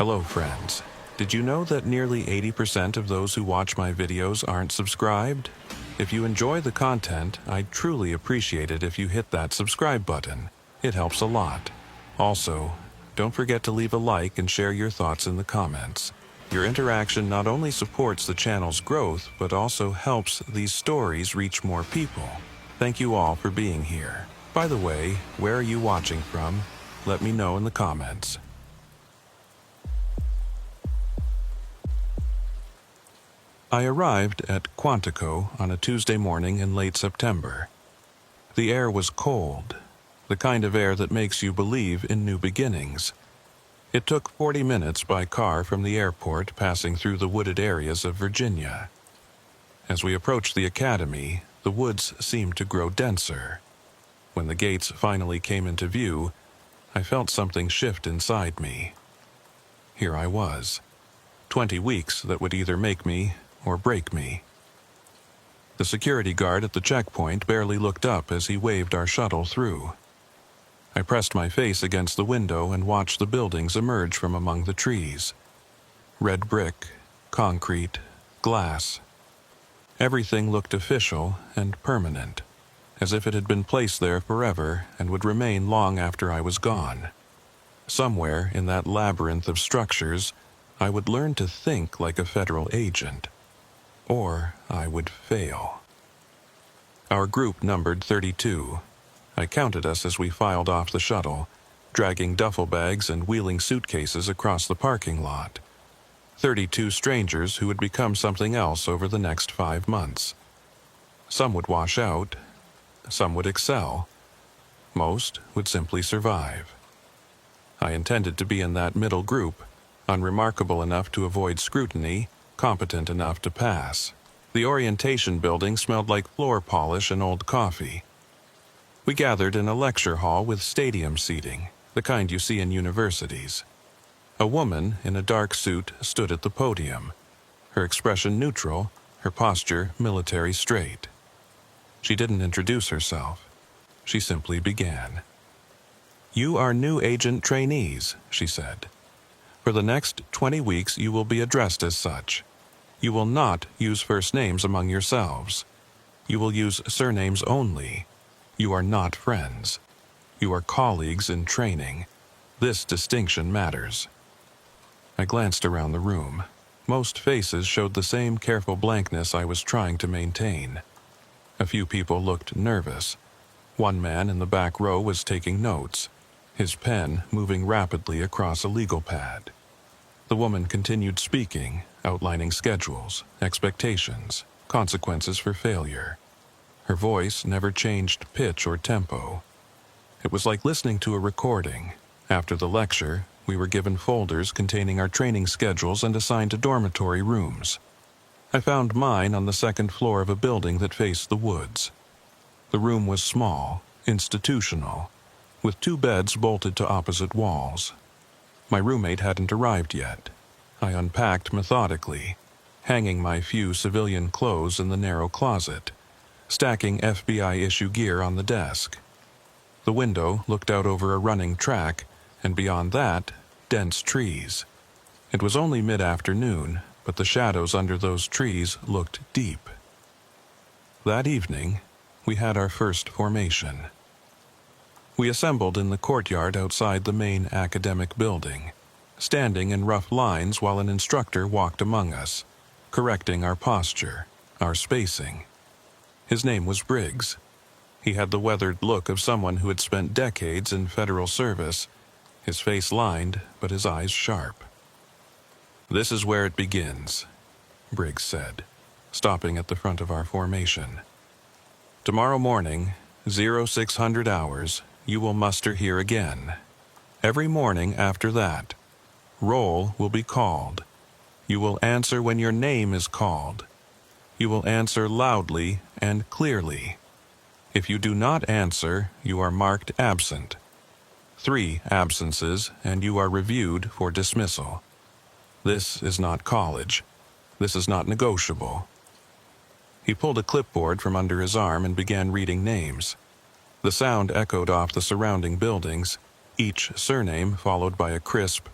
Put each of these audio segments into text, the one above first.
Hello, friends. Did you know that nearly 80% of those who watch my videos aren't subscribed? If you enjoy the content, I'd truly appreciate it if you hit that subscribe button. It helps a lot. Also, don't forget to leave a like and share your thoughts in the comments. Your interaction not only supports the channel's growth, but also helps these stories reach more people. Thank you all for being here. By the way, where are you watching from? Let me know in the comments. I arrived at Quantico on a Tuesday morning in late September. The air was cold, the kind of air that makes you believe in new beginnings. It took 40 minutes by car from the airport, passing through the wooded areas of Virginia. As we approached the academy, the woods seemed to grow denser. When the gates finally came into view, I felt something shift inside me. Here I was, 20 weeks that would either make me or break me. The security guard at the checkpoint barely looked up as he waved our shuttle through. I pressed my face against the window and watched the buildings emerge from among the trees. Red brick, concrete, glass. Everything looked official and permanent, as if it had been placed there forever and would remain long after I was gone. Somewhere in that labyrinth of structures, I would learn to think like a federal agent. Or I would fail. Our group numbered 32. I counted us as we filed off the shuttle, dragging duffel bags and wheeling suitcases across the parking lot. 32 strangers who would become something else over the next 5 months. Some would wash out, some would excel, most would simply survive. I intended to be in that middle group, unremarkable enough to avoid scrutiny, competent enough to pass. The orientation building smelled like floor polish and old coffee. We gathered in a lecture hall with stadium seating, the kind you see in universities. A woman in a dark suit stood at the podium, her expression neutral, her posture military straight. She didn't introduce herself. She simply began. "You are new agent trainees," she said. "For the next 20 weeks you will be addressed as such. You will not use first names among yourselves. You will use surnames only. You are not friends. You are colleagues in training. This distinction matters." I glanced around the room. Most faces showed the same careful blankness I was trying to maintain. A few people looked nervous. One man in the back row was taking notes, his pen moving rapidly across a legal pad. The woman continued speaking, outlining schedules, expectations, consequences for failure. Her voice never changed pitch or tempo. It was like listening to a recording. After the lecture, we were given folders containing our training schedules and assigned to dormitory rooms. I found mine on the second floor of a building that faced the woods. The room was small, institutional, with 2 beds bolted to opposite walls. My roommate hadn't arrived yet. I unpacked methodically, hanging my few civilian clothes in the narrow closet, stacking FBI-issue gear on the desk. The window looked out over a running track, and beyond that, dense trees. It was only mid-afternoon, but the shadows under those trees looked deep. That evening, we had our first formation. We assembled in the courtyard outside the main academic building, standing in rough lines while an instructor walked among us, correcting our posture, our spacing. His name was Briggs. He had the weathered look of someone who had spent decades in federal service, his face lined, but his eyes sharp. "This is where it begins," Briggs said, stopping at the front of our formation. "Tomorrow morning, 0600 hours, you will muster here again. Every morning after that, roll will be called. You will answer when your name is called. You will answer loudly and clearly. If you do not answer, you are marked absent. 3 absences, and you are reviewed for dismissal. This is not college. This is not negotiable." He pulled a clipboard from under his arm and began reading names. The sound echoed off the surrounding buildings, each surname followed by a crisp,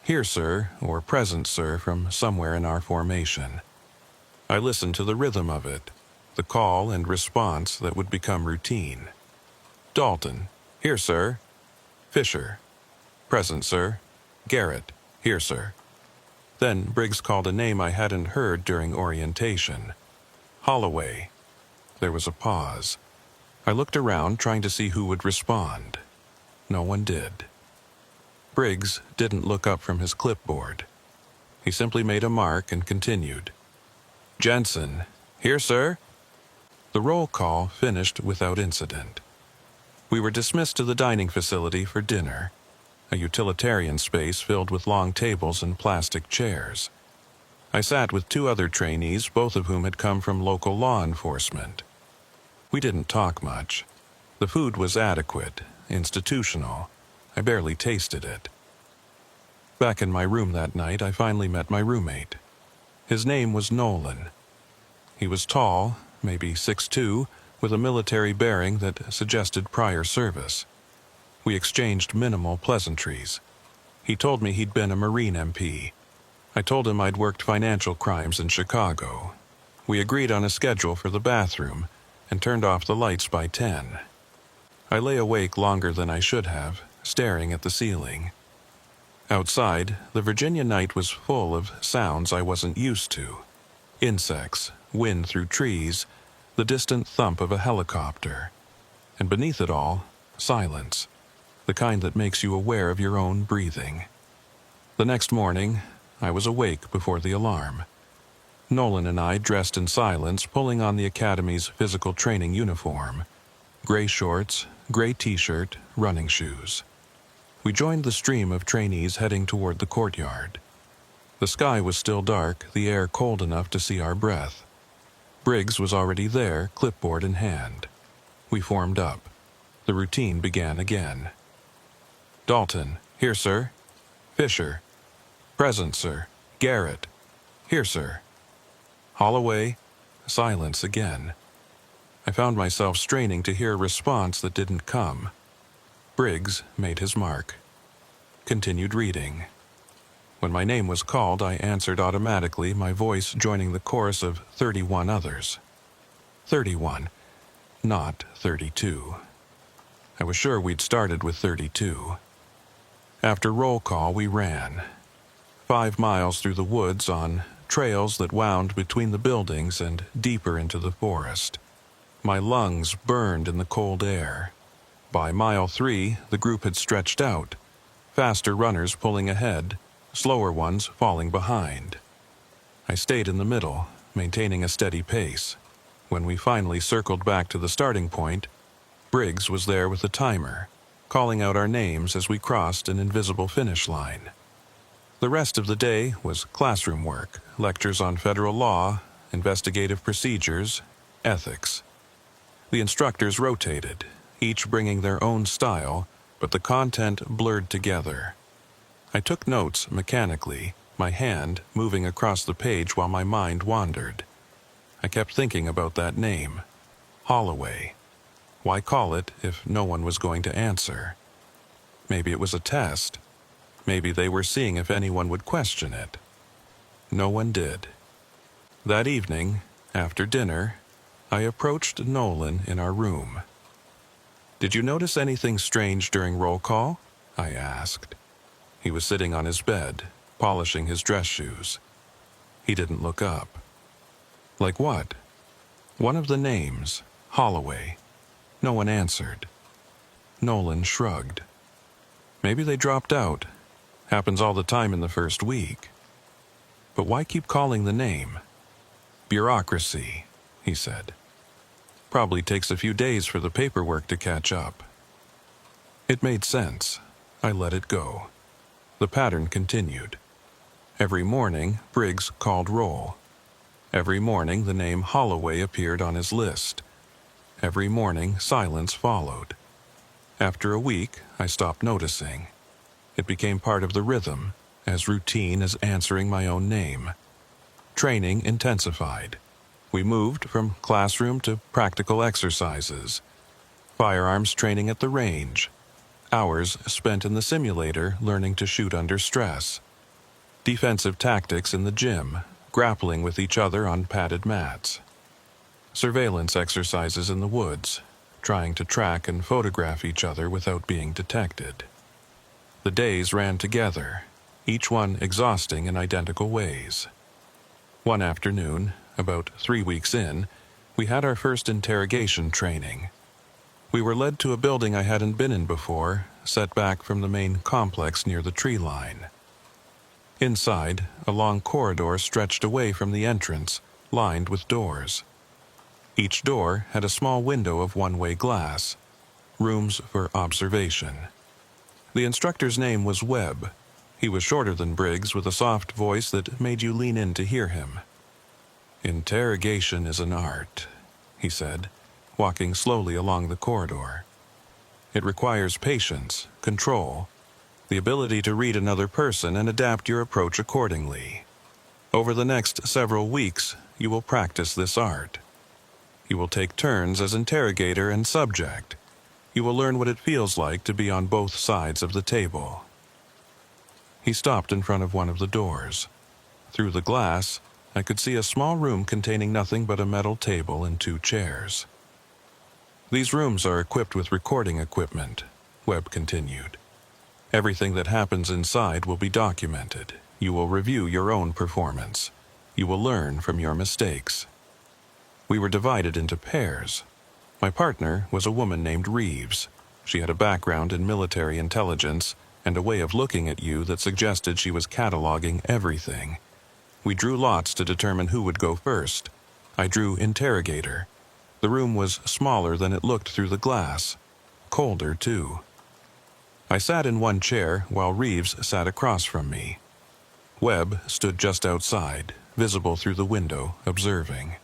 "Here, sir," or "Present, sir," from somewhere in our formation. I listened to the rhythm of it, the call and response that would become routine. "Dalton, here, sir." "Fisher, present, sir." "Garrett, here, sir." Then Briggs called a name I hadn't heard during orientation. "Holloway." There was a pause. I looked around, trying to see who would respond. No one did. Briggs didn't look up from his clipboard. He simply made a mark and continued. "Jensen, here, sir." The roll call finished without incident. We were dismissed to the dining facility for dinner, a utilitarian space filled with long tables and plastic chairs. I sat with 2 other trainees, both of whom had come from local law enforcement. We didn't talk much. The food was adequate, institutional. I barely tasted it. Back in my room that night, I finally met my roommate. His name was Nolan. He was tall, maybe 6'2", with a military bearing that suggested prior service. We exchanged minimal pleasantries. He told me he'd been a Marine MP. I told him I'd worked financial crimes in Chicago. We agreed on a schedule for the bathroom and turned off the lights by 10. I lay awake longer than I should have, staring at the ceiling. Outside, the Virginia night was full of sounds I wasn't used to. Insects, wind through trees, the distant thump of a helicopter. And beneath it all, silence, the kind that makes you aware of your own breathing. The next morning, I was awake before the alarm. Nolan and I dressed in silence, pulling on the Academy's physical training uniform. Gray shorts, gray t-shirt, running shoes. We joined the stream of trainees heading toward the courtyard. The sky was still dark, the air cold enough to see our breath. Briggs was already there, clipboard in hand. We formed up. The routine began again. "Dalton, here, sir." "Fisher, present, sir." "Garrett, here, sir." "Holloway." Silence again. I found myself straining to hear a response that didn't come. Briggs made his mark. Continued reading. When my name was called, I answered automatically, my voice joining the chorus of 31 others. 31, not 32. I was sure we'd started with 32. After roll call, we ran. 5 miles through the woods on trails that wound between the buildings and deeper into the forest. My lungs burned in the cold air. By mile 3, the group had stretched out, faster runners pulling ahead, slower ones falling behind. I stayed in the middle, maintaining a steady pace. When we finally circled back to the starting point, Briggs was there with a timer, calling out our names as we crossed an invisible finish line. The rest of the day was classroom work, lectures on federal law, investigative procedures, ethics. The instructors rotated, each bringing their own style, but the content blurred together. I took notes mechanically, my hand moving across the page while my mind wandered. I kept thinking about that name, Holloway. Why call it if no one was going to answer? Maybe it was a test. Maybe they were seeing if anyone would question it. No one did. That evening, after dinner, I approached Nolan in our room. "Did you notice anything strange during roll call?" I asked. He was sitting on his bed, polishing his dress shoes. He didn't look up. "Like what?" "One of the names, Holloway." No one answered. Nolan shrugged. "Maybe they dropped out. Happens all the time in the first week." "But why keep calling the name?" "Bureaucracy," he said. "Probably takes a few days for the paperwork to catch up." It made sense. I let it go. The pattern continued. Every morning, Briggs called roll. Every morning, the name Holloway appeared on his list. Every morning, silence followed. After a week, I stopped noticing. It became part of the rhythm, as routine as answering my own name. Training intensified. We moved from classroom to practical exercises. Firearms training at the range. Hours spent in the simulator learning to shoot under stress. defensive tactics in the gym, grappling with each other on padded mats. Surveillance exercises in the woods, trying to track and photograph each other without being detected. The days ran together, each one exhausting in identical ways. One afternoon, about 3 weeks in, we had our first interrogation training. We were led to a building I hadn't been in before, set back from the main complex near the tree line. Inside, a long corridor stretched away from the entrance, lined with doors. Each door had a small window of one-way glass, rooms for observation. The instructor's name was Webb. He was shorter than Briggs, with a soft voice that made you lean in to hear him. "Interrogation is an art," he said, walking slowly along the corridor. "It requires patience, control, the ability to read another person and adapt your approach accordingly. Over the next several weeks, you will practice this art. You will take turns as interrogator and subject. You will learn what it feels like to be on both sides of the table." He stopped in front of one of the doors. Through the glass, I could see a small room containing nothing but a metal table and 2 chairs. "These rooms are equipped with recording equipment," Webb continued. "Everything that happens inside will be documented. You will review your own performance. You will learn from your mistakes." We were divided into pairs. My partner was a woman named Reeves. She had a background in military intelligence and a way of looking at you that suggested she was cataloging everything. We drew lots to determine who would go first. I drew interrogator. The room was smaller than it looked through the glass. Colder, too. I sat in one chair while Reeves sat across from me. Webb stood just outside, visible through the window, observing.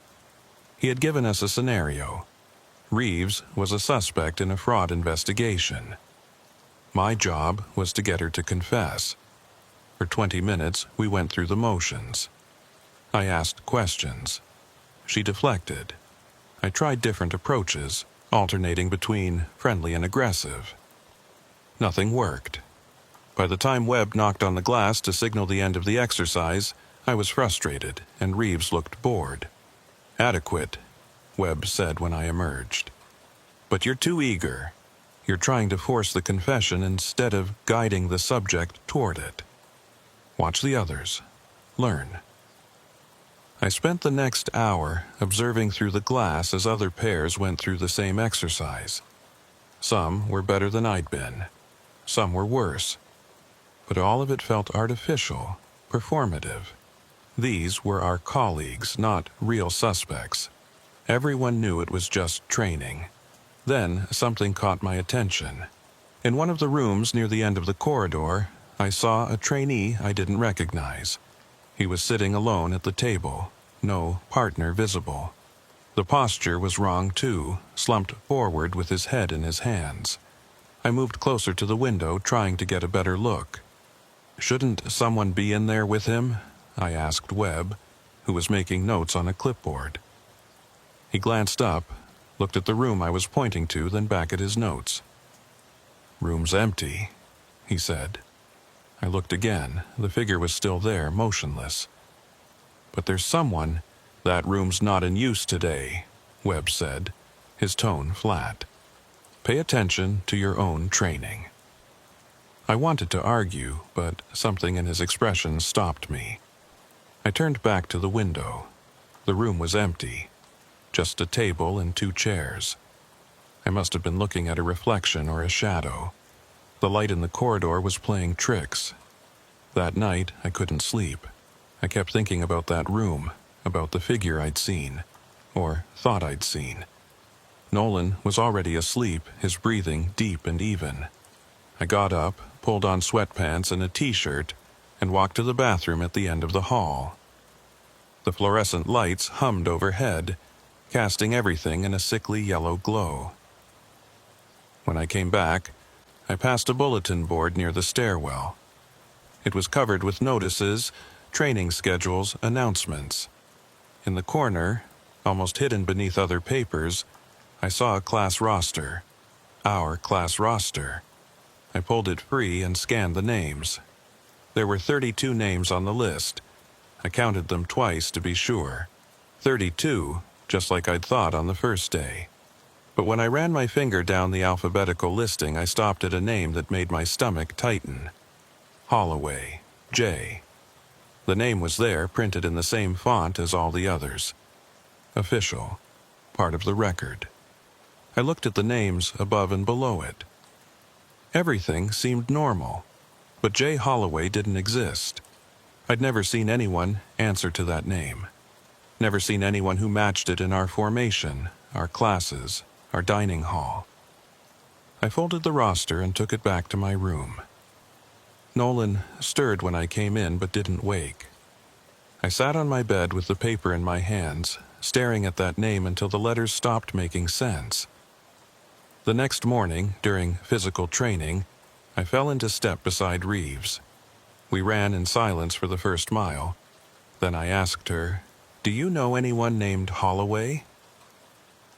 He had given us a scenario. Reeves was a suspect in a fraud investigation. My job was to get her to confess. For 20 minutes, we went through the motions. I asked questions. She deflected. I tried different approaches, alternating between friendly and aggressive. Nothing worked. By the time Webb knocked on the glass to signal the end of the exercise, I was frustrated, and Reeves looked bored. "Adequate," Webb said when I emerged. "But you're too eager. You're trying to force the confession instead of guiding the subject toward it. Watch the others. Learn." I spent the next hour observing through the glass as other pairs went through the same exercise. Some were better than I'd been. Some were worse. But all of it felt artificial, performative. These were our colleagues, not real suspects. Everyone knew it was just training. Then something caught my attention. In one of the rooms near the end of the corridor, I saw a trainee I didn't recognize. He was sitting alone at the table, no partner visible. The posture was wrong too, slumped forward with his head in his hands. I moved closer to the window, trying to get a better look. "Shouldn't someone be in there with him?" I asked Webb, who was making notes on a clipboard. He glanced up, looked at the room I was pointing to, then back at his notes. "Room's empty," he said. I looked again. The figure was still there, motionless. "But there's someone—" "That room's not in use today," Webb said, his tone flat. "Pay attention to your own training." I wanted to argue, but something in his expression stopped me. I turned back to the window. The room was empty. Just a table and 2 chairs. I must have been looking at a reflection or a shadow. The light in the corridor was playing tricks. That night, I couldn't sleep. I kept thinking about that room, about the figure I'd seen, or thought I'd seen. Nolan was already asleep, his breathing deep and even. I got up, pulled on sweatpants and a t-shirt, and walked to the bathroom at the end of the hall. The fluorescent lights hummed overhead, casting everything in a sickly yellow glow. When I came back, I passed a bulletin board near the stairwell. It was covered with notices, training schedules, announcements. In the corner, almost hidden beneath other papers, I saw a class roster. Our class roster. I pulled it free and scanned the names. There were 32 names on the list. I counted them twice to be sure. 32, just like I'd thought on the first day. But when I ran my finger down the alphabetical listing, I stopped at a name that made my stomach tighten. Holloway, J. The name was there, printed in the same font as all the others. Official, part of the record. I looked at the names above and below it. Everything seemed normal, but J. Holloway didn't exist. I'd never seen anyone answer to that name. Never seen anyone who matched it in our formation, our classes, our dining hall. I folded the roster and took it back to my room. Nolan stirred when I came in but didn't wake. I sat on my bed with the paper in my hands, staring at that name until the letters stopped making sense. The next morning, during physical training, I fell into step beside Reeves. We ran in silence for the first mile. Then I asked her, "Do you know anyone named Holloway?"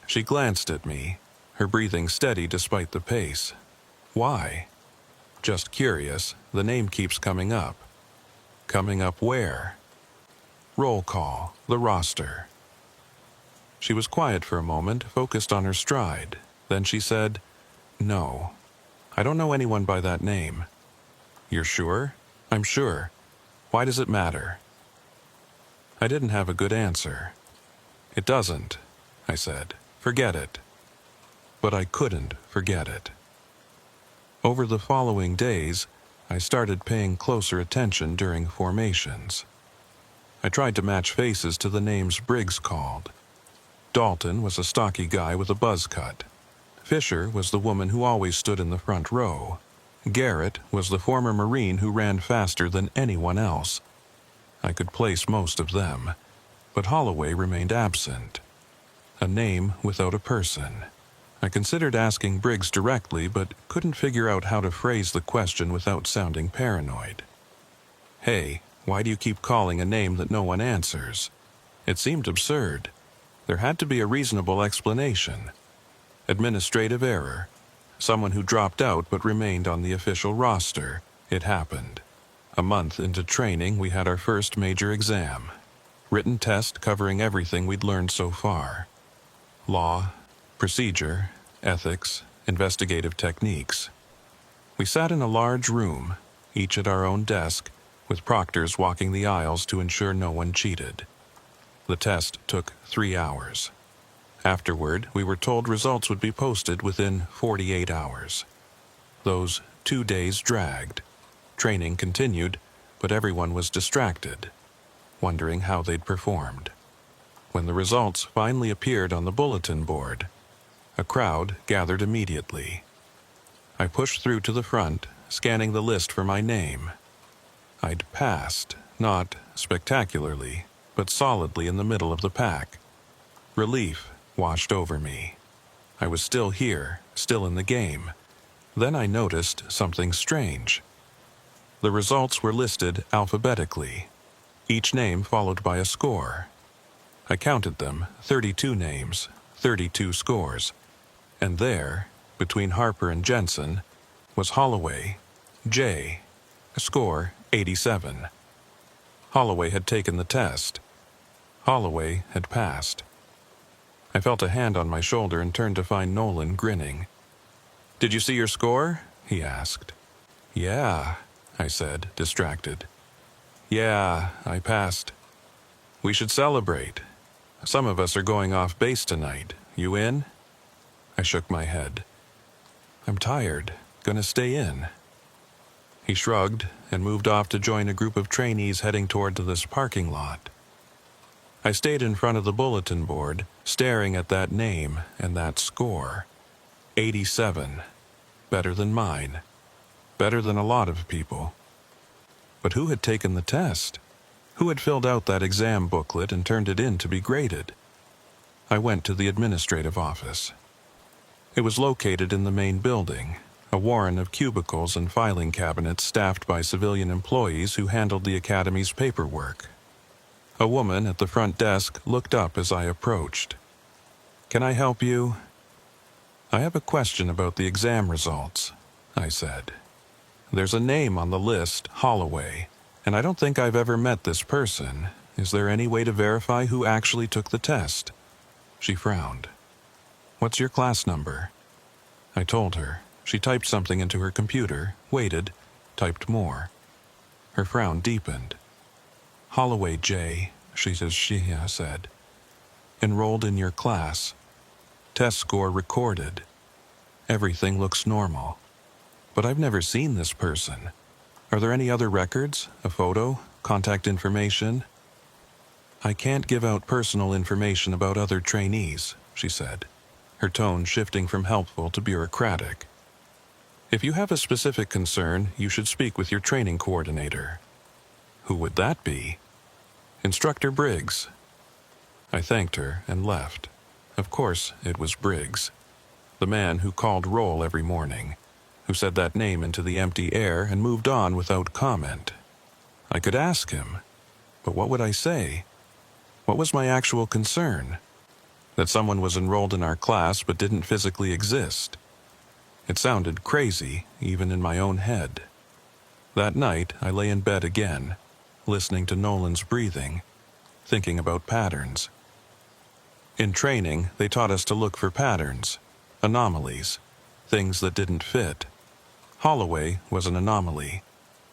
She glanced at me, her breathing steady despite the pace. "Why?" "Just curious. The name keeps coming up." "Coming up where?" "Roll call, the roster." She was quiet for a moment, focused on her stride. Then she said, "No, I don't know anyone by that name." "You're sure?" "I'm sure. Why does it matter?" I didn't have a good answer. "It doesn't," I said. "Forget it." But I couldn't forget it. Over the following days, I started paying closer attention during formations. I tried to match faces to the names Briggs called. Dalton was a stocky guy with a buzz cut. Fisher was the woman who always stood in the front row. Garrett was the former Marine who ran faster than anyone else. I could place most of them, but Holloway remained absent. A name without a person. I considered asking Briggs directly, but couldn't figure out how to phrase the question without sounding paranoid. "Hey, why do you keep calling a name that no one answers?" It seemed absurd. There had to be a reasonable explanation. Administrative error. Someone who dropped out but remained on the official roster. It happened. A month into training, we had our first major exam. Written test covering everything we'd learned so far. Law, procedure, ethics, investigative techniques. We sat in a large room, each at our own desk, with proctors walking the aisles to ensure no one cheated. The test took 3 hours. Afterward, we were told results would be posted within 48 hours. Those 2 days dragged. Training continued, but everyone was distracted, wondering how they'd performed. When the results finally appeared on the bulletin board, a crowd gathered immediately. I pushed through to the front, scanning the list for my name. I'd passed, not spectacularly, but solidly in the middle of the pack. Relief washed over me. I was still here, still in the game. Then I noticed something strange. The results were listed alphabetically, each name followed by a score. I counted them, 32 names, 32 scores. And there, between Harper and Jensen, was Holloway, J, score 87. Holloway had taken the test. Holloway had passed. I felt a hand on my shoulder and turned to find Nolan grinning. "Did you see your score?" he asked. "Yeah," I said, distracted. "Yeah, I passed. We should celebrate. Some of us are going off base tonight. You in?" I shook my head. "I'm tired. Gonna stay in." He shrugged and moved off to join a group of trainees heading toward this parking lot. I stayed in front of the bulletin board, staring at that name and that score. 87. Better than mine. Better than a lot of people. But who had taken the test? Who had filled out that exam booklet and turned it in to be graded? I went to the administrative office. It was located in the main building, a warren of cubicles and filing cabinets staffed by civilian employees who handled the academy's paperwork. A woman at the front desk looked up as I approached. "Can I help you?" "I have a question about the exam results," I said. There's a name on the list, Holloway, and I don't think I've ever met this person. Is there any way to verify who actually took the test? She frowned. What's your class number? I told her. She typed something into her computer, waited, typed more. Her frown deepened. Holloway J., she said. Enrolled in your class. Test score recorded. Everything looks normal. But I've never seen this person. Are there any other records? A photo? Contact information? I can't give out personal information about other trainees, she said, her tone shifting from helpful to bureaucratic. If you have a specific concern, you should speak with your training coordinator. Who would that be? Instructor Briggs. I thanked her and left. Of course, it was Briggs, the man who called roll every morning, who said that name into the empty air and moved on without comment. I could ask him, but what would I say? What was my actual concern? That someone was enrolled in our class but didn't physically exist. It sounded crazy, even in my own head. That night, I lay in bed again, listening to Nolan's breathing, thinking about patterns. In training, they taught us to look for patterns, anomalies, things that didn't fit. Holloway was an anomaly,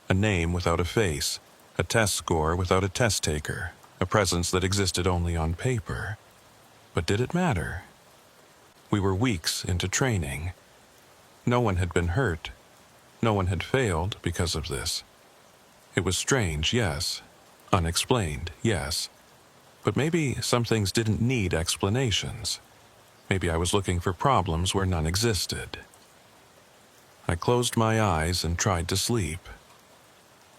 a name without a face, a test score without a test taker, a presence that existed only on paper. But did it matter? We were weeks into training. No one had been hurt. No one had failed because of this. It was strange, yes. Unexplained, yes. But maybe some things didn't need explanations. Maybe I was looking for problems where none existed. I closed my eyes and tried to sleep.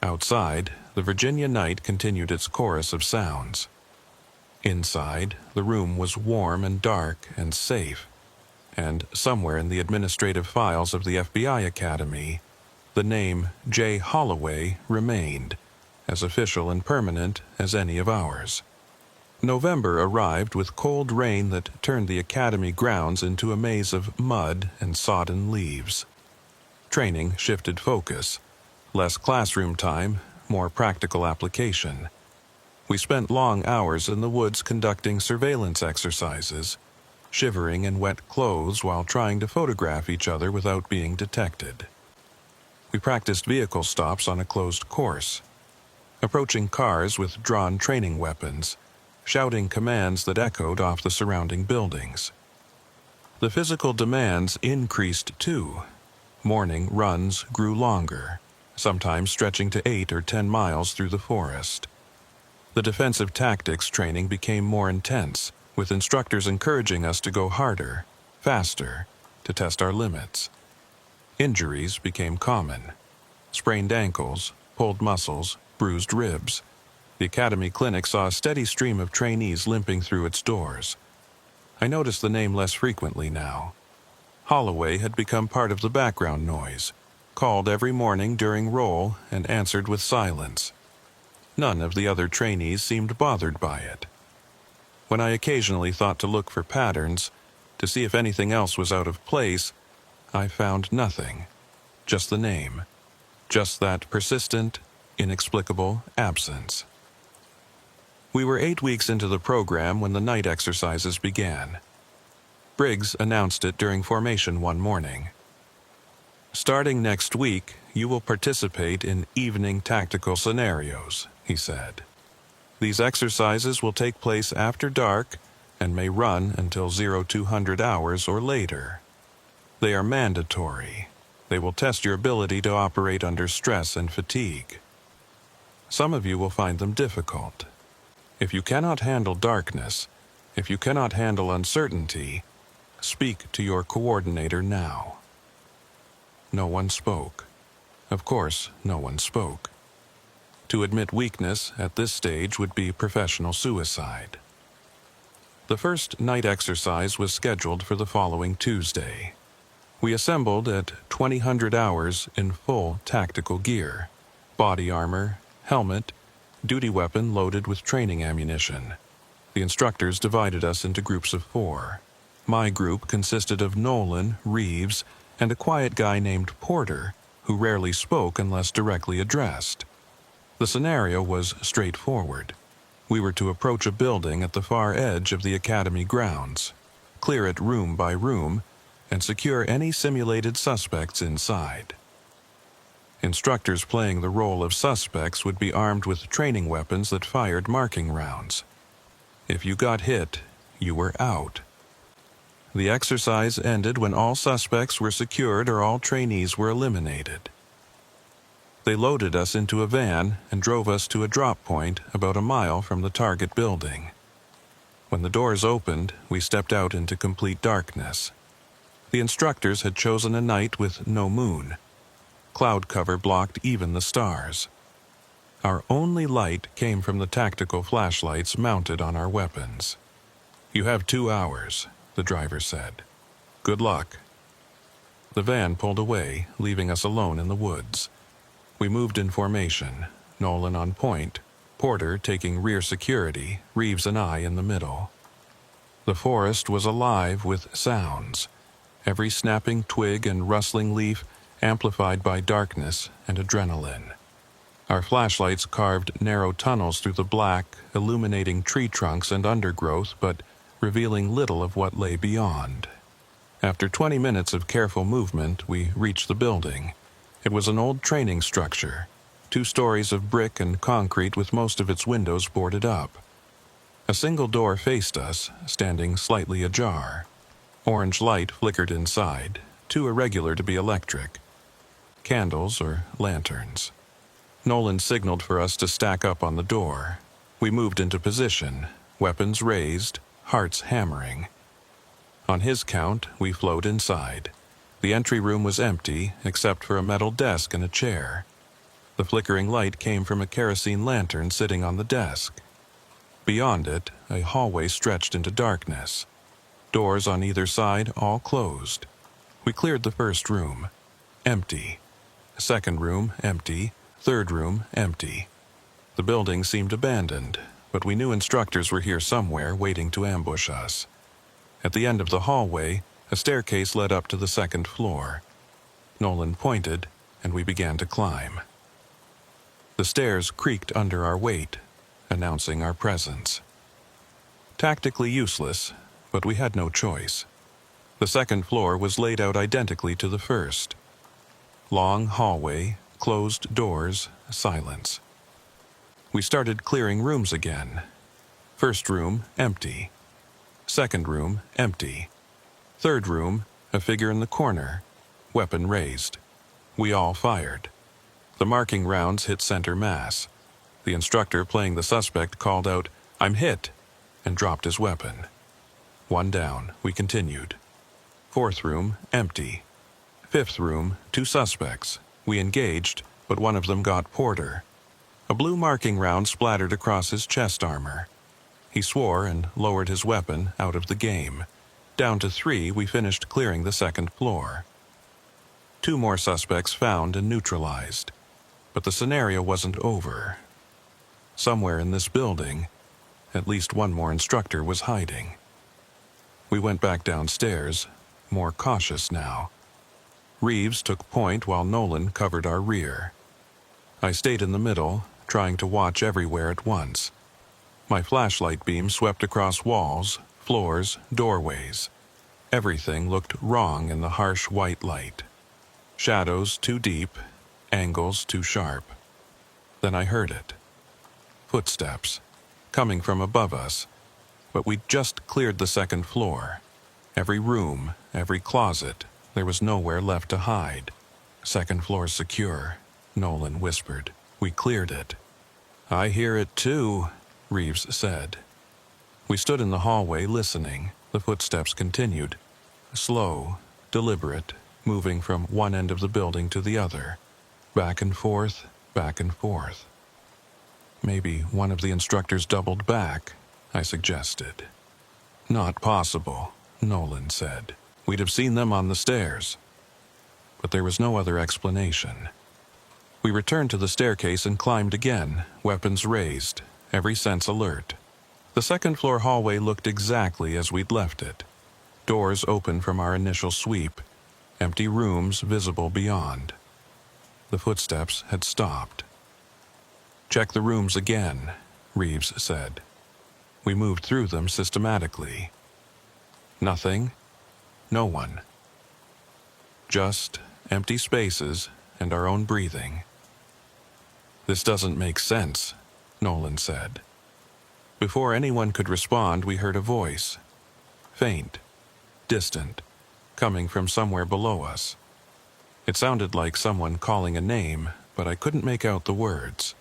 Outside, the Virginia night continued its chorus of sounds. Inside, the room was warm and dark and safe, and somewhere in the administrative files of the FBI Academy, the name J. Holloway remained, as official and permanent as any of ours. November arrived with cold rain that turned the academy grounds into a maze of mud and sodden leaves. Training shifted focus. Less classroom time, more practical application. We spent long hours in the woods conducting surveillance exercises, shivering in wet clothes while trying to photograph each other without being detected. We practiced vehicle stops on a closed course, approaching cars with drawn training weapons, shouting commands that echoed off the surrounding buildings. The physical demands increased too. Morning runs grew longer, sometimes stretching to 8 or 10 miles through the forest. The defensive tactics training became more intense, with instructors encouraging us to go harder, faster, to test our limits. Injuries became common. Sprained ankles, pulled muscles, bruised ribs. The academy clinic saw a steady stream of trainees limping through its doors. I noticed the name less frequently now. Holloway had become part of the background noise, called every morning during roll and answered with silence. None of the other trainees seemed bothered by it. When I occasionally thought to look for patterns, to see if anything else was out of place, I found nothing. Just the name. Just that persistent, inexplicable absence. We were 8 weeks into the program when the night exercises began. Briggs announced it during formation one morning. Starting next week, you will participate in evening tactical scenarios, he said. These exercises will take place after dark and may run until 0200 hours or later. They are mandatory. They will test your ability to operate under stress and fatigue. Some of you will find them difficult. If you cannot handle darkness, if you cannot handle uncertainty, speak to your coordinator now. No one spoke. Of course, no one spoke. To admit weakness at this stage would be professional suicide. The first night exercise was scheduled for the following Tuesday. We assembled at 2000 hours in full tactical gear, body armor, helmet, duty weapon loaded with training ammunition. The instructors divided us into groups of 4. My group consisted of Nolan, Reeves, and a quiet guy named Porter, who rarely spoke unless directly addressed. The scenario was straightforward. We were to approach a building at the far edge of the academy grounds, clear it room by room, and secure any simulated suspects inside. Instructors playing the role of suspects would be armed with training weapons that fired marking rounds. If you got hit, you were out. The exercise ended when all suspects were secured or all trainees were eliminated. They loaded us into a van and drove us to a drop point about a mile from the target building. When the doors opened, we stepped out into complete darkness. The instructors had chosen a night with no moon. Cloud cover blocked even the stars. Our only light came from the tactical flashlights mounted on our weapons. "You have 2 hours," the driver said. "Good luck." The van pulled away, leaving us alone in the woods. We moved in formation, Nolan on point, Porter taking rear security, Reeves and I in the middle. The forest was alive with sounds, every snapping twig and rustling leaf amplified by darkness and adrenaline. Our flashlights carved narrow tunnels through the black, illuminating tree trunks and undergrowth, but revealing little of what lay beyond. After 20 minutes of careful movement, we reached the building. It was an old training structure, 2 stories of brick and concrete with most of its windows boarded up. A single door faced us, standing slightly ajar. Orange light flickered inside, too irregular to be electric. Candles or lanterns. Nolan signaled for us to stack up on the door. We moved into position, weapons raised, hearts hammering. On his count, we flowed inside. The entry room was empty, except for a metal desk and a chair. The flickering light came from a kerosene lantern sitting on the desk. Beyond it, a hallway stretched into darkness. Doors on either side all closed. We cleared the first room. Empty. Second room, empty. Third room, empty. The building seemed abandoned, but we knew instructors were here somewhere waiting to ambush us. At the end of the hallway, a staircase led up to the second floor. Nolan pointed, and we began to climb. The stairs creaked under our weight, announcing our presence. Tactically useless, but we had no choice. The second floor was laid out identically to the first. Long hallway, closed doors, silence. We started clearing rooms again. First room, empty. Second room, empty. Third room, a figure in the corner, weapon raised. We all fired. The marking rounds hit center mass. The instructor playing the suspect called out, "I'm hit," and dropped his weapon. One down, we continued. Fourth room, empty. Fifth room, 2 suspects. We engaged, but one of them got Porter. A blue marking round splattered across his chest armor. He swore and lowered his weapon out of the game. Down to 3, we finished clearing the second floor. 2 more suspects found and neutralized. But the scenario wasn't over. Somewhere in this building, at least one more instructor was hiding. We went back downstairs, more cautious now. Reeves took point while Nolan covered our rear. I stayed in the middle, trying to watch everywhere at once. My flashlight beam swept across walls, floors, doorways. Everything looked wrong in the harsh white light. Shadows too deep, angles too sharp. Then I heard it. Footsteps, coming from above us, but we'd just cleared the second floor. Every room, every closet, there was nowhere left to hide. "Second floor secure," Nolan whispered. "We cleared it." "I hear it too," Reeves said. We stood in the hallway listening. The footsteps continued. Slow, deliberate, moving from one end of the building to the other. Back and forth, back and forth. "Maybe one of the instructors doubled back," I suggested. "Not possible," Nolan said. "We'd have seen them on the stairs." But there was no other explanation. We returned to the staircase and climbed again, weapons raised, every sense alert. The second floor hallway looked exactly as we'd left it. Doors open from our initial sweep, empty rooms visible beyond. The footsteps had stopped. "Check the rooms again," Reeves said. We moved through them systematically. Nothing. No one. Just empty spaces and our own breathing. "This doesn't make sense," Nolan said. Before anyone could respond, we heard a voice. Faint, distant, coming from somewhere below us. It sounded like someone calling a name, but I couldn't make out the words.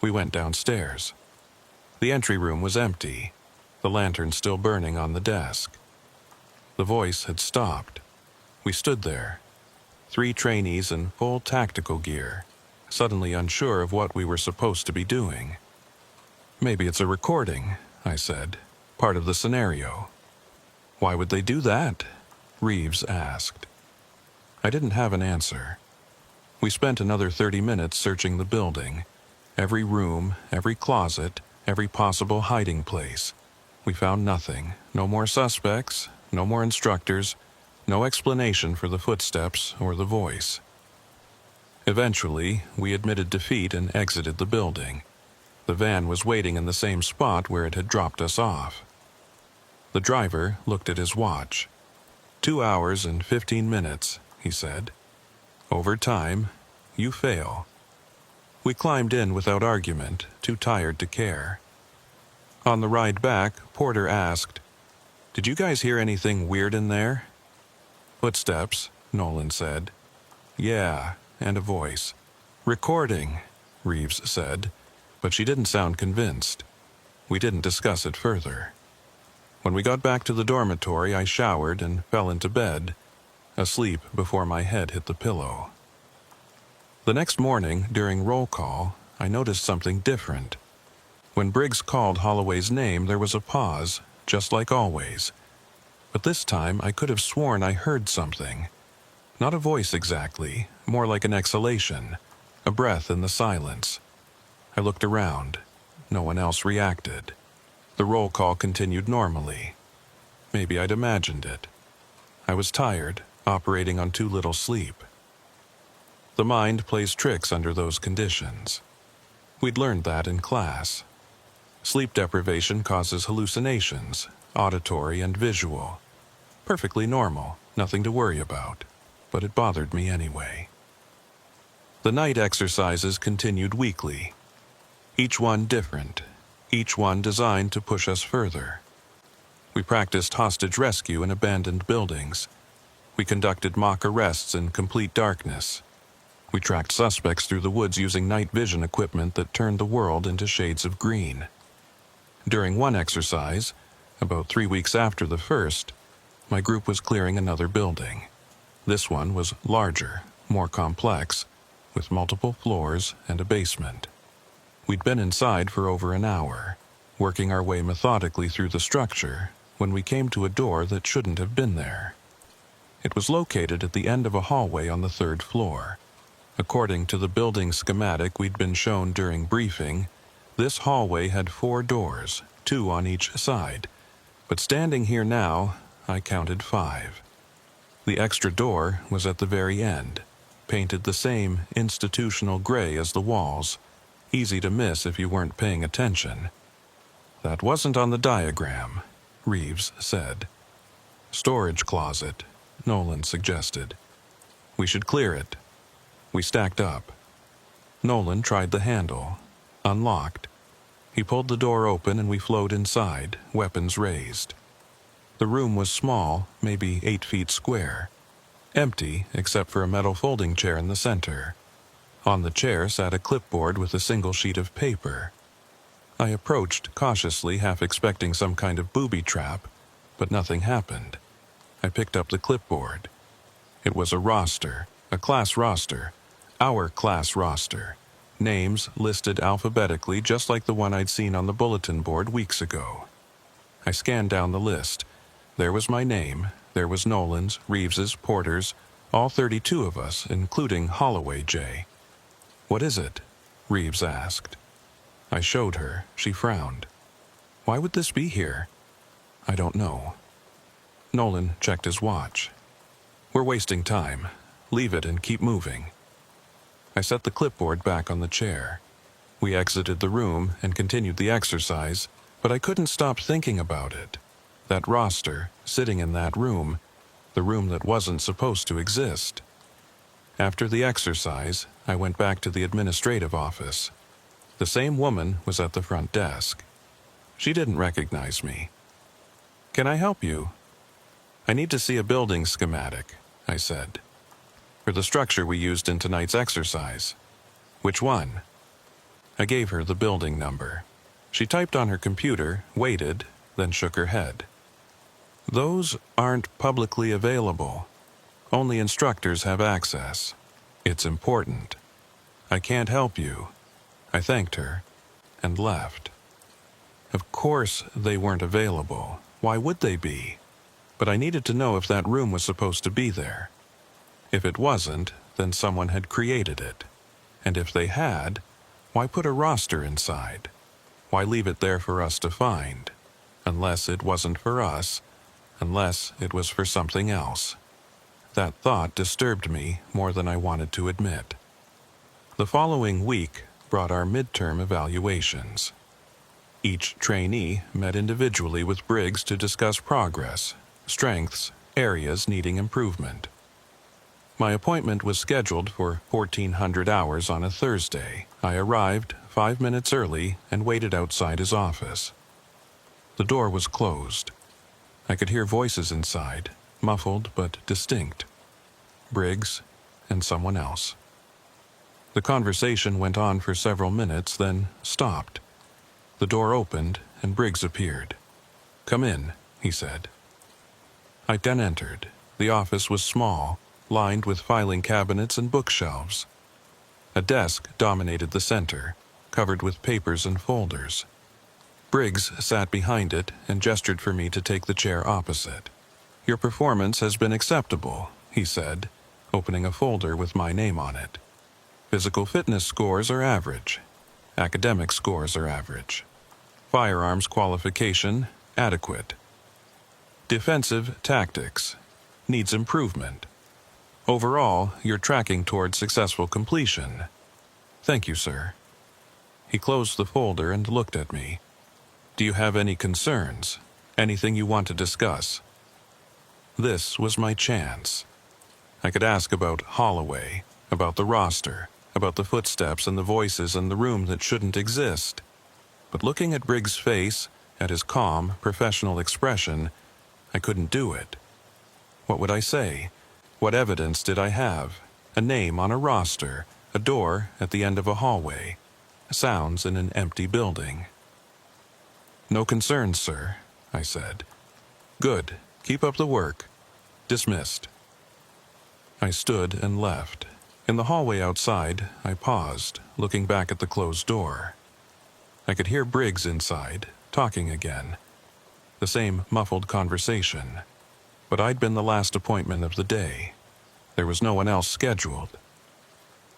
We went downstairs. The entry room was empty, the lantern still burning on the desk. The voice had stopped. We stood there, 3 trainees in full tactical gear, suddenly unsure of what we were supposed to be doing. "Maybe it's a recording," I said, "part of the scenario." "Why would they do that?" Reeves asked. I didn't have an answer. We spent another 30 minutes searching the building, every room, every closet, every possible hiding place. We found nothing, no more suspects, no more instructors, no explanation for the footsteps or the voice. Eventually, we admitted defeat and exited the building. The van was waiting in the same spot where it had dropped us off. The driver looked at his watch. 2 hours and 15 minutes, he said. "Over time, you fail." We climbed in without argument, too tired to care. On the ride back, Porter asked, "Did you guys hear anything weird in there?" "Footsteps," Nolan said. "Yeah, and a voice." "Recording," Reeves said, but she didn't sound convinced. We didn't discuss it further. When we got back to the dormitory, I showered and fell into bed, asleep before my head hit the pillow. The next morning, during roll call, I noticed something different. When Briggs called Holloway's name, there was a pause, just like always. But this time, I could have sworn I heard something. Not a voice exactly, more like an exhalation, a breath in the silence. I looked around. No one else reacted. The roll call continued normally. Maybe I'd imagined it. I was tired, operating on too little sleep. The mind plays tricks under those conditions. We'd learned that in class. Sleep deprivation causes hallucinations, auditory and visual. Perfectly normal, nothing to worry about, but it bothered me anyway. The night exercises continued weekly. Each one different, each one designed to push us further. We practiced hostage rescue in abandoned buildings. We conducted mock arrests in complete darkness. We tracked suspects through the woods using night vision equipment that turned the world into shades of green. During one exercise, about 3 weeks after the first, my group was clearing another building. This one was larger, more complex, with multiple floors and a basement. We'd been inside for over an hour, working our way methodically through the structure, when we came to a door that shouldn't have been there. It was located at the end of a hallway on the 3rd floor. According to the building schematic we'd been shown during briefing, this hallway had 4 doors, 2 on each side. But standing here now, I counted 5. The extra door was at the very end, painted the same institutional gray as the walls, easy to miss if you weren't paying attention. "That wasn't on the diagram," Reeves said. "Storage closet," Nolan suggested. "We should clear it." We stacked up. Nolan tried the handle. Unlocked. He pulled the door open and we flowed inside, weapons raised. The room was small, maybe 8 feet square. Empty, except for a metal folding chair in the center. On the chair sat a clipboard with a single sheet of paper. I approached cautiously, half expecting some kind of booby trap, but nothing happened. I picked up the clipboard. It was a roster, a class roster, our class roster. Names listed alphabetically just like the one I'd seen on the bulletin board weeks ago. I scanned down the list. There was my name, there was Nolan's, Reeves's, Porter's, all 32 of us, including Holloway J. "What is it?" Reeves asked. I showed her. She frowned. "Why would this be here?" "I don't know." Nolan checked his watch. "We're wasting time. Leave it and keep moving." I set the clipboard back on the chair. We exited the room and continued the exercise, but I couldn't stop thinking about it. That roster, sitting in that room, the room that wasn't supposed to exist. After the exercise, I went back to the administrative office. The same woman was at the front desk. She didn't recognize me. "Can I help you?" "I need to see a building schematic," I said, "for the structure we used in tonight's exercise." "Which one?" I gave her the building number. She typed on her computer, waited, then shook her head. "Those aren't publicly available. Only instructors have access. It's important. I can't help you." I thanked her and left. Of course they weren't available. Why would they be? But I needed to know if that room was supposed to be there. If it wasn't, then someone had created it. And if they had, why put a roster inside? Why leave it there for us to find? Unless it wasn't for us, unless it was for something else. That thought disturbed me more than I wanted to admit. The following week brought our midterm evaluations. Each trainee met individually with Briggs to discuss progress, strengths, areas needing improvement. My appointment was scheduled for 1400 hours on a Thursday. I arrived 5 minutes early and waited outside his office. The door was closed. I could hear voices inside, muffled but distinct. Briggs and someone else. The conversation went on for several minutes, then stopped. The door opened and Briggs appeared. "Come in," he said. I then entered. The office was small, lined with filing cabinets and bookshelves. A desk dominated the center, covered with papers and folders. Briggs sat behind it and gestured for me to take the chair opposite. "Your performance has been acceptable," he said, opening a folder with my name on it. "Physical fitness scores are average. Academic scores are average. Firearms qualification, adequate. Defensive tactics, needs improvement. Overall, you're tracking toward successful completion. Thank you, sir." He closed the folder and looked at me. "Do you have any concerns? Anything you want to discuss?" This was my chance. I could ask about Holloway, about the roster, about the footsteps and the voices in the room that shouldn't exist. But looking at Briggs' face, at his calm, professional expression, I couldn't do it. What would I say? What evidence did I have? A name on a roster, a door at the end of a hallway, sounds in an empty building. "No concerns, sir," I said. "Good. Keep up the work. Dismissed." I stood and left. In the hallway outside, I paused, looking back at the closed door. I could hear Briggs inside, talking again. The same muffled conversation. But I'd been the last appointment of the day. There was no one else scheduled.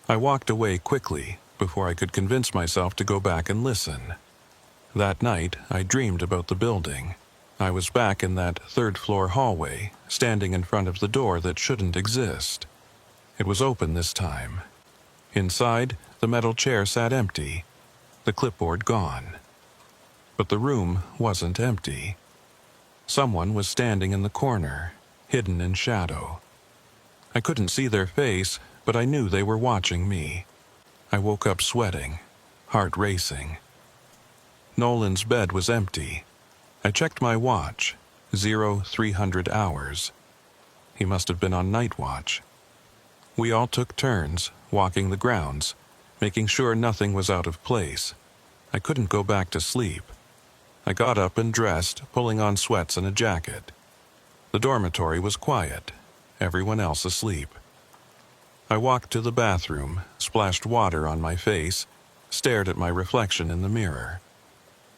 I walked away quickly before I could convince myself to go back and listen. That night, I dreamed about the building. I was back in that third-floor hallway, standing in front of the door that shouldn't exist. It was open this time. Inside, the metal chair sat empty, the clipboard gone. But the room wasn't empty. Someone was standing in the corner, hidden in shadow. I couldn't see their face, but I knew they were watching me. I woke up sweating, heart racing. Nolan's bed was empty. I checked my watch, 0300 hours. He must have been on night watch. We all took turns, walking the grounds, making sure nothing was out of place. I couldn't go back to sleep. I got up and dressed, pulling on sweats and a jacket. The dormitory was quiet, everyone else asleep. I walked to the bathroom, splashed water on my face, stared at my reflection in the mirror.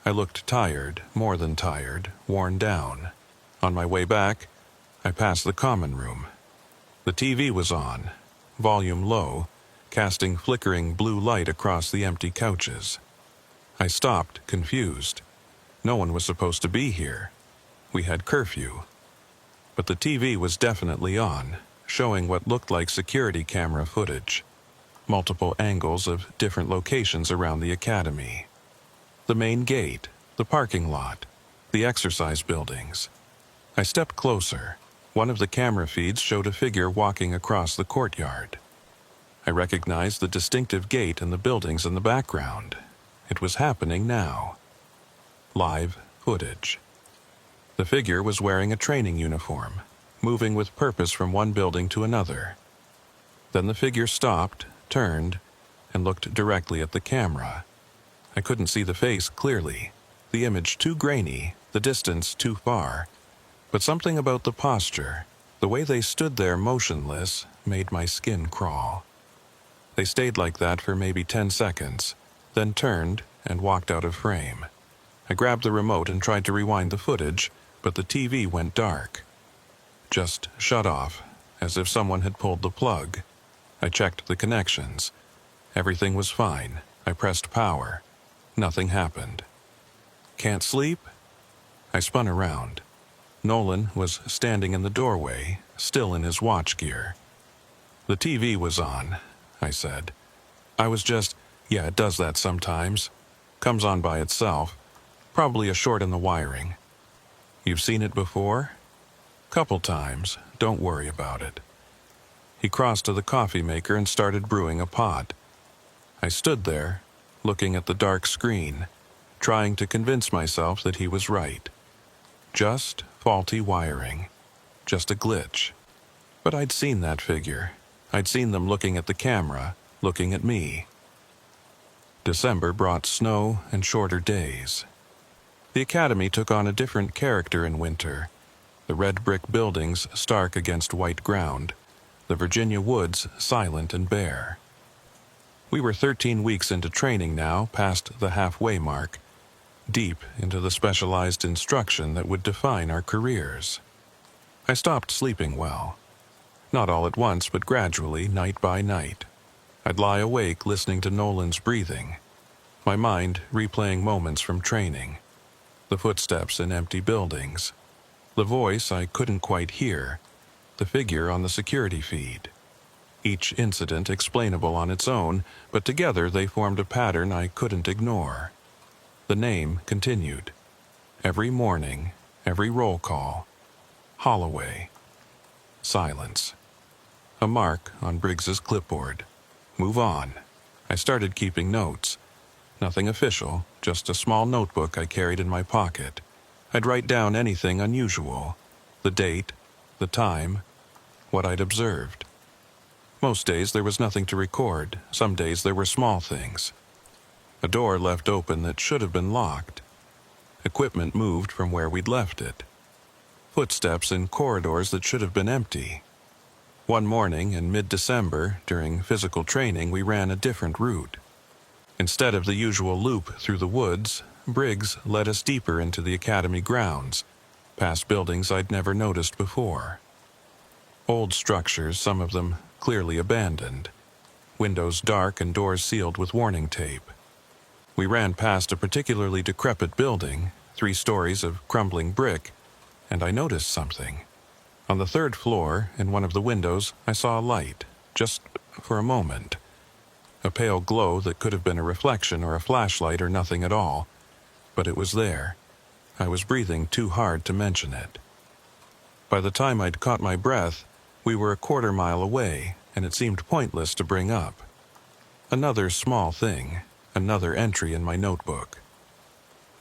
I looked tired, more than tired, worn down. On my way back, I passed the common room. The TV was on, volume low, casting flickering blue light across the empty couches. I stopped, confused. No one was supposed to be here. We had curfew. But the TV was definitely on, showing what looked like security camera footage. multiple angles of different locations around the academy. The main gate, the parking lot, the exercise buildings. I stepped closer. One of the camera feeds showed a figure walking across the courtyard. I recognized the distinctive gate and the buildings in the background. It was happening now. Live footage. The figure was wearing a training uniform, moving with purpose from one building to another. Then the figure stopped, turned, and looked directly at the camera. I couldn't see the face clearly, the image too grainy, the distance too far, but something about the posture, the way they stood there motionless, made my skin crawl. They stayed like that for maybe 10 seconds, then turned and walked out of frame. I grabbed the remote and tried to rewind the footage, but the TV went dark. Just shut off, as if someone had pulled the plug. I checked the connections. Everything was fine. I pressed power. Nothing happened. Can't sleep? I spun around. Nolan was standing in the doorway, still in his watch gear. The TV was on, I said. I was just, yeah, it does that sometimes. Comes on by itself. Probably a short in the wiring. You've seen it before? Couple times. Don't worry about it. He crossed to the coffee maker and started brewing a pot. I stood there, looking at the dark screen, trying to convince myself that he was right. Just faulty wiring. Just a glitch. But I'd seen that figure. I'd seen them looking at the camera, looking at me. December brought snow and shorter days. The academy took on a different character in winter. The red brick buildings stark against white ground, the Virginia woods silent and bare. We were 13 weeks into training now, past the halfway mark, deep into the specialized instruction that would define our careers. I stopped sleeping well. Not all at once, but gradually, night by night. I'd lie awake listening to Nolan's breathing, my mind replaying moments from training, the footsteps in empty buildings, the voice I couldn't quite hear, the figure on the security feed. Each incident explainable on its own, but together they formed a pattern I couldn't ignore. The name continued. Every morning, every roll call. Holloway. Silence. A mark on Briggs's clipboard. Move on. I started keeping notes. Nothing official, just a small notebook I carried in my pocket. I'd write down anything unusual. The date, the time, what I'd observed. Most days there was nothing to record. Some days there were small things. A door left open that should have been locked. Equipment moved from where we'd left it. Footsteps in corridors that should have been empty. One morning in mid-December, during physical training, we ran a different route. Instead of the usual loop through the woods, Briggs led us deeper into the academy grounds, past buildings I'd never noticed before. Old structures, some of them clearly abandoned. Windows dark and doors sealed with warning tape. We ran past a particularly decrepit building, 3 stories of crumbling brick, and I noticed something. On the 3rd floor, in one of the windows, I saw a light, just for a moment. A pale glow that could have been a reflection or a flashlight or nothing at all, but it was there. I was breathing too hard to mention it. By the time I'd caught my breath, we were a quarter mile away, and it seemed pointless to bring up. Another small thing, another entry in my notebook.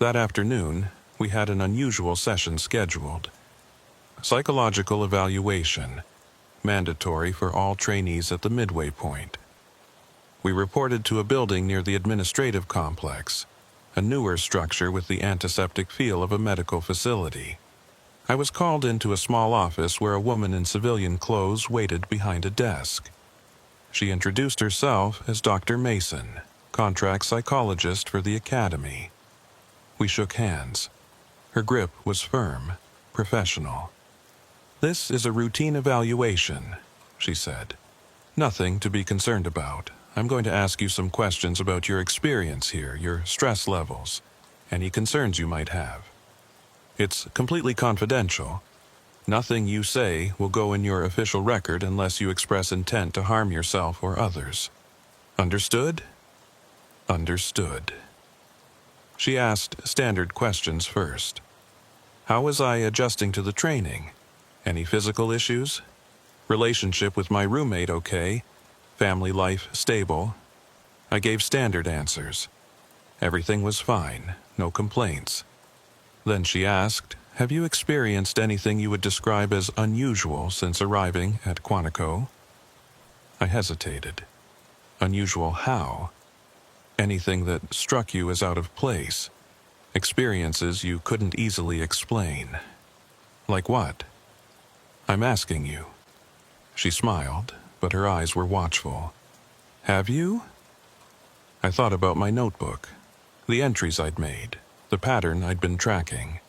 That afternoon, we had an unusual session scheduled. Psychological evaluation, mandatory for all trainees at the midway point. We reported to a building near the administrative complex, a newer structure with the antiseptic feel of a medical facility. I was called into a small office where a woman in civilian clothes waited behind a desk. She introduced herself as Dr. Mason, contract psychologist for the academy. We shook hands. Her grip was firm, professional. "This is a routine evaluation," she said. "Nothing to be concerned about. I'm going to ask you some questions about your experience here, your stress levels, any concerns you might have. It's completely confidential. Nothing you say will go in your official record unless you express intent to harm yourself or others." Understood? Understood. She asked standard questions first. How was I adjusting to the training? Any physical issues? Relationship with my roommate okay? Family life stable? I gave standard answers. Everything was fine, no complaints. Then she asked, have you experienced anything you would describe as unusual since arriving at Quantico? I hesitated. Unusual how? Anything that struck you as out of place? Experiences you couldn't easily explain? Like what? I'm asking you. She smiled, but her eyes were watchful. Have you? I thought about my notebook, the entries I'd made, the pattern I'd been tracking.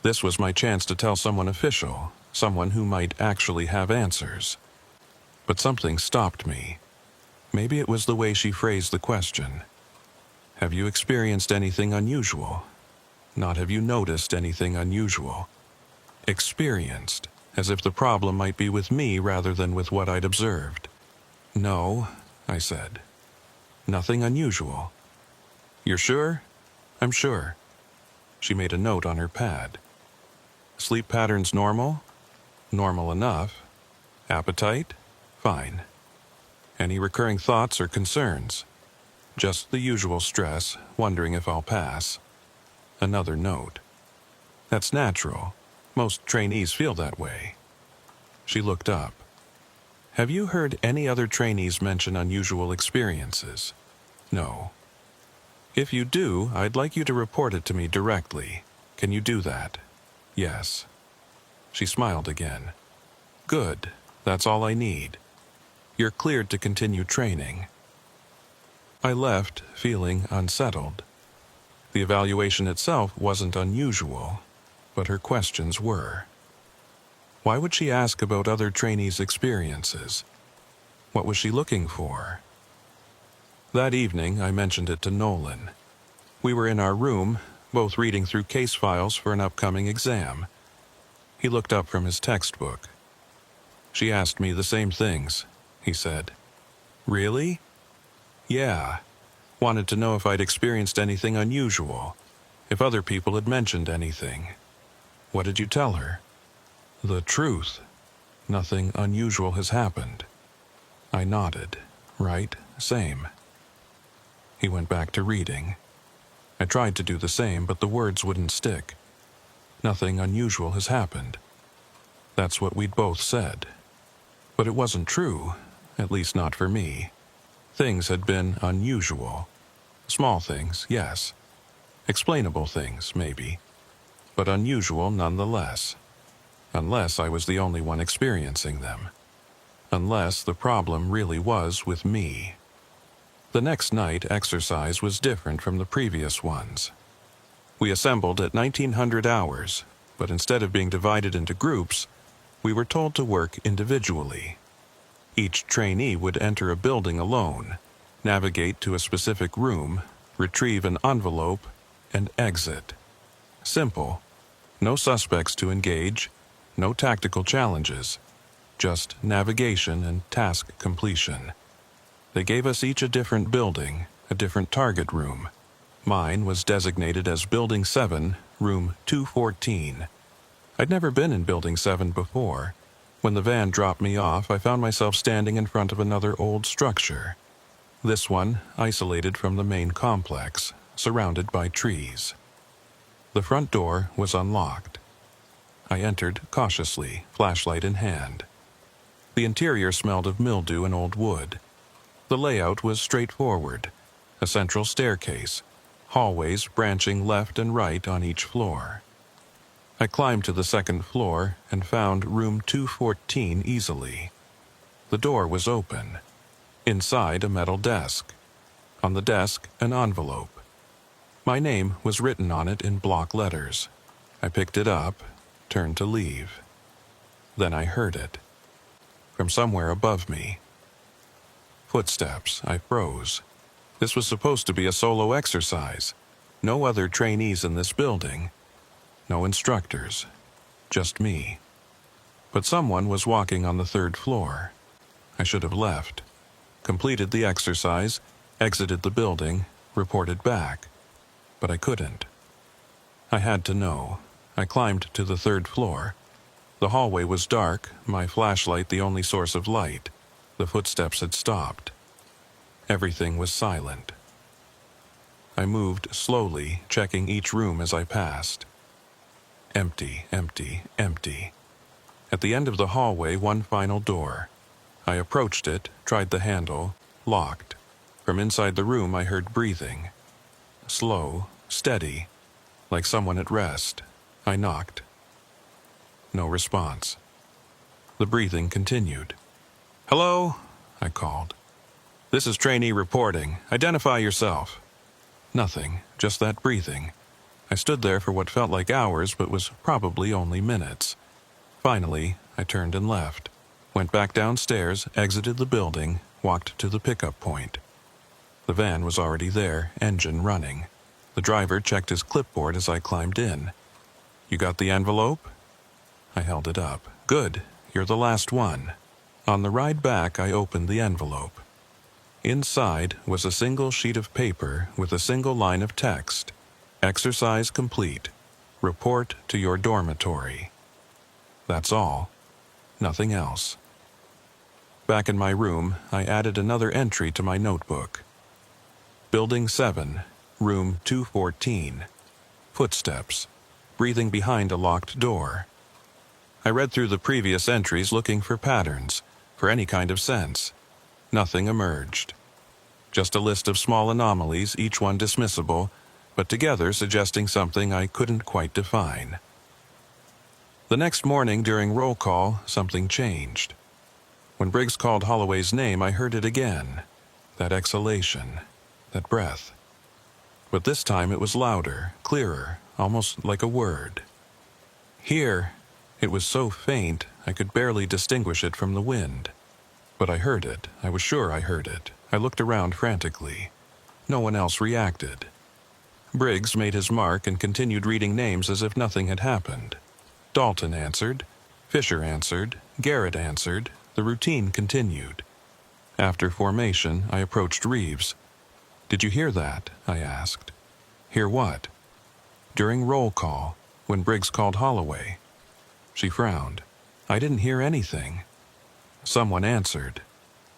This was my chance to tell someone official, someone who might actually have answers. But something stopped me. Maybe it was the way she phrased the question. Have you experienced anything unusual? Not have you noticed anything unusual. Experienced, as if the problem might be with me rather than with what I'd observed. No, I said. Nothing unusual. You're sure? I'm sure. She made a note on her pad. Sleep patterns normal? Normal enough. Appetite? Fine. Any recurring thoughts or concerns? Just the usual stress, wondering if I'll pass. Another note. That's natural. Most trainees feel that way. She looked up. Have you heard any other trainees mention unusual experiences? No. If you do, I'd like you to report it to me directly. Can you do that? Yes. She smiled again. Good. That's all I need. You're cleared to continue training. I left feeling unsettled. The evaluation itself wasn't unusual, but her questions were. Why would she ask about other trainees' experiences? What was she looking for? That evening, I mentioned it to Nolan. We were in our room, both reading through case files for an upcoming exam. He looked up from his textbook. She asked me the same things, he said. Really? Yeah. Wanted to know if I'd experienced anything unusual, if other people had mentioned anything. What did you tell her? The truth. Nothing unusual has happened. I nodded. Right, same. He went back to reading. I tried to do the same, but the words wouldn't stick. Nothing unusual has happened. That's what we'd both said. But it wasn't true, at least not for me. Things had been unusual. Small things, yes. Explainable things, maybe. But unusual nonetheless. Unless I was the only one experiencing them. Unless the problem really was with me. The next night, exercise was different from the previous ones. We assembled at 1900 hours, but instead of being divided into groups, we were told to work individually. Each trainee would enter a building alone, navigate to a specific room, retrieve an envelope, and exit. Simple. No suspects to engage, no tactical challenges, just navigation and task completion. They gave us each a different building, a different target room. Mine was designated as Building 7, Room 214. I'd never been in Building 7 before. When the van dropped me off, I found myself standing in front of another old structure. This one isolated from the main complex, surrounded by trees. The front door was unlocked. I entered cautiously, flashlight in hand. The interior smelled of mildew and old wood. The layout was straightforward. A central staircase, hallways branching left and right on each floor. I climbed to the second floor and found room 214 easily. The door was open. Inside, a metal desk. On the desk, an envelope. My name was written on it in block letters. I picked it up, turned to leave. Then I heard it. From somewhere above me. Footsteps. I froze. This was supposed to be a solo exercise. No other trainees in this building. No instructors. Just me. But someone was walking on the third floor. I should have left. completed the exercise, exited the building, reported back. But I couldn't. I had to know. I climbed to the 3rd floor. The hallway was dark, my flashlight the only source of light. The footsteps had stopped. Everything was silent. I moved slowly, checking each room as I passed. Empty, empty, empty. At the end of the hallway, one final door. I approached it, tried the handle, locked. From inside the room I heard breathing. Slow, steady, like someone at rest. I knocked. No response. The breathing continued. "Hello?" I called. "This is trainee reporting. Identify yourself." Nothing, just that breathing. I stood there for what felt like hours but was probably only minutes. Finally, I turned and left. Went back downstairs, exited the building, walked to the pickup point. The van was already there, engine running. The driver checked his clipboard as I climbed in. "You got the envelope?" I held it up. "Good, you're the last one." On the ride back, I opened the envelope. Inside was a single sheet of paper with a single line of text. "Exercise complete. Report to your dormitory." That's all. Nothing else. Back in my room, I added another entry to my notebook. Building 7, room 214. Footsteps. Breathing behind a locked door. I read through the previous entries looking for patterns, for any kind of sense. Nothing emerged. Just a list of small anomalies, each one dismissible, but together suggesting something I couldn't quite define. The next morning during roll call, something changed. When Briggs called Holloway's name, I heard it again. That exhalation, that breath. But this time it was louder, clearer, almost like a word. "Here." It was so faint, I could barely distinguish it from the wind. But I heard it. I was sure I heard it. I looked around frantically. No one else reacted. Briggs made his mark and continued reading names as if nothing had happened. Dalton answered. Fisher answered. Garrett answered. The routine continued. After formation, I approached Reeves. "Did you hear that?" I asked. "Hear what?" "During roll call, when Briggs called Holloway." She frowned. "I didn't hear anything." Someone answered.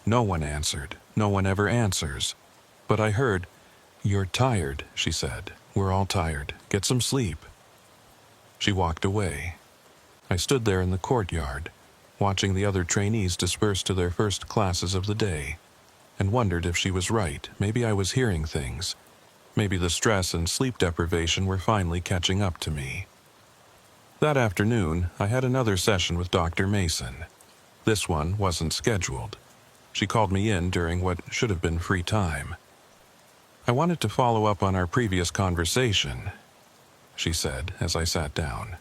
No one answered. No one ever answers. But I heard, "You're tired," she said. "We're all tired. Get some sleep." She walked away. I stood there in the courtyard, watching the other trainees disperse to their first classes of the day, and wondered if she was right. Maybe I was hearing things. Maybe the stress and sleep deprivation were finally catching up to me. That afternoon, I had another session with Dr. Mason. This one wasn't scheduled. She called me in during what should have been free time. "I wanted to follow up on our previous conversation," she said as I sat down.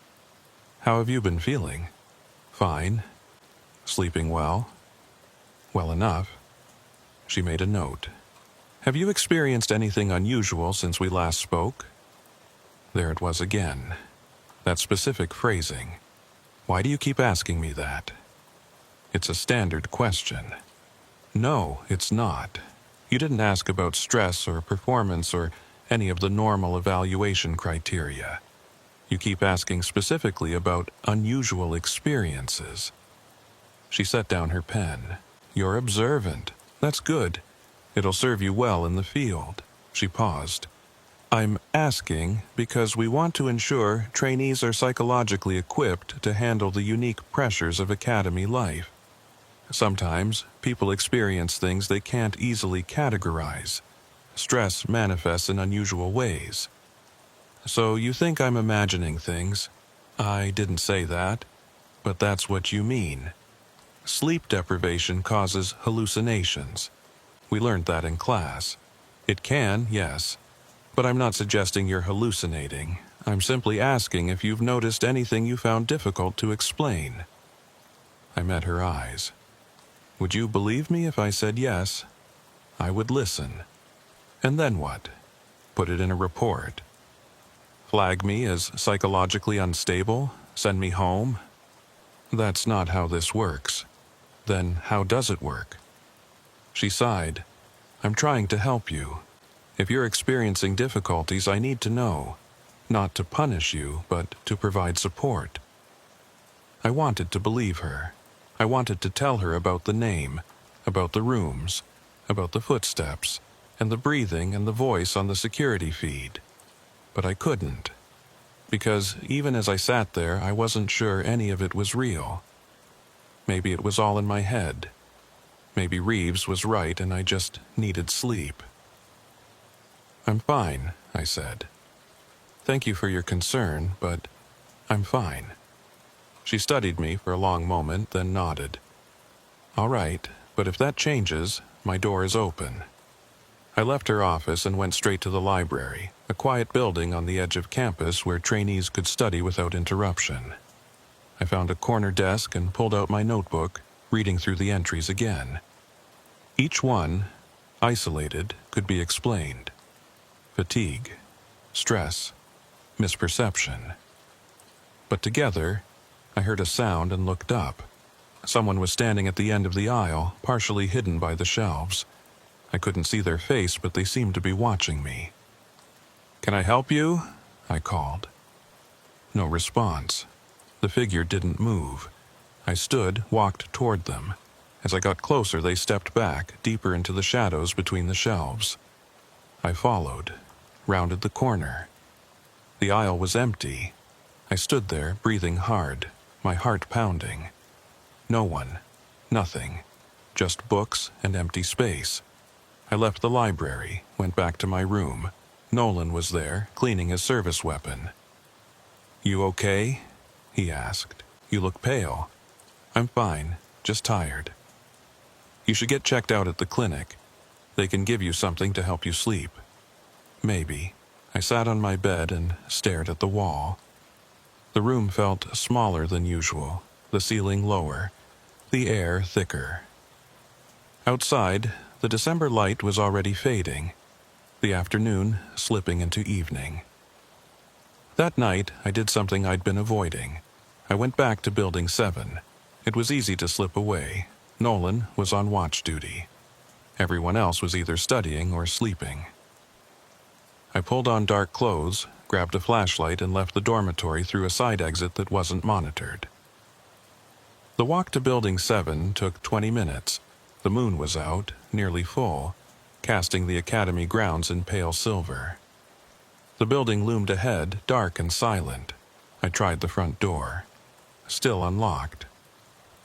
"How have you been feeling?" "Fine." "Sleeping well?" "Well enough." She made a note. "Have you experienced anything unusual since we last spoke?" There it was again. That specific phrasing. "Why do you keep asking me that?" It's a standard question. "No, it's not. You didn't ask about stress or performance or any of the normal evaluation criteria. You keep asking specifically about unusual experiences." She set down her pen. "You're observant. That's good. It'll serve you well in the field." She paused. "I'm asking because we want to ensure trainees are psychologically equipped to handle the unique pressures of academy life. Sometimes people experience things they can't easily categorize. Stress manifests in unusual ways. So you think I'm imagining things? I didn't say that, but that's what you mean. Sleep deprivation causes hallucinations. We learned that in class. It can, yes, but I'm not suggesting you're hallucinating. I'm simply asking if you've noticed anything you found difficult to explain." I met her eyes. "Would you believe me if I said yes?" "I would listen." "And then what? Put it in a report? Flag me as psychologically unstable? Send me home?" "That's not how this works." "Then how does it work?" She sighed. "I'm trying to help you. If you're experiencing difficulties, I need to know. Not to punish you, but to provide support." I wanted to believe her. I wanted to tell her about the name, about the rooms, about the footsteps, and the breathing and the voice on the security feed. But I couldn't. Because even as I sat there, I wasn't sure any of it was real. Maybe it was all in my head. Maybe Reeves was right and I just needed sleep. "I'm fine," I said. "Thank you for your concern, but I'm fine." She studied me for a long moment, then nodded. "All right, but if that changes, my door is open." I left her office and went straight to the library, a quiet building on the edge of campus where trainees could study without interruption. I found a corner desk and pulled out my notebook, reading through the entries again. Each one, isolated, could be explained. Fatigue, stress, misperception. But together, I heard a sound and looked up. Someone was standing at the end of the aisle, partially hidden by the shelves. I couldn't see their face, but they seemed to be watching me. "Can I help you?" I called. No response. The figure didn't move. I stood, walked toward them. As I got closer, they stepped back, deeper into the shadows between the shelves. I followed, rounded the corner. The aisle was empty. I stood there, breathing hard, my heart pounding. No one, nothing, just books and empty space. I left the library, went back to my room. Nolan was there, cleaning his service weapon. "You okay?" he asked. "You look pale." "I'm fine, just tired." "You should get checked out at the clinic. They can give you something to help you sleep." "Maybe." I sat on my bed and stared at the wall. The room felt smaller than usual, the ceiling lower, the air thicker. Outside, the December light was already fading, the afternoon slipping into evening. That night, I did something I'd been avoiding. I went back to Building 7. It was easy to slip away. Nolan was on watch duty. Everyone else was either studying or sleeping. I pulled on dark clothes, grabbed a flashlight, and left the dormitory through a side exit that wasn't monitored. The walk to Building 7 took 20 minutes. The moon was out, nearly full, casting the academy grounds in pale silver. The building loomed ahead, dark and silent. I tried the front door. Still unlocked.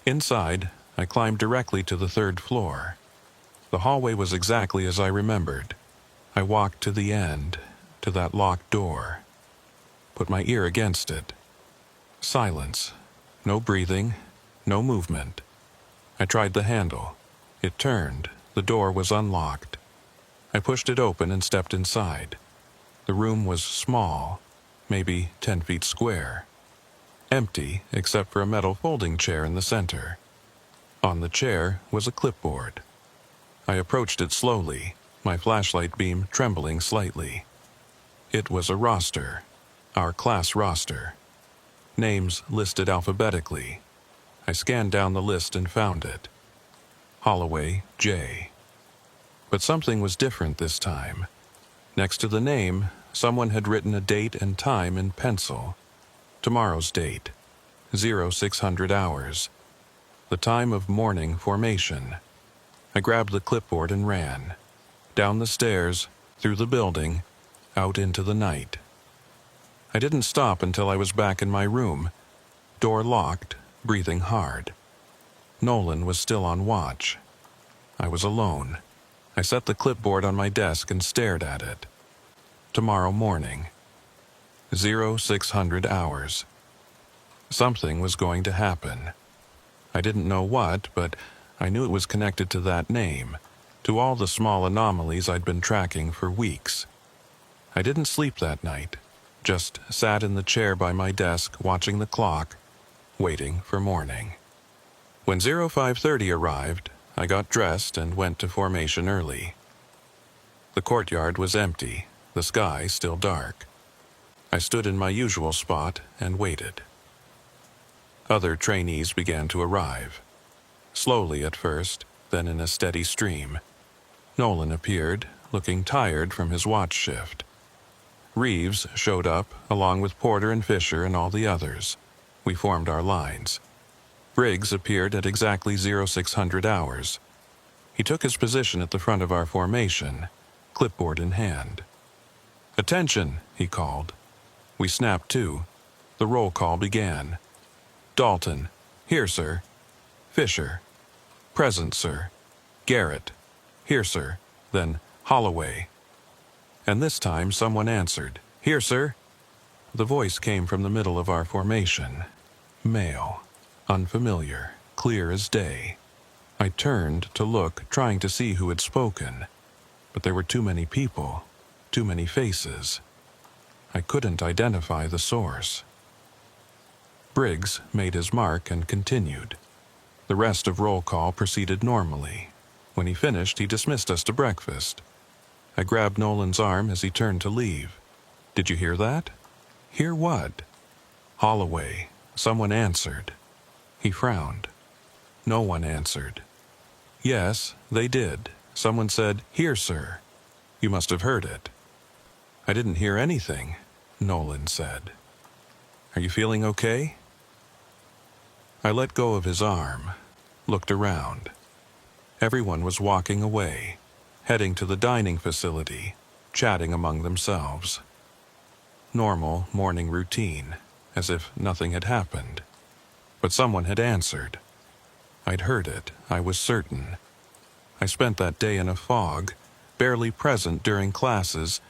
Inside, I climbed directly to the 3rd floor. The hallway was exactly as I remembered. I walked to the end, to that locked door. Put my ear against it. Silence. No breathing, no movement. I tried the handle. It turned. The door was unlocked. I pushed it open and stepped inside. The room was small, maybe 10 feet square. Empty, except for a metal folding chair in the center. On the chair was a clipboard. I approached it slowly, my flashlight beam trembling slightly. It was a roster, our class roster. Names listed alphabetically. I scanned down the list and found it. Holloway, J. But something was different this time. Next to the name, someone had written a date and time in pencil. Tomorrow's date, 0600 hours. The time of morning formation. I grabbed the clipboard and ran. Down the stairs, through the building, out into the night. I didn't stop until I was back in my room. Door locked, breathing hard. Nolan was still on watch. I was alone. I set the clipboard on my desk and stared at it. Tomorrow morning. 0600 hours. Something was going to happen. I didn't know what, but I knew it was connected to that name, to all the small anomalies I'd been tracking for weeks. I didn't sleep that night, just sat in the chair by my desk watching the clock, waiting for morning. When 0530 arrived, I got dressed and went to formation early. The courtyard was empty, the sky still dark. I stood in my usual spot and waited. Other trainees began to arrive. Slowly at first, then in a steady stream. Nolan appeared, looking tired from his watch shift. Reeves showed up, along with Porter and Fisher and all the others. We formed our lines. Briggs appeared at exactly 0600 hours. He took his position at the front of our formation, clipboard in hand. "Attention," he called. We snapped to. The roll call began. Dalton, "Here, sir." Fisher, "Present, sir." Garrett, "Here, sir." Then Holloway. And this time someone answered, "Here, sir." The voice came from the middle of our formation. Male, unfamiliar, clear as day. I turned to look, trying to see who had spoken, but there were too many people, too many faces. I couldn't identify the source. Briggs made his mark and continued. The rest of roll call proceeded normally. When he finished, he dismissed us to breakfast. I grabbed Nolan's arm as he turned to leave. "Did you hear that?" "Hear what?" "Holloway. Someone answered." He frowned. No one answered. "Yes, they did. Someone said, 'Here, sir.' You must have heard it." "I didn't hear anything," Nolan said. "Are you feeling okay?" I let go of his arm, looked around. Everyone was walking away, heading to the dining facility, chatting among themselves. Normal morning routine, as if nothing had happened. But someone had answered. I'd heard it, I was certain. I spent that day in a fog, barely present during classes,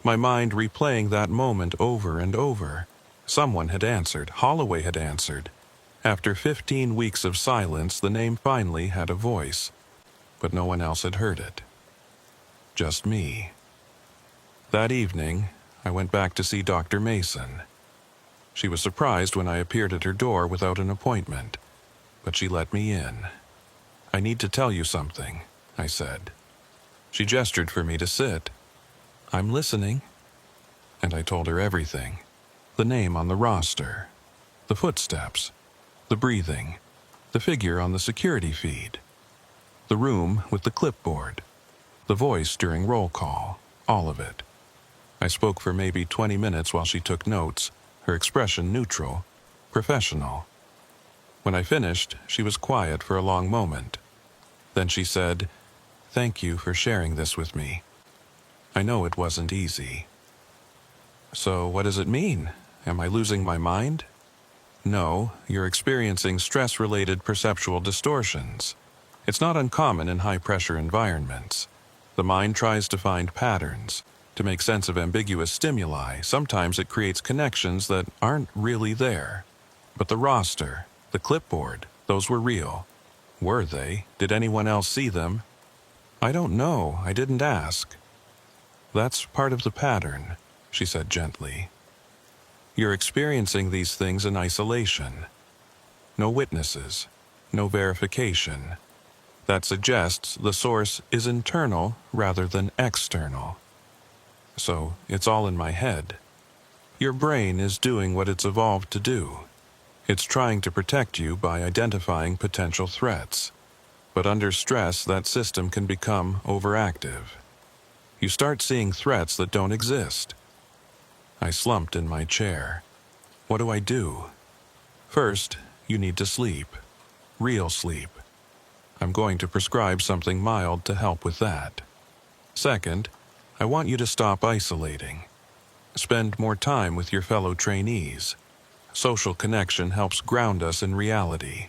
my mind replaying that moment over and over. Someone had answered. Holloway had answered. After 15 weeks of silence, the name finally had a voice, but no one else had heard it. Just me. That evening, I went back to see Dr. Mason. She was surprised when I appeared at her door without an appointment, but she let me in. "I need to tell you something," I said. She gestured for me to sit. "I'm listening." And I told her everything. The name on the roster, the footsteps, the breathing, the figure on the security feed, the room with the clipboard, the voice during roll call, all of it. I spoke for maybe 20 minutes while she took notes, her expression neutral, professional. When I finished, she was quiet for a long moment. Then she said, "Thank you for sharing this with me. I know it wasn't easy." "So what does it mean? Am I losing my mind?" "No, you're experiencing stress-related perceptual distortions. It's not uncommon in high-pressure environments. The mind tries to find patterns, to make sense of ambiguous stimuli. Sometimes it creates connections that aren't really there. But the roster, the clipboard, those were real. Were they? Did anyone else see them?" "I don't know. I didn't ask." "That's part of the pattern," she said gently. "You're experiencing these things in isolation. No witnesses, no verification. That suggests the source is internal rather than external. So it's all in my head. Your brain is doing what it's evolved to do. It's trying to protect you by identifying potential threats. But under stress, that system can become overactive. You start seeing threats that don't exist." I slumped in my chair. "What do I do?" "First, you need to sleep. Real sleep. I'm going to prescribe something mild to help with that. Second, I want you to stop isolating. Spend more time with your fellow trainees. Social connection helps ground us in reality.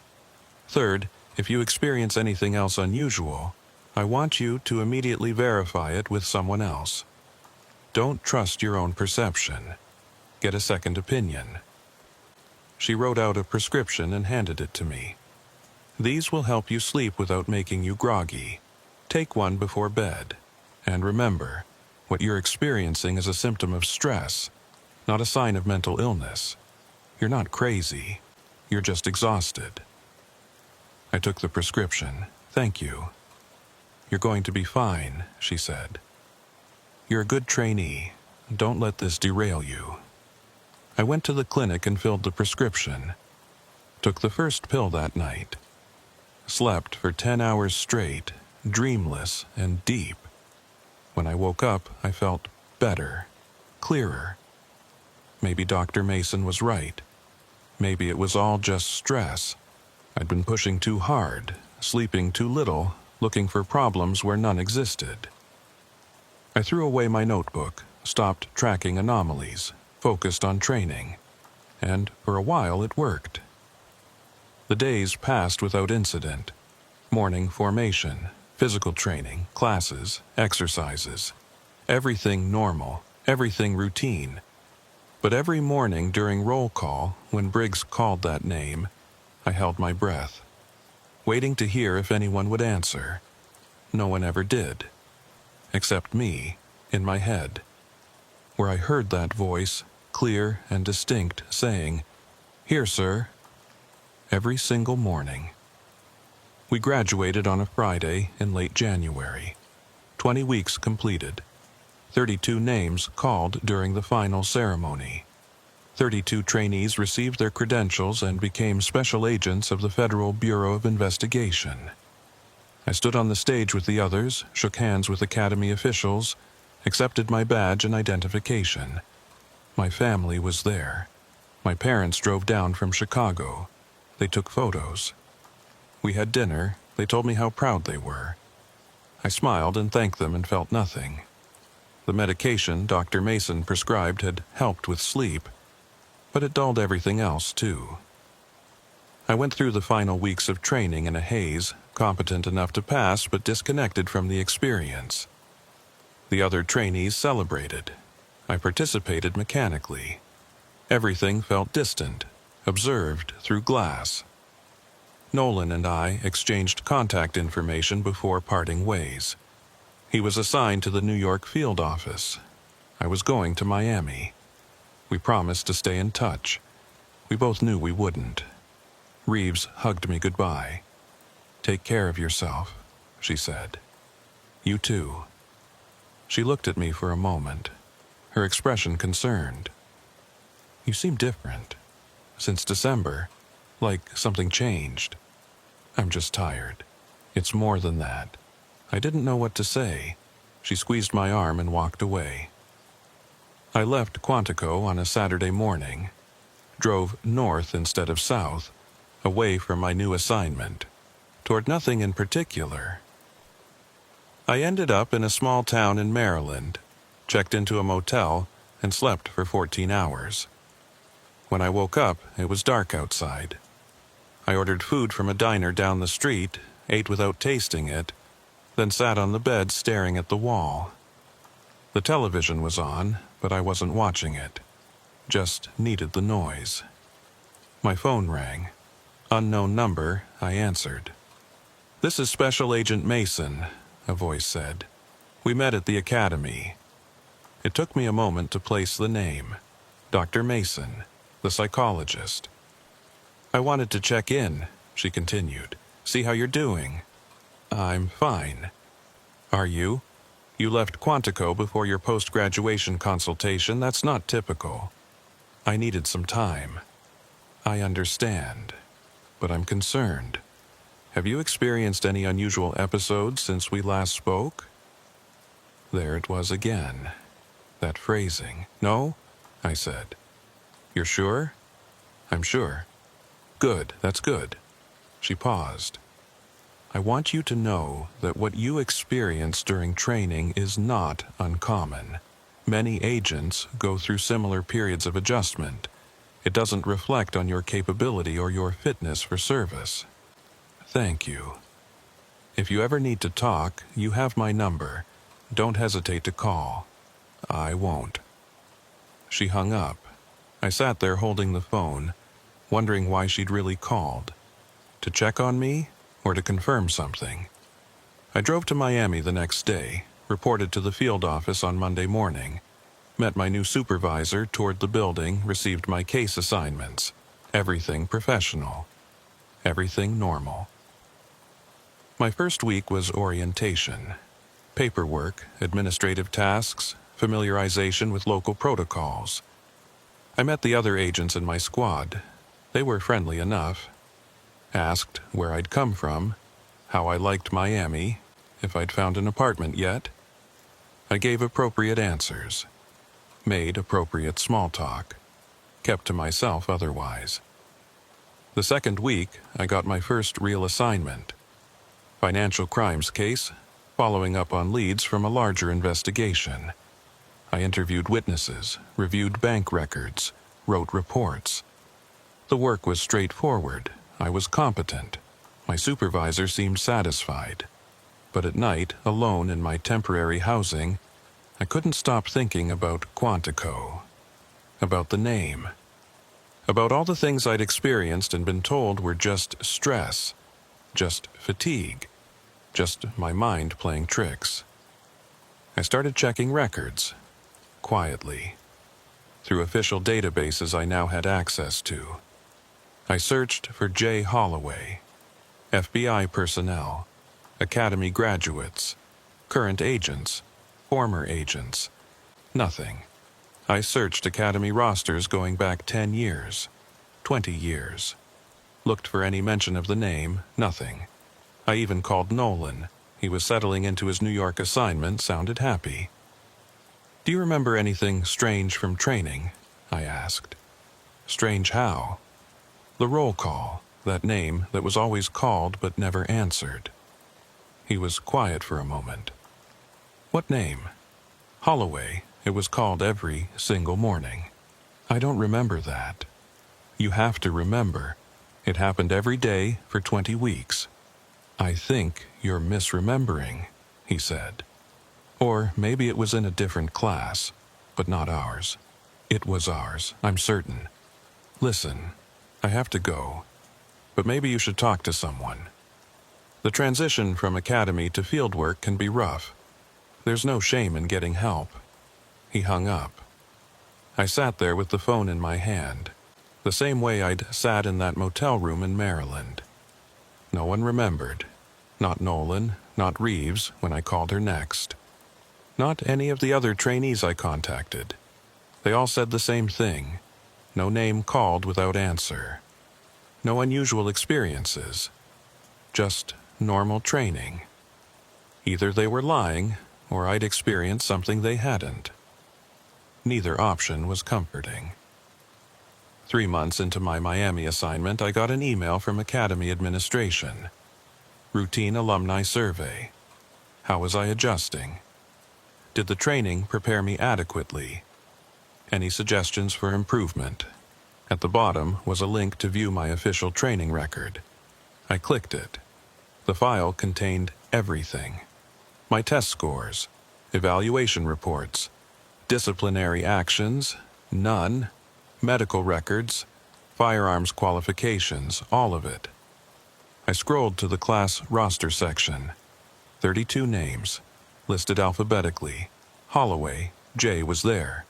Third, if you experience anything else unusual, I want you to immediately verify it with someone else. Don't trust your own perception. Get a second opinion." She wrote out a prescription and handed it to me. "These will help you sleep without making you groggy. Take one before bed. And remember, what you're experiencing is a symptom of stress, not a sign of mental illness. You're not crazy. You're just exhausted." I took the prescription. "Thank you." "You're going to be fine," she said. "You're a good trainee. Don't let this derail you." I went to the clinic and filled the prescription. Took the first pill that night. slept for 10 hours straight, dreamless and deep. When I woke up, I felt better, clearer. Maybe Dr. Mason was right. Maybe it was all just stress. I'd been pushing too hard, sleeping too little, looking for problems where none existed. I threw away my notebook, stopped tracking anomalies, focused on training, and for a while it worked. The days passed without incident. Morning formation, physical training, classes, exercises. Everything normal, everything routine. But every morning during roll call, when Briggs called that name, I held my breath, waiting to hear if anyone would answer. No one ever did, except me, in my head, where I heard that voice, clear and distinct, saying, "Here, sir," every single morning. We graduated on a Friday in late January. 20 weeks completed. 32 names called during the final ceremony. 32 trainees received their credentials and became special agents of the Federal Bureau of Investigation. I stood on the stage with the others, shook hands with Academy officials, accepted my badge and identification. My family was there. My parents drove down from Chicago. They took photos. We had dinner. They told me how proud they were. I smiled and thanked them and felt nothing. The medication Dr. Mason prescribed had helped with sleep, but it dulled everything else too. I went through the final weeks of training in a haze, competent enough to pass but disconnected from the experience. The other trainees celebrated. I participated mechanically. Everything felt distant, observed through glass. Nolan and I exchanged contact information before parting ways. He was assigned to the New York field office. I was going to Miami. We promised to stay in touch. We both knew we wouldn't. Reeves hugged me goodbye. "Take care of yourself," she said. "You too." She looked at me for a moment, her expression concerned. "You seem different. Since December, like something changed." "I'm just tired. It's more than that." I didn't know what to say. She squeezed my arm and walked away. I left Quantico on a Saturday morning, drove north instead of south, away from my new assignment, toward nothing in particular. I ended up in a small town in Maryland, checked into a motel, and slept for 14 hours. When I woke up, it was dark outside. I ordered food from a diner down the street, ate without tasting it, then sat on the bed staring at the wall. The television was on, but I wasn't watching it. Just needed the noise. My phone rang. Unknown number, I answered. "This is Special Agent Mason," a voice said. "We met at the academy." It took me a moment to place the name. Dr. Mason, the psychologist. "I wanted to check in," she continued. "See how you're doing." "I'm fine." "Are you? You left Quantico before your post-graduation consultation. That's not typical." "I needed some time." "I understand. But I'm concerned. Have you experienced any unusual episodes since we last spoke?" There it was again. That phrasing. "No?" I said. "You're sure?" "I'm sure." "Good, that's good." She paused. "I want you to know that what you experience during training is not uncommon. Many agents go through similar periods of adjustment. It doesn't reflect on your capability or your fitness for service." "Thank you. If you ever need to talk, you have my number. Don't hesitate to call." "I won't." She hung up. I sat there holding the phone, wondering why she'd really called. To check on me, or to confirm something? I drove to Miami the next day, reported to the field office on Monday morning, met my new supervisor, toured the building, received my case assignments. Everything professional. Everything normal. My first week was orientation. Paperwork, administrative tasks, familiarization with local protocols. I met the other agents in my squad. They were friendly enough. asked where I'd come from, how I liked Miami, if I'd found an apartment yet. I gave appropriate answers, made appropriate small talk, kept to myself otherwise. The second week, I got my first real assignment. Financial crimes case, following up on leads from a larger investigation. I interviewed witnesses, reviewed bank records, wrote reports. The work was straightforward. I was competent. My supervisor seemed satisfied. But at night, alone in my temporary housing, I couldn't stop thinking about Quantico, about the name, about all the things I'd experienced and been told were just stress, just fatigue, just my mind playing tricks. I started checking records, quietly, through official databases I now had access to. I searched for J. Holloway, FBI personnel, academy graduates, current agents, former agents. Nothing. I searched academy rosters going back 10 years, 20 years. Looked for any mention of the name, nothing. I even called Nolan. He was settling into his New York assignment, sounded happy. "Do you remember anything strange from training?" I asked. Strange how? The roll call, that name that was always called but never answered. He was quiet for a moment. "What name?" "Holloway. It was called every single morning." "I don't remember that." "You have to remember. It happened every day for 20 weeks. "I think you're misremembering," he said. "Or maybe it was in a different class, but not ours." "It was ours, I'm certain. Listen, I have to go, but maybe you should talk to someone. The transition from academy to fieldwork can be rough. There's no shame in getting help." He hung up. I sat there with the phone in my hand, the same way I'd sat in that motel room in Maryland. No one remembered. Not Nolan, not Reeves when I called her next. Not any of the other trainees I contacted. They all said the same thing. No name called without answer. No unusual experiences. Just normal training. Either they were lying, or I'd experienced something they hadn't. Neither option was comforting. 3 months into my Miami assignment, I got an email from Academy Administration. Routine alumni survey. How was I adjusting? Did the training prepare me adequately? Any suggestions for improvement? At the bottom was a link to view my official training record. I clicked it. The file contained everything. My test scores, evaluation reports, disciplinary actions, none, medical records, firearms qualifications, all of it. I scrolled to the class roster section. 32 names, listed alphabetically. Holloway, J, was there,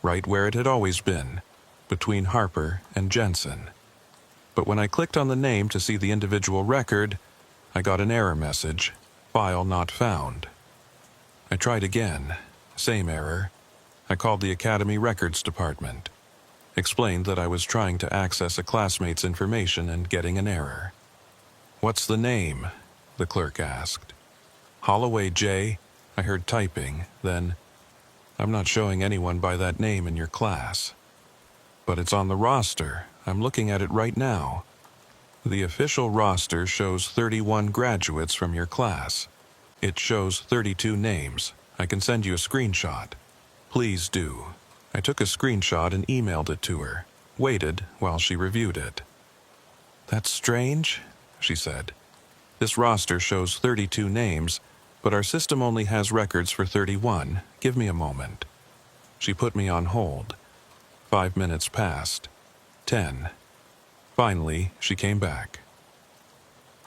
right where it had always been, between Harper and Jensen. But when I clicked on the name to see the individual record, I got an error message, file not found. I tried again, same error. I called the Academy Records Department, explained that I was trying to access a classmate's information and getting an error. "What's the name?" the clerk asked. "Holloway J," I heard typing, then, "I'm not showing anyone by that name in your class." "But it's on the roster. I'm looking at it right now." "The official roster shows 31 graduates from your class. It shows 32 names. I can send you a screenshot." "Please do." I took a screenshot and emailed it to her, waited while she reviewed it. "That's strange," she said. "This roster shows 32 names, but our system only has records for 31. Give me a moment." She put me on hold. 5 minutes passed. 10. Finally, she came back.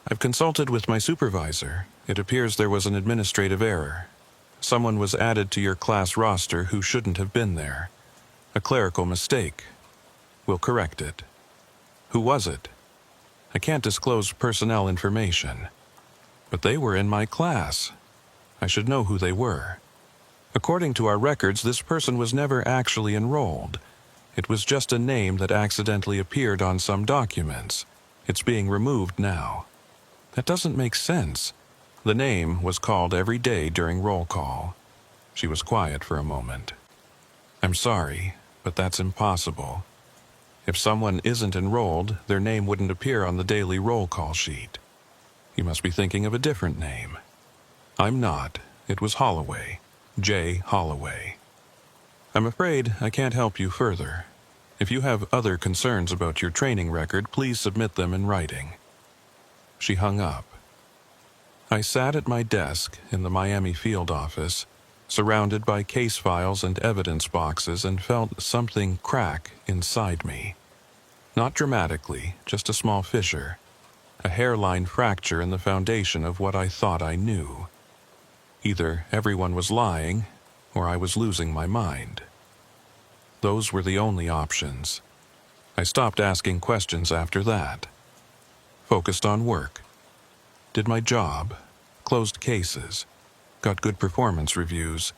"I've consulted with my supervisor. It appears there was an administrative error. Someone was added to your class roster who shouldn't have been there. A clerical mistake. We'll correct it." "Who was it?" "I can't disclose personnel information." "But they were in my class. I should know who they were. According to our records, this person was never actually enrolled. It was just a name that accidentally appeared on some documents. It's being removed now. That doesn't make sense. The name was called every day during roll call. She was quiet for a moment. I'm sorry, but that's impossible. If someone isn't enrolled, their name wouldn't appear on the daily roll call sheet. You must be thinking of a different name. I'm not. It was Holloway. J. Holloway. I'm afraid I can't help you further. If you have other concerns about your training record, please submit them in writing. She hung up. I sat at my desk in the Miami field office, surrounded by case files and evidence boxes, and felt something crack inside me. Not dramatically, just a small fissure, a hairline fracture in the foundation of what I thought I knew. Either everyone was lying, or I was losing my mind. Those were the only options. I stopped asking questions after that. Focused on work. Did my job. Closed cases. Got good performance reviews.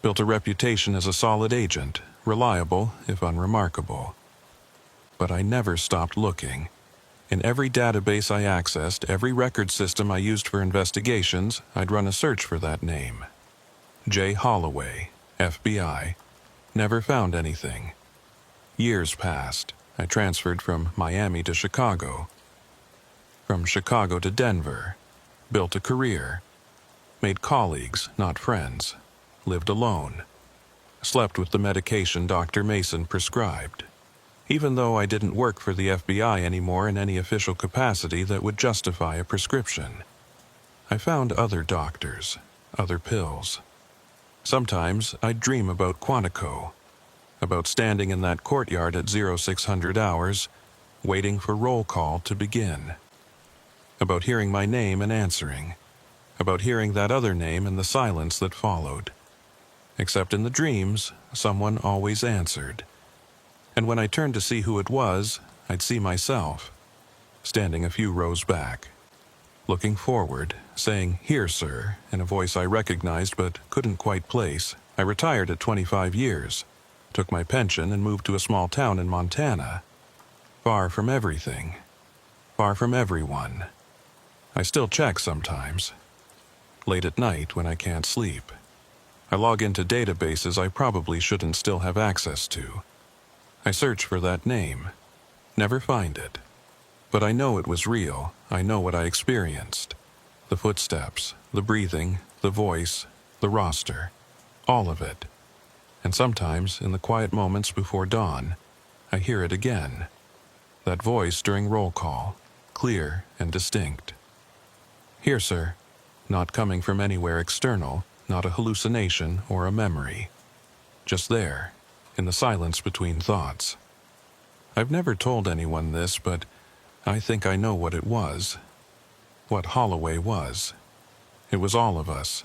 Built a reputation as a solid agent, reliable if unremarkable. But I never stopped looking. In every database I accessed, every record system I used for investigations, I'd run a search for that name. J. Holloway, FBI. Never found anything. Years passed. I transferred from Miami to Chicago. From Chicago to Denver. Built a career. Made colleagues, not friends. Lived alone. Slept with the medication Dr. Mason prescribed. Even though I didn't work for the FBI anymore in any official capacity that would justify a prescription. I found other doctors, other pills. Sometimes I'd dream about Quantico, about standing in that courtyard at 0600 hours, waiting for roll call to begin. About hearing my name and answering. About hearing that other name and the silence that followed. Except in the dreams, someone always answered. And when I turned to see who it was, I'd see myself, standing a few rows back, looking forward, saying, "Here, sir," in a voice I recognized but couldn't quite place. I retired at 25 years, took my pension and moved to a small town in Montana. Far from everything. Far from everyone. I still check sometimes. Late at night when I can't sleep. I log into databases I probably shouldn't still have access to. I search for that name. Never find it. But I know it was real. I know what I experienced. The footsteps, the breathing, the voice, the roster. All of it. And sometimes, in the quiet moments before dawn, I hear it again. That voice during roll call, clear and distinct. "Here, sir," not coming from anywhere external, not a hallucination or a memory. Just there, in the silence between thoughts. I've never told anyone this, but I think I know what it was. What Holloway was. It was all of us.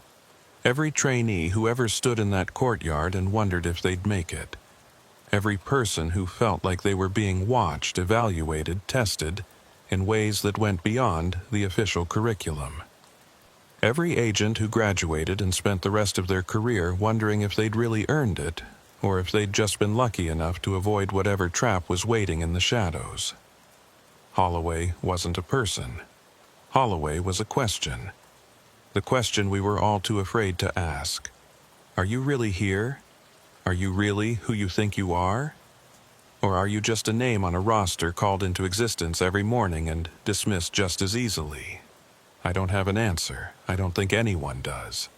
Every trainee who ever stood in that courtyard and wondered if they'd make it. Every person who felt like they were being watched, evaluated, tested, in ways that went beyond the official curriculum. Every agent who graduated and spent the rest of their career wondering if they'd really earned it, or if they'd just been lucky enough to avoid whatever trap was waiting in the shadows. Holloway wasn't a person. Holloway was a question. The question we were all too afraid to ask. Are you really here? Are you really who you think you are? Or are you just a name on a roster called into existence every morning and dismissed just as easily? I don't have an answer. I don't think anyone does.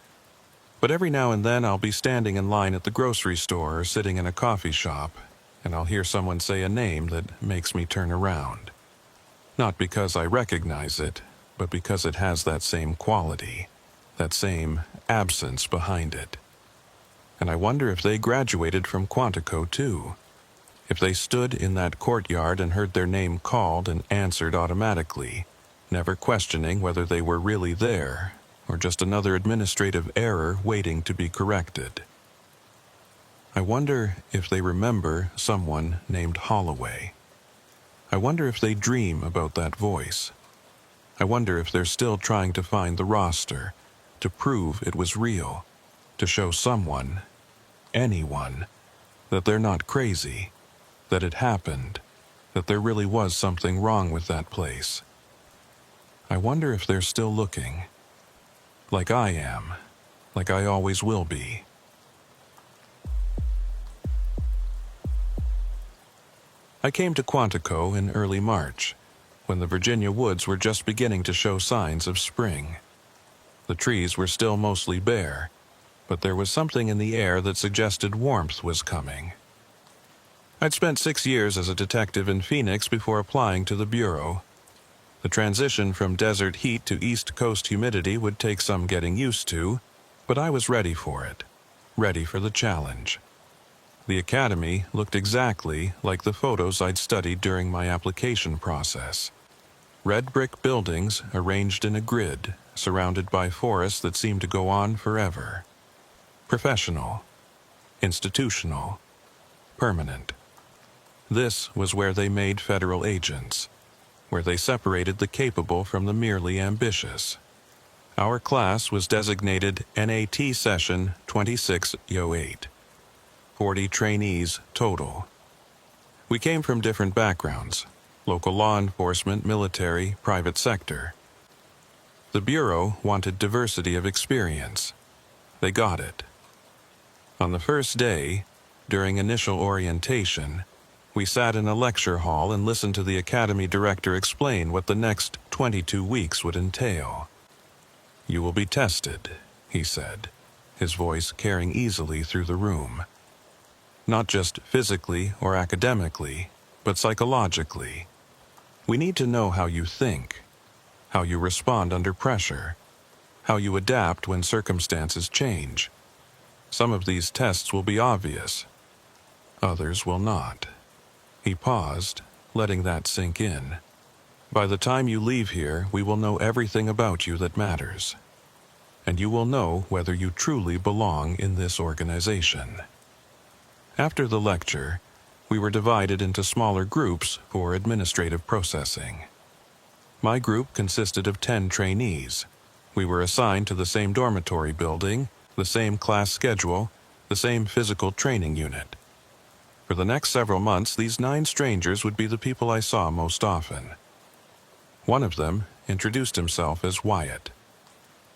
But every now and then I'll be standing in line at the grocery store or sitting in a coffee shop, and I'll hear someone say a name that makes me turn around. Not because I recognize it, but because it has that same quality, that same absence behind it. And I wonder if they graduated from Quantico too. If they stood in that courtyard and heard their name called and answered automatically, never questioning whether they were really there, or just another administrative error waiting to be corrected. I wonder if they remember someone named Holloway. I wonder if they dream about that voice. I wonder if they're still trying to find the roster, to prove it was real, to show someone, anyone, that they're not crazy, that it happened, that there really was something wrong with that place. I wonder if they're still looking. Like I am. Like I always will be. I came to Quantico in early March, when the Virginia woods were just beginning to show signs of spring. The trees were still mostly bare, but there was something in the air that suggested warmth was coming. I'd spent 6 years as a detective in Phoenix before applying to the Bureau. The transition from desert heat to East Coast humidity would take some getting used to, but I was ready for it, ready for the challenge. The academy looked exactly like the photos I'd studied during my application process. Red brick buildings arranged in a grid, surrounded by forests that seemed to go on forever. Professional, institutional, permanent. This was where they made federal agents, where they separated the capable from the merely ambitious. Our class was designated NAT Session 2608. 40 trainees total. We came from different backgrounds: local law enforcement, military, private sector. The Bureau wanted diversity of experience. They got it. On the first day, during initial orientation, we sat in a lecture hall and listened to the academy director explain what the next 22 weeks would entail. "You will be tested," he said, his voice carrying easily through the room. "Not just physically or academically, but psychologically. We need to know how you think, how you respond under pressure, how you adapt when circumstances change. Some of these tests will be obvious. Others will not." He paused, letting that sink in. "By the time you leave here, we will know everything about you that matters. And you will know whether you truly belong in this organization." After the lecture, we were divided into smaller groups for administrative processing. My group consisted of 10 trainees. We were assigned to the same dormitory building, the same class schedule, the same physical training unit. For the next several months, these 9 strangers would be the people I saw most often. One of them introduced himself as Wyatt.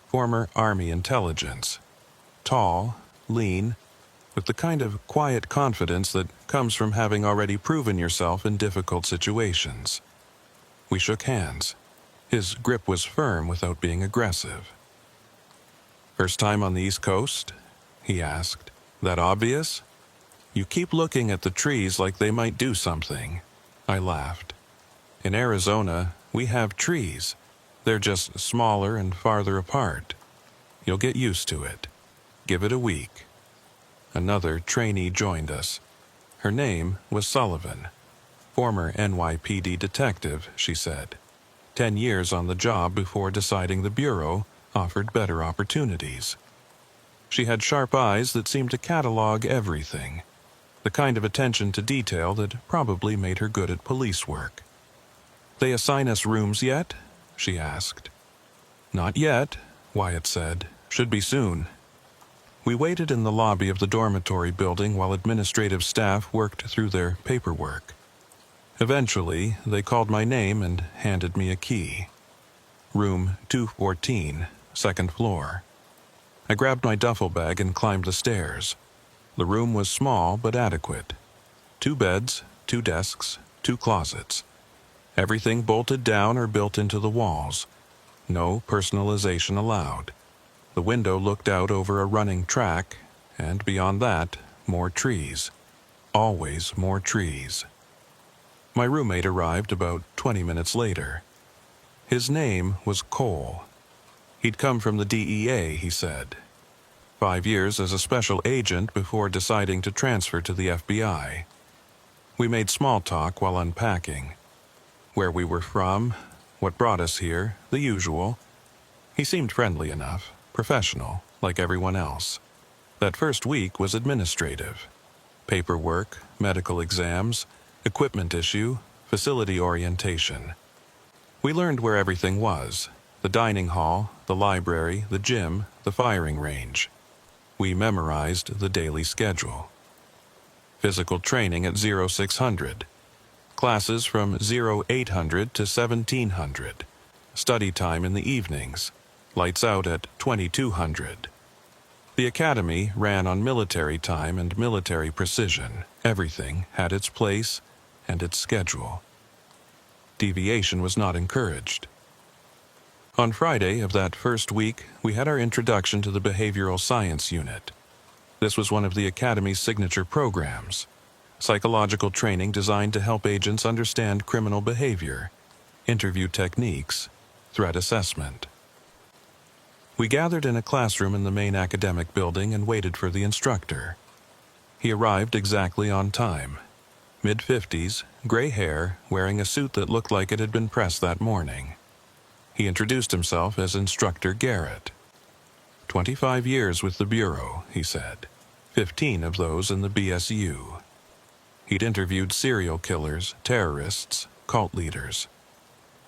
Former Army intelligence. Tall, lean, with the kind of quiet confidence that comes from having already proven yourself in difficult situations. We shook hands. His grip was firm without being aggressive. "First time on the East Coast?" he asked. "That obvious? You keep looking at the trees like they might do something." I laughed. "In Arizona, we have trees. They're just smaller and farther apart. You'll get used to it. Give it a week." Another trainee joined us. Her name was Sullivan. Former NYPD detective, she said. 10 years on the job before deciding the Bureau offered better opportunities. She had sharp eyes that seemed to catalog everything, the kind of attention to detail that probably made her good at police work. "They assign us rooms yet?" she asked. "Not yet," Wyatt said. "Should be soon." We waited in the lobby of the dormitory building while administrative staff worked through their paperwork. Eventually, they called my name and handed me a key. Room 214, second floor. I grabbed my duffel bag and climbed the stairs. The room was small but adequate. 2 beds, 2 desks, 2 closets. Everything bolted down or built into the walls. No personalization allowed. The window looked out over a running track, and beyond that, more trees. Always more trees. My roommate arrived about 20 minutes later. His name was Cole. He'd come from the DEA, he said. 5 years as a special agent before deciding to transfer to the FBI. We made small talk while unpacking. Where we were from, what brought us here, the usual. He seemed friendly enough. Professional, like everyone else. That first week was administrative. Paperwork, medical exams, equipment issue, facility orientation. We learned where everything was: the dining hall, the library, the gym, the firing range. We memorized the daily schedule. Physical training at 0600. Classes from 0800 to 1700. Study time in the evenings. Lights out at 2200. The academy ran on military time and military precision. Everything had its place and its schedule. Deviation was not encouraged. On Friday of that first week, we had our introduction to the behavioral science unit. This was one of the academy's signature programs. Psychological training designed to help agents understand criminal behavior, interview techniques, threat assessment. We gathered in a classroom in the main academic building and waited for the instructor. He arrived exactly on time. Mid-50s, gray hair, wearing a suit that looked like it had been pressed that morning. He introduced himself as Instructor Garrett. 25 years with the Bureau, he said. 15 of those in the BSU. He'd interviewed serial killers, terrorists, cult leaders.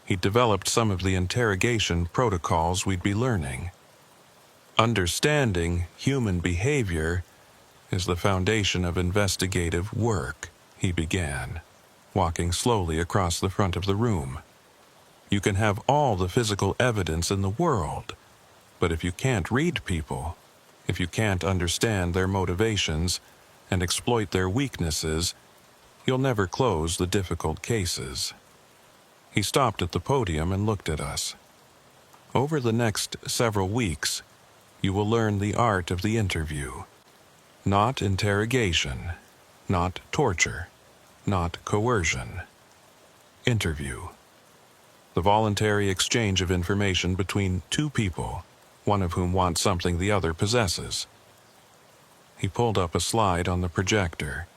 He'd developed some of the interrogation protocols we'd be learning. Understanding human behavior is the foundation of investigative work, he began, walking slowly across the front of the room. You can have all the physical evidence in the world, but if you can't read people, if you can't understand their motivations and exploit their weaknesses, you'll never close the difficult cases. He stopped at the podium and looked at us. Over the next several weeks, you will learn the art of the interview. Not interrogation, not torture, not coercion. Interview. The voluntary exchange of information between two people, one of whom wants something the other possesses. He pulled up a slide on the projector.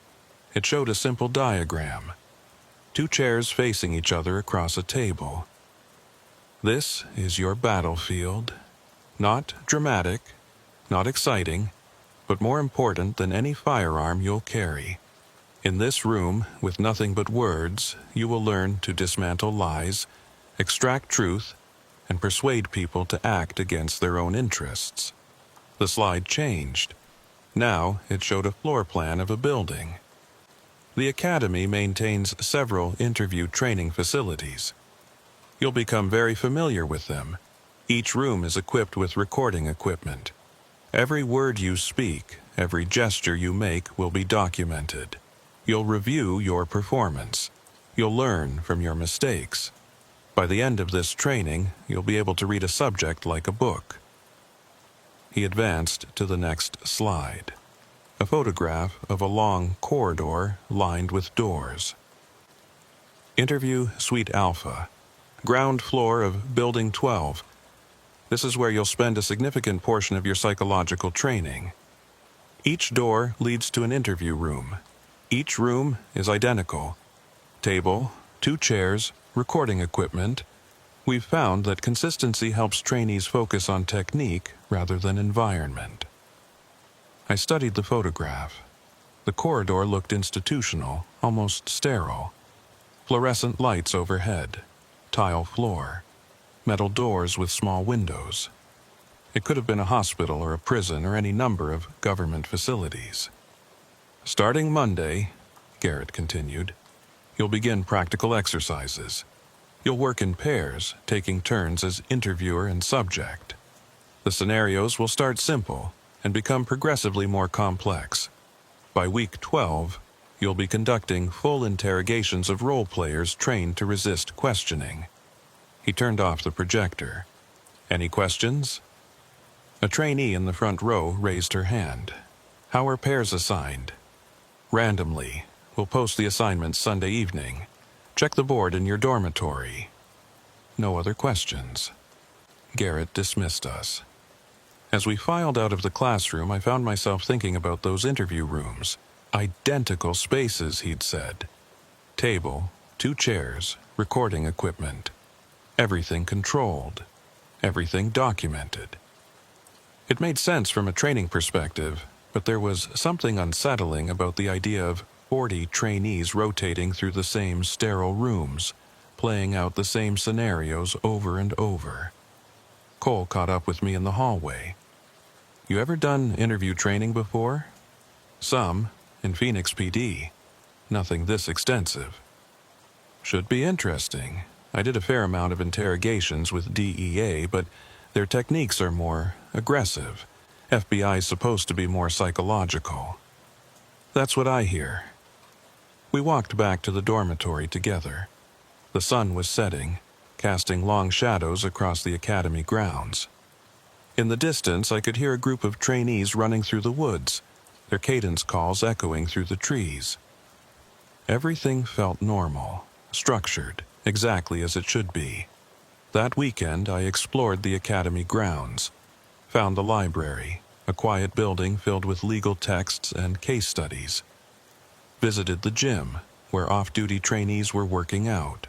It showed a simple diagram. Two chairs facing each other across a table. This is your battlefield. Not dramatic, not exciting, but more important than any firearm you'll carry. In this room, with nothing but words, you will learn to dismantle lies, extract truth, and persuade people to act against their own interests. The slide changed. Now it showed a floor plan of a building. The Academy maintains several interview training facilities. You'll become very familiar with them. Each room is equipped with recording equipment. Every word you speak, every gesture you make will be documented. You'll review your performance. You'll learn from your mistakes. By the end of this training, you'll be able to read a subject like a book. He advanced to the next slide. A photograph of a long corridor lined with doors. Interview Suite Alpha. Ground floor of Building 12. This is where you'll spend a significant portion of your psychological training. Each door leads to an interview room. Each room is identical. Table, 2 chairs, recording equipment. We've found that consistency helps trainees focus on technique rather than environment. I studied the photograph. The corridor looked institutional, almost sterile. Fluorescent lights overhead. Tile floor. Metal doors with small windows. It could have been a hospital or a prison or any number of government facilities. Starting Monday, Garrett continued, you'll begin practical exercises. You'll work in pairs, taking turns as interviewer and subject. The scenarios will start simple and become progressively more complex. By week 12, you'll be conducting full interrogations of role players trained to resist questioning. He turned off the projector. Any questions? A trainee in the front row raised her hand. How are pairs assigned? Randomly. We'll post the assignments Sunday evening. Check the board in your dormitory. No other questions. Garrett dismissed us. As we filed out of the classroom, I found myself thinking about those interview rooms. Identical spaces, he'd said. Table, 2 chairs, recording equipment. Everything controlled. Everything documented. It made sense from a training perspective, but there was something unsettling about the idea of 40 trainees rotating through the same sterile rooms, playing out the same scenarios over and over. Cole caught up with me in the hallway. You ever done interview training before? Some, in Phoenix PD. Nothing this extensive. Should be interesting. I did a fair amount of interrogations with DEA, but their techniques are more aggressive. FBI's supposed to be more psychological. That's what I hear. We walked back to the dormitory together. The sun was setting, casting long shadows across the academy grounds. In the distance, I could hear a group of trainees running through the woods, their cadence calls echoing through the trees. Everything felt normal, structured, exactly as it should be. That weekend, I explored the academy grounds, found the library, a quiet building filled with legal texts and case studies. Visited the gym, where off-duty trainees were working out.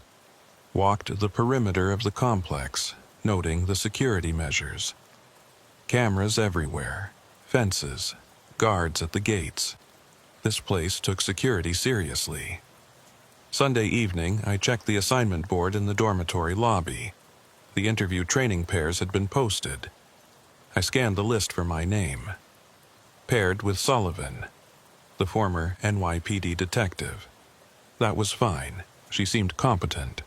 Walked the perimeter of the complex, noting the security measures. Cameras everywhere, fences, guards at the gates. This place took security seriously. Sunday evening, I checked the assignment board in the dormitory lobby. The interview training pairs had been posted. I scanned the list for my name. Paired with Sullivan, the former NYPD detective. That was fine. She seemed competent.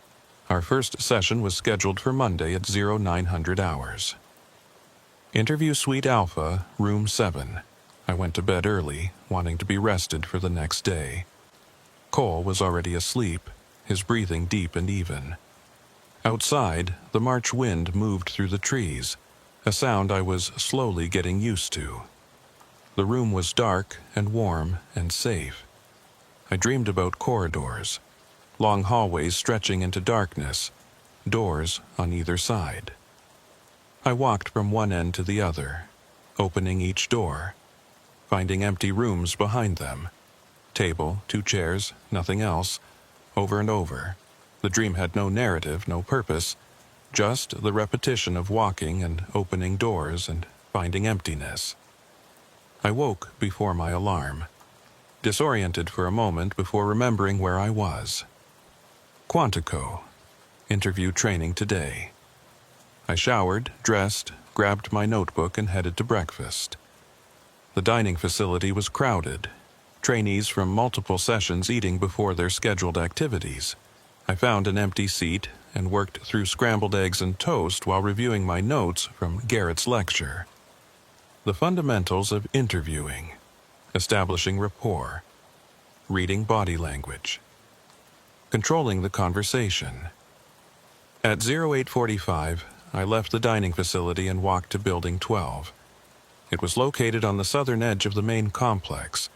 Our first session was scheduled for Monday at 0900 hours. Interview Suite Alpha, Room 7. I went to bed early, wanting to be rested for the next day. Cole was already asleep, his breathing deep and even. Outside, the March wind moved through the trees, a sound I was slowly getting used to. The room was dark and warm and safe. I dreamed about corridors, long hallways stretching into darkness, doors on either side. I walked from one end to the other, opening each door, finding empty rooms behind them. Table, 2 chairs, nothing else, over and over. The dream had no narrative, no purpose, just the repetition of walking and opening doors and finding emptiness. I woke before my alarm, disoriented for a moment before remembering where I was. Quantico. Interview training today. I showered, dressed, grabbed my notebook and headed to breakfast. The dining facility was crowded, trainees from multiple sessions eating before their scheduled activities. I found an empty seat and worked through scrambled eggs and toast while reviewing my notes from Garrett's lecture. The fundamentals of interviewing, establishing rapport, reading body language, controlling the conversation. At 0845, I left the dining facility and walked to Building 12. It was located on the southern edge of the main complex,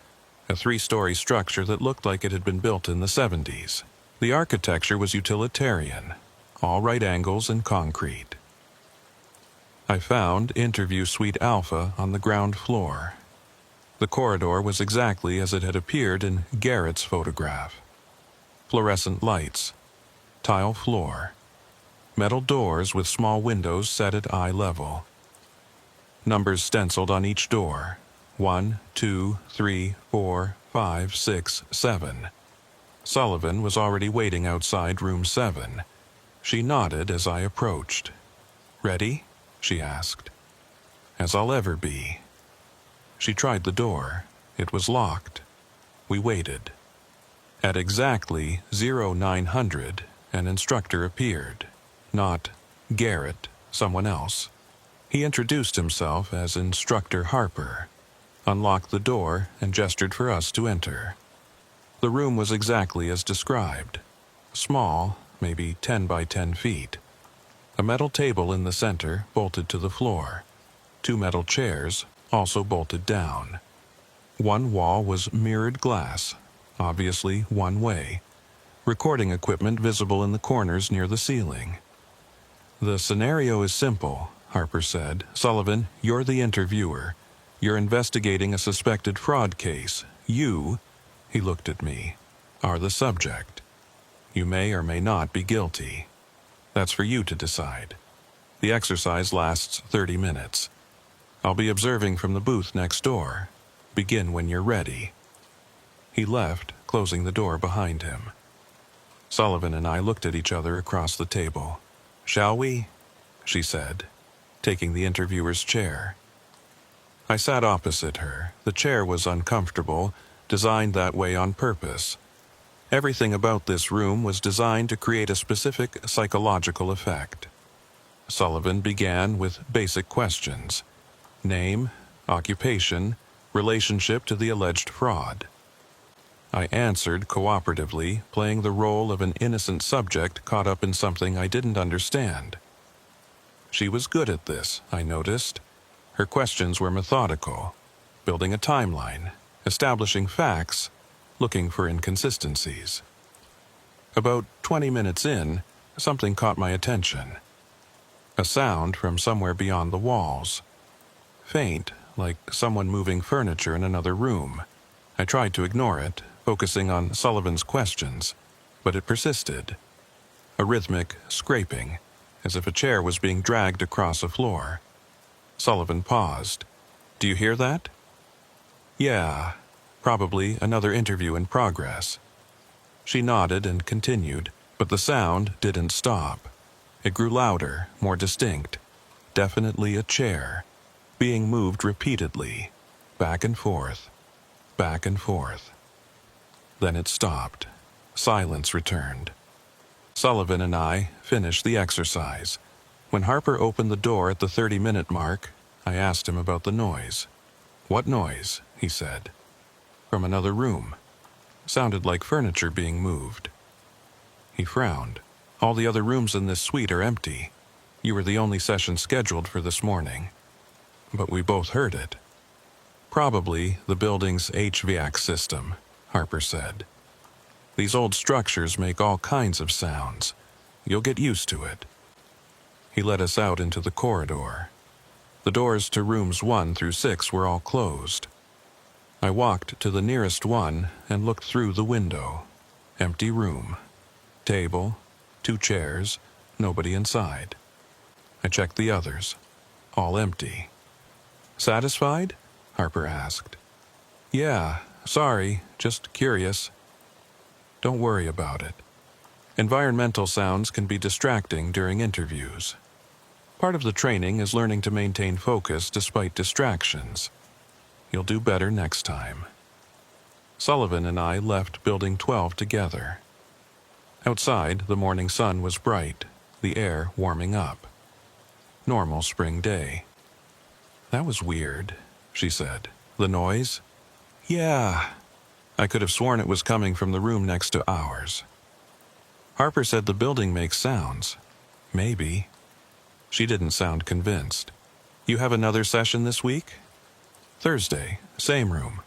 a 3-story structure that looked like it had been built in the 70s. The architecture was utilitarian, all right angles and concrete. I found Interview Suite Alpha on the ground floor. The corridor was exactly as it had appeared in Garrett's photograph. Fluorescent lights, tile floor, metal doors with small windows set at eye level. Numbers stenciled on each door, 1, 2, 3, 4, 5, 6, 7. Sullivan was already waiting outside room 7. She nodded as I approached. "Ready?" she asked. "As I'll ever be." She tried the door. It was locked. We waited. At exactly 0900, an instructor appeared. Not Garrett, someone else. He introduced himself as Instructor Harper, unlocked the door, and gestured for us to enter. The room was exactly as described. Small, maybe 10 by 10 feet. A metal table in the center, bolted to the floor. 2 metal chairs, also bolted down. One wall was mirrored glass, obviously one way. Recording equipment visible in the corners near the ceiling. "The scenario is simple," Harper said. "Sullivan, you're the interviewer. You're investigating a suspected fraud case. You," he looked at me, "are the subject. You may or may not be guilty. That's for you to decide. The exercise lasts 30 minutes. I'll be observing from the booth next door. Begin when you're ready." He left, closing the door behind him. Sullivan and I looked at each other across the table. "Shall we?" she said, taking the interviewer's chair. I sat opposite her. The chair was uncomfortable, designed that way on purpose. Everything about this room was designed to create a specific psychological effect. Sullivan began with basic questions: name, occupation, relationship to the alleged fraud. I answered cooperatively, playing the role of an innocent subject caught up in something I didn't understand. She was good at this, I noticed. Her questions were methodical, building a timeline, establishing facts, looking for inconsistencies. About 20 minutes in, something caught my attention. A sound from somewhere beyond the walls. Faint, like someone moving furniture in another room. I tried to ignore it, focusing on Sullivan's questions, but it persisted. A rhythmic scraping, as if a chair was being dragged across a floor. Sullivan paused. "Do you hear that?" "Yeah, probably another interview in progress." She nodded and continued, but the sound didn't stop. It grew louder, more distinct. Definitely a chair, being moved repeatedly, back and forth, back and forth. Then it stopped. Silence returned. Sullivan and I finished the exercise. When Harper opened the door at the 30-minute mark, I asked him about the noise. "What noise?" he said. "From another room. Sounded like furniture being moved." He frowned. "All the other rooms in this suite are empty. You were the only session scheduled for this morning." But we both heard it. "Probably the building's HVAC system," Harper said. "These old structures make all kinds of sounds. You'll get used to it." He led us out into the corridor. The doors to rooms 1 through 6 were all closed. I walked to the nearest one and looked through the window. Empty room. Table, 2 chairs, nobody inside. I checked the others. All empty. "Satisfied?" Harper asked. "Yeah, sorry, just curious." "Don't worry about it. Environmental sounds can be distracting during interviews. Part of the training is learning to maintain focus despite distractions. You'll do better next time." Sullivan and I left Building 12 together. Outside, the morning sun was bright, the air warming up. Normal spring day. "That was weird," she said. "The noise?" "Yeah. I could have sworn it was coming from the room next to ours." "Harper said the building makes sounds." "Maybe." She didn't sound convinced. "You have another session this week?" "Thursday, same room.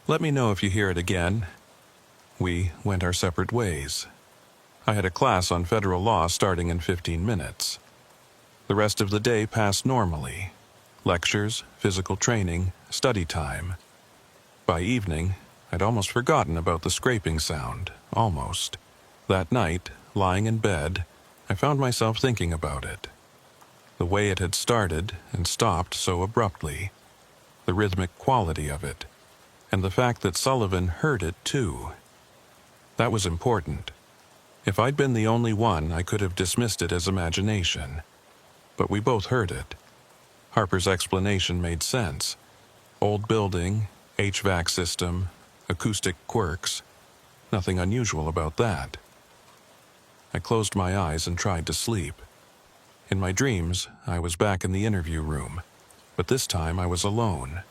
Let me know if you hear it again." We went our separate ways. I had a class on federal law starting in 15 minutes. The rest of the day passed normally. Lectures, physical training, study time. By evening, I'd almost forgotten about the scraping sound, almost. That night, lying in bed, I found myself thinking about it. The way it had started and stopped so abruptly. The rhythmic quality of it. And the fact that Sullivan heard it too. That was important. If I'd been the only one, I could have dismissed it as imagination. But we both heard it. Harper's explanation made sense. Old building, HVAC system, acoustic quirks. Nothing unusual about that. I closed my eyes and tried to sleep. In my dreams, I was back in the interview room, but this time I was alone.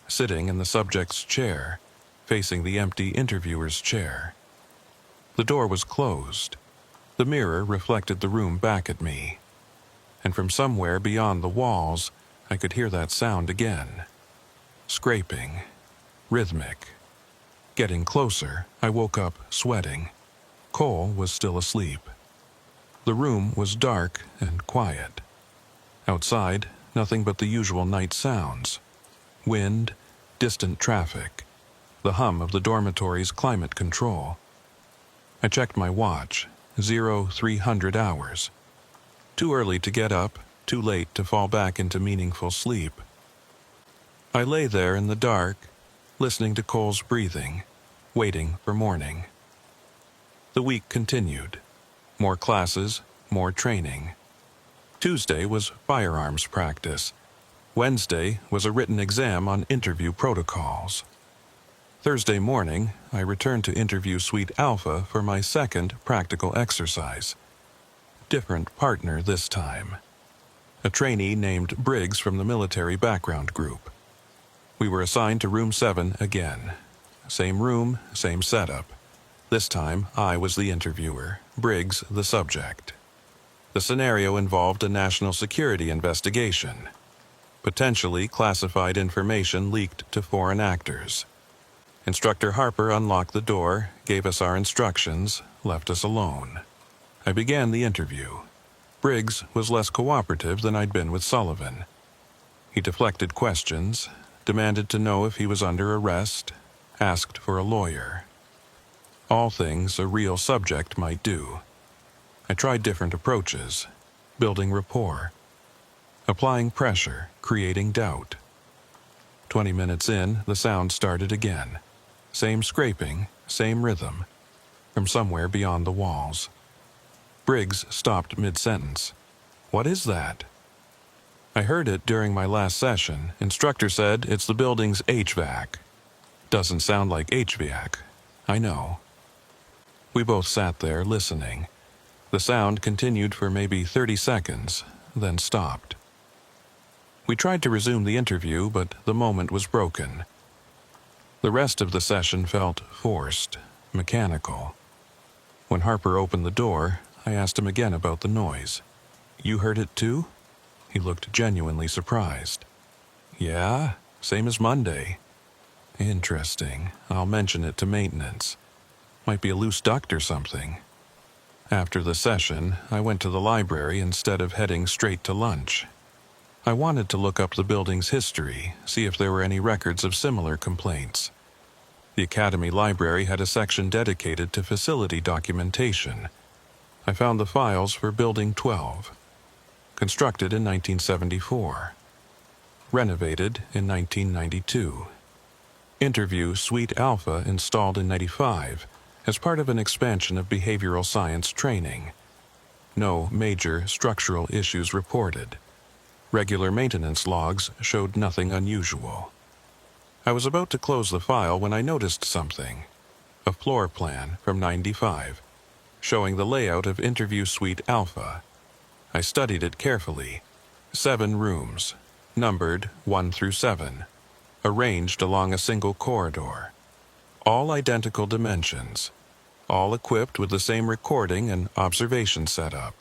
Sitting in the subject's chair, facing the empty interviewer's chair. The door was closed. The mirror reflected the room back at me. And from somewhere beyond the walls, I could hear that sound again. Scraping. Rhythmic. Getting closer, I woke up sweating. Cole was still asleep. The room was dark and quiet. Outside, nothing but the usual night sounds. Wind, distant traffic, the hum of the dormitory's climate control. I checked my watch, 0300 hours. Too early to get up, too late to fall back into meaningful sleep. I lay there in the dark, listening to Cole's breathing, waiting for morning. The week continued. More classes, more training. Tuesday was firearms practice. Wednesday was a written exam on interview protocols. Thursday morning, I returned to interview Suite Alpha for my second practical exercise. Different partner this time. A trainee named Briggs from the military background group. We were assigned to room 7 again. Same room, same setup. This time, I was the interviewer, Briggs the subject. The scenario involved a national security investigation. Potentially classified information leaked to foreign actors. Instructor Harper unlocked the door, gave us our instructions, left us alone. I began the interview. Briggs was less cooperative than I'd been with Sullivan. He deflected questions, demanded to know if he was under arrest, asked for a lawyer. All things a real subject might do. I tried different approaches, building rapport, applying pressure, creating doubt. 20 minutes in, the sound started again. Same scraping, same rhythm, from somewhere beyond the walls. Briggs stopped mid-sentence. "What is that?" "I heard it during my last session. Instructor said it's the building's HVAC. Doesn't sound like HVAC. I know." We both sat there listening. The sound continued for maybe 30 seconds, then stopped. We tried to resume the interview, but the moment was broken. The rest of the session felt forced, mechanical. When Harper opened the door, I asked him again about the noise. "You heard it too?" He looked genuinely surprised. "Yeah, same as Monday." "Interesting. I'll mention it to maintenance. Might be a loose duct or something." After the session, I went to the library instead of heading straight to lunch. I wanted to look up the building's history, see if there were any records of similar complaints. The Academy Library had a section dedicated to facility documentation. I found the files for Building 12. Constructed in 1974. Renovated in 1992. Interview Suite Alpha installed in 95 as part of an expansion of behavioral science training. No major structural issues reported. Regular maintenance logs showed nothing unusual. I was about to close the file when I noticed something. A floor plan from 95, showing the layout of Interview Suite Alpha. I studied it carefully. 7 rooms, numbered 1 through 7, arranged along a single corridor. All identical dimensions, all equipped with the same recording and observation setup.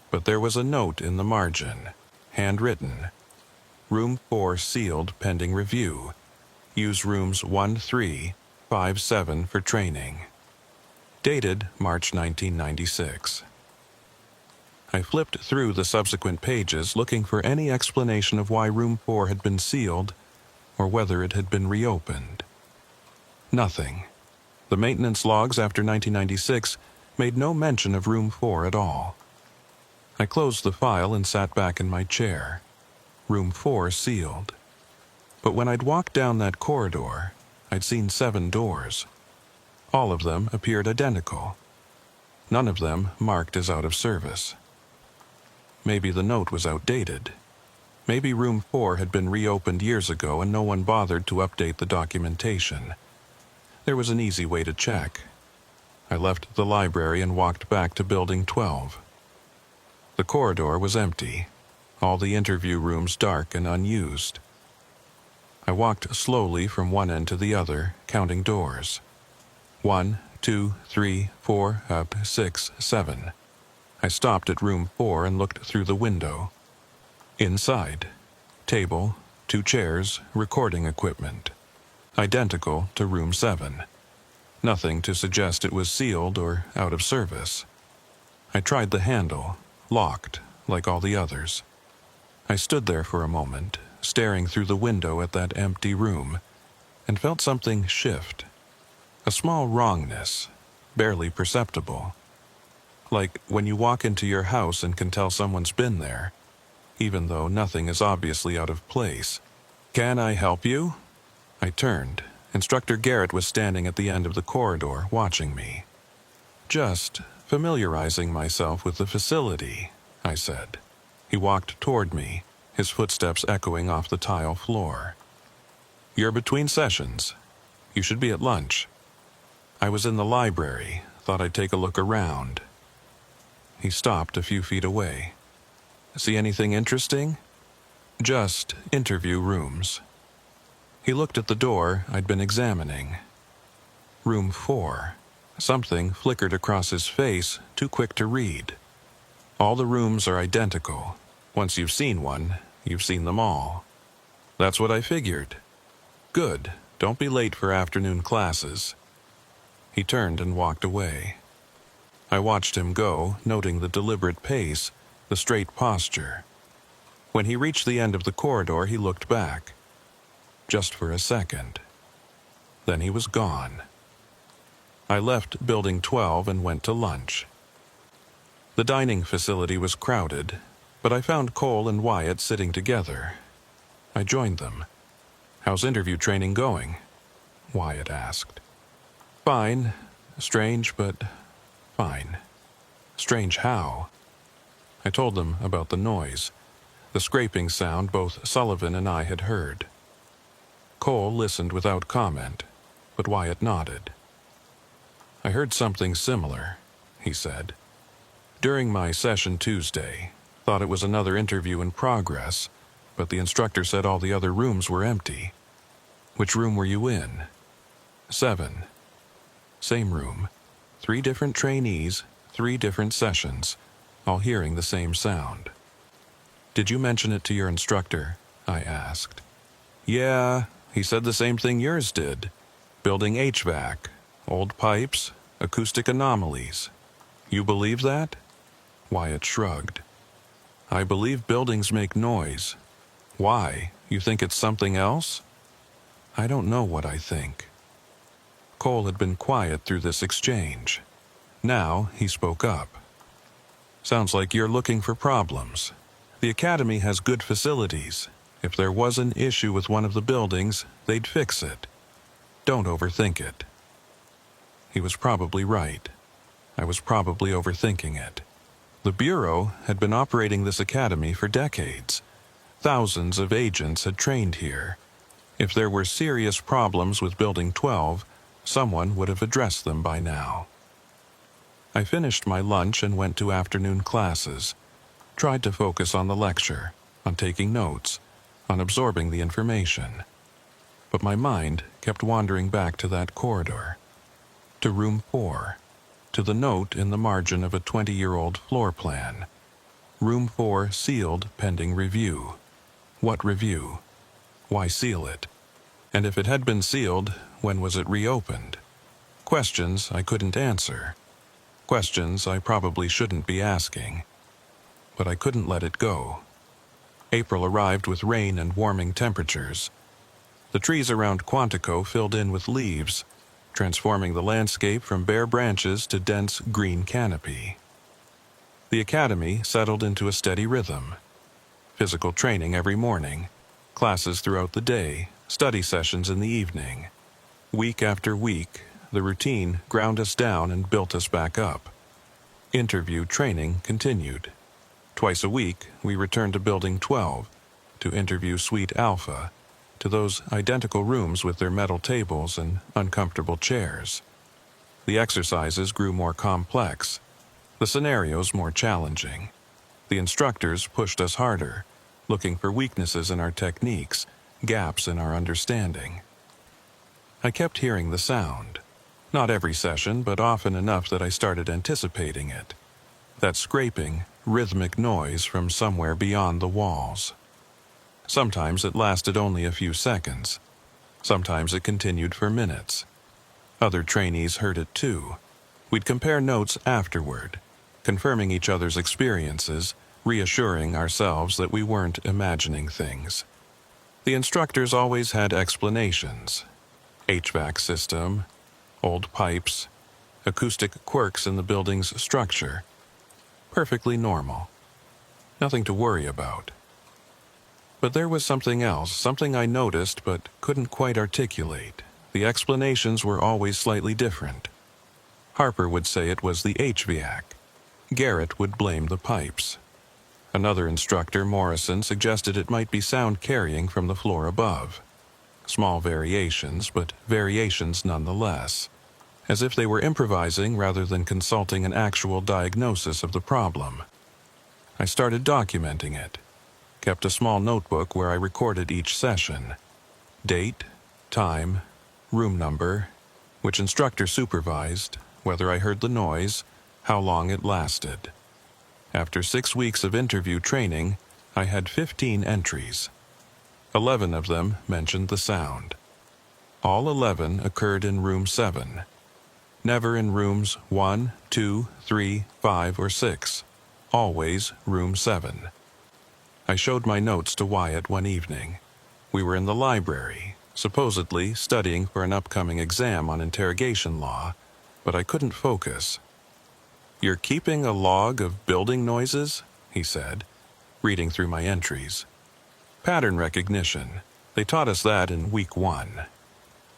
But there was a note in the margin, handwritten. Room 4 sealed pending review. Use rooms 1, 3, 5, 7 for training. Dated March 1996. I flipped through the subsequent pages looking for any explanation of why room 4 had been sealed or whether it had been reopened. Nothing. The maintenance logs after 1996 made no mention of room 4 at all. I closed the file and sat back in my chair. Room 4 sealed. But when I'd walked down that corridor, I'd seen 7 doors. All of them appeared identical. None of them marked as out of service. Maybe the note was outdated. Maybe room 4 had been reopened years ago and no one bothered to update the documentation. There was an easy way to check. I left the library and walked back to Building 12. The corridor was empty, all the interview rooms dark and unused. I walked slowly from one end to the other, counting doors. 1, 2, 3, 4, up, 6, 7. I stopped at room 4 and looked through the window. Inside, table, 2 chairs, recording equipment. Identical to room 7. Nothing to suggest it was sealed or out of service. I tried the handle, locked, like all the others. I stood there for a moment, staring through the window at that empty room, and felt something shift. A small wrongness, barely perceptible. Like when you walk into your house and can tell someone's been there, even though nothing is obviously out of place. "Can I help you?" I turned. Instructor Garrett was standing at the end of the corridor, watching me. "Just familiarizing myself with the facility," I said. He walked toward me, his footsteps echoing off the tile floor. "You're between sessions?" You should be at lunch. I was in the library, thought I'd take a look around. He stopped a few feet away. See anything interesting? Just interview rooms. He looked at the door I'd been examining. Room 4. Something flickered across his face, too quick to read. All the rooms are identical. Once you've seen one, you've seen them all. That's what I figured. Good. Don't be late for afternoon classes. He turned and walked away. I watched him go, noting the deliberate pace, the straight posture. When he reached the end of the corridor, he looked back. Just for a second. Then he was gone. I left Building 12 and went to lunch. The dining facility was crowded, but I found Cole and Wyatt sitting together. I joined them. "How's interview training going?" Wyatt asked. "Fine. Strange, but fine." "Strange how?" I told them about the noise, the scraping sound both Sullivan and I had heard. Cole listened without comment, but Wyatt nodded. "I heard something similar," he said. "During my session Tuesday, thought it was another interview in progress, but the instructor said all the other rooms were empty." "Which room were you in?" 7. Same room. 3 different trainees, 3 different sessions, all hearing the same sound. "Did you mention it to your instructor?" I asked. "Yeah, he said the same thing yours did. Building HVAC, old pipes, acoustic anomalies. You believe that?" Wyatt shrugged. "I believe buildings make noise. Why? You think it's something else?" "I don't know what I think." Cole had been quiet through this exchange. Now he spoke up. "Sounds like you're looking for problems. The academy has good facilities. If there was an issue with one of the buildings, they'd fix it. Don't overthink it." He was probably right. I was probably overthinking it. The Bureau had been operating this academy for decades. Thousands of agents had trained here. If there were serious problems with Building 12, someone would have addressed them by now. I finished my lunch and went to afternoon classes. Tried to focus on the lecture, on taking notes, on absorbing the information. But my mind kept wandering back to that corridor, to room 4, to the note in the margin of a 20-year-old floor plan. Room 4 sealed pending review. What review? Why seal it? And if it had been sealed, when was it reopened? Questions I couldn't answer. Questions I probably shouldn't be asking. But I couldn't let it go. April arrived with rain and warming temperatures. The trees around Quantico filled in with leaves, transforming the landscape from bare branches to dense green canopy. The academy settled into a steady rhythm. Physical training every morning, classes throughout the day, study sessions in the evening. Week after week, the routine ground us down and built us back up. Interview training continued. Twice a week, we returned to Building 12 to interview Suite Alpha, to those identical rooms with their metal tables and uncomfortable chairs. The exercises grew more complex, the scenarios more challenging. The instructors pushed us harder, looking for weaknesses in our techniques, gaps in our understanding. I kept hearing the sound. Not every session, but often enough that I started anticipating it. That scraping, rhythmic noise from somewhere beyond the walls. Sometimes it lasted only a few seconds. Sometimes it continued for minutes. Other trainees heard it too. We'd compare notes afterward, confirming each other's experiences, reassuring ourselves that we weren't imagining things. The instructors always had explanations. HVAC system, old pipes, acoustic quirks in the building's structure. Perfectly normal. Nothing to worry about. But there was something else, something I noticed but couldn't quite articulate. The explanations were always slightly different. Harper would say it was the HVAC. Garrett would blame the pipes. Another instructor, Morrison, suggested it might be sound carrying from the floor above. Small variations, but variations nonetheless, as if they were improvising rather than consulting an actual diagnosis of the problem. I started documenting it, kept a small notebook where I recorded each session: date, time, room number, which instructor supervised, whether I heard the noise, how long it lasted. After 6 weeks of interview training, I had 15 entries. 11 of them mentioned the sound. All 11 occurred in room 7. Never in rooms 1, 2, 3, 5, or 6. Always room 7. I showed my notes to Wyatt one evening. We were in the library, supposedly studying for an upcoming exam on interrogation law, but I couldn't focus. "You're keeping a log of building noises?" he said, reading through my entries. "Pattern recognition. They taught us that in week 1.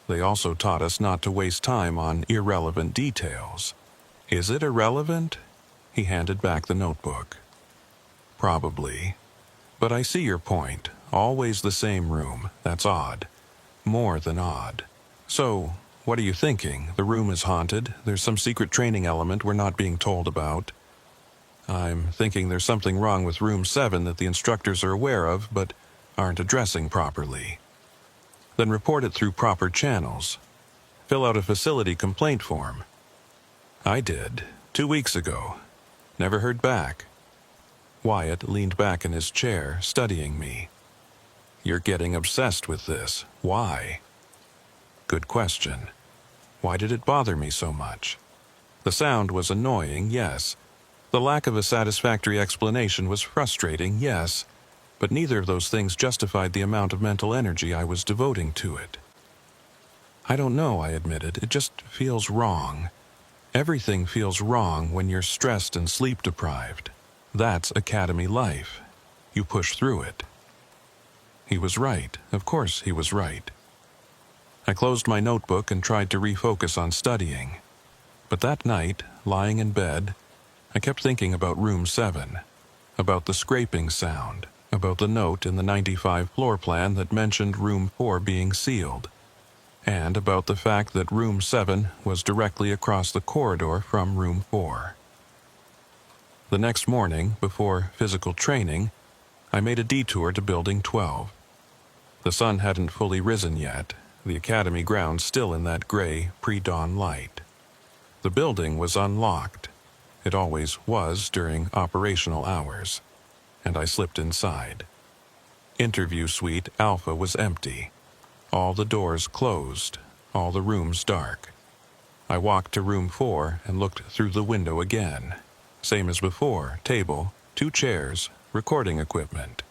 They also taught us not to waste time on irrelevant details." "Is it irrelevant?" He handed back the notebook. "Probably. But I see your point. Always the same room. That's odd. More than odd. So, what are you thinking? The room is haunted? There's some secret training element we're not being told about?" "I'm thinking there's something wrong with room 7 that the instructors are aware of, but aren't addressing properly." "Then report it through proper channels. Fill out a facility complaint form." "I did, 2 weeks ago. Never heard back." Wyatt leaned back in his chair, studying me. "You're getting obsessed with this. Why?" "Good question. Why did it bother me so much? The sound was annoying, yes. The lack of a satisfactory explanation was frustrating, yes. But neither of those things justified the amount of mental energy I was devoting to it." "I don't know," I admitted. "It just feels wrong. Everything feels wrong when you're stressed and sleep-deprived. That's academy life. You push through it." He was right. Of course he was right. I closed my notebook and tried to refocus on studying. But that night, lying in bed, I kept thinking about room 7, about the scraping sound, about the note in the 95 floor plan that mentioned room 4 being sealed, and about the fact that room 7 was directly across the corridor from room 4. The next morning, before physical training, I made a detour to Building 12. The sun hadn't fully risen yet, the academy grounds still in that gray, pre-dawn light. The building was unlocked. It always was during operational hours, and I slipped inside. Interview suite Alpha was empty. All the doors closed, all the rooms dark. I walked to room 4 and looked through the window again. Same as before, table, 2 chairs, recording equipment.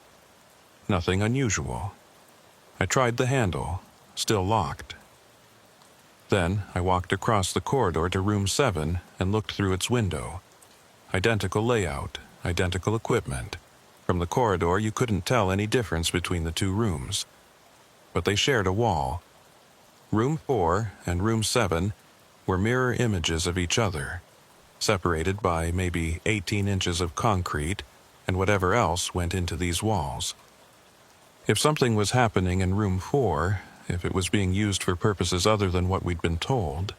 Nothing unusual. I tried the handle, still locked. Then I walked across the corridor to room 7 and looked through its window. Identical layout, identical equipment. From the corridor you couldn't tell any difference between the 2 rooms. But they shared a wall. Room 4 and room 7 were mirror images of each other, separated by maybe 18 inches of concrete and whatever else went into these walls. If something was happening in room 4, if it was being used for purposes other than what we'd been told,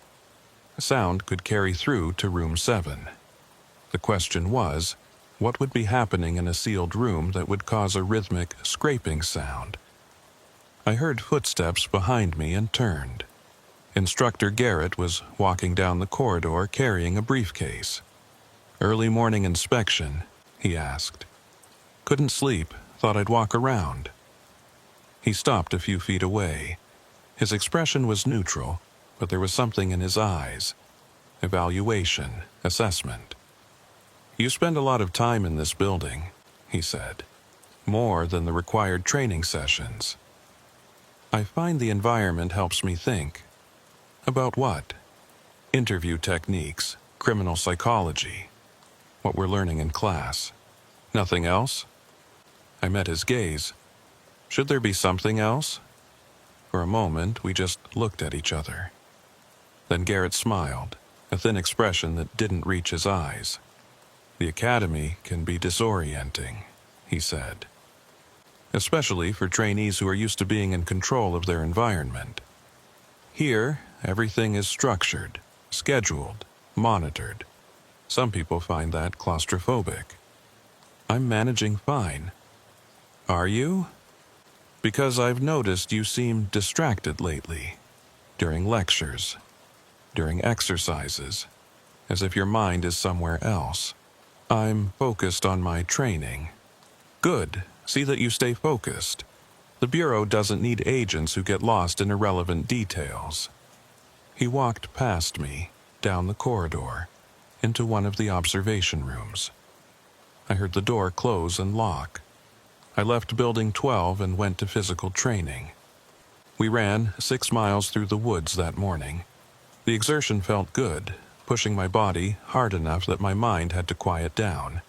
sound could carry through to room 7. The question was, what would be happening in a sealed room that would cause a rhythmic scraping sound? I heard footsteps behind me and turned. Instructor Garrett was walking down the corridor carrying a briefcase. "Early morning inspection?" he asked. "Couldn't sleep, thought I'd walk around." He stopped a few feet away. His expression was neutral, but there was something in his eyes. Evaluation, assessment. "You spend a lot of time in this building," he said. "More than the required training sessions." "I find the environment helps me think." "About what?" "Interview techniques, criminal psychology, what we're learning in class." "Nothing else?" I met his gaze. "Should there be something else?" For a moment, we just looked at each other. Then Garrett smiled, a thin expression that didn't reach his eyes. "The academy can be disorienting," he said. especially for trainees who are used to being in control of their environment. Here, everything is structured, scheduled, monitored. Some people find that claustrophobic. I'm managing fine. Are you? Because I've noticed you seem distracted lately. During lectures, during exercises, as if your mind is somewhere else. I'm focused on my training. Good. See that you stay focused. The Bureau doesn't need agents who get lost in irrelevant details. He walked past me, down the corridor, into one of the observation rooms. I heard the door close and lock. I left Building 12 and went to physical training. We ran 6 miles through the woods that morning. The exertion felt good, pushing my body hard enough that my mind had to quiet down.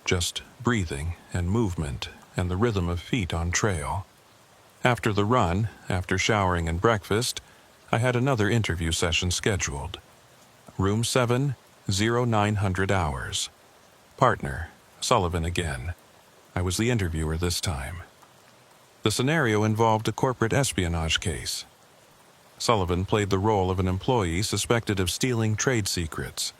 Just breathing and movement and the rhythm of feet on trail. After the run, after showering and breakfast, I had another interview session scheduled. Room 7, 0900 hours. Partner, Sullivan again. I was the interviewer this time. The scenario involved a corporate espionage case. Sullivan played the role of an employee suspected of stealing trade secrets.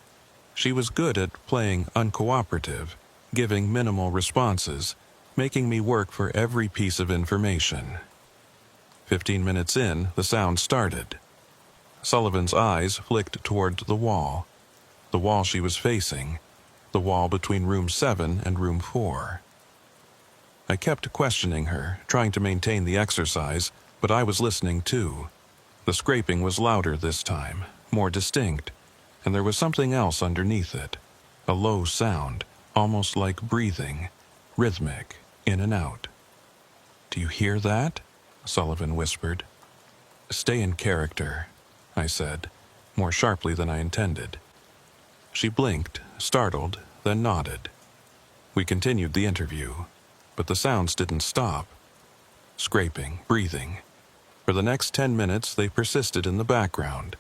She was good at playing uncooperative, giving minimal responses, making me work for every piece of information. 15 minutes in, the sound started. Sullivan's eyes flicked toward the wall she was facing, the wall between room 7 and room 4. I kept questioning her, trying to maintain the exercise, but I was listening too. The scraping was louder this time, more distinct, and there was something else underneath it, a low sound, almost like breathing, rhythmic, in and out. "Do you hear that?" Sullivan whispered. "Stay in character," I said, more sharply than I intended. She blinked, startled, then nodded. We continued the interview, but the sounds didn't stop. Scraping, breathing. For the next 10 minutes, they persisted in the background,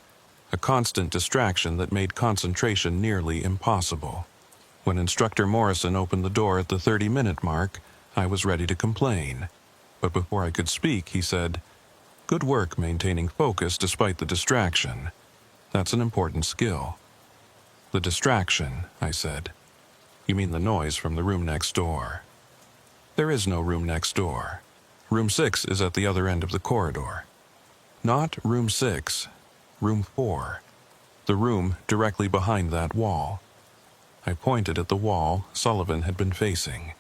a constant distraction that made concentration nearly impossible. When Instructor Morrison opened the door at the 30-minute mark, I was ready to complain. But before I could speak, he said, "Good work maintaining focus despite the distraction. That's an important skill." "The distraction," I said. "You mean the noise from the room next door?" "There is no room next door. Room 6 is at the other end of the corridor." "Not room 6, room 4. The room directly behind that wall." I pointed at the wall Sullivan had been facing.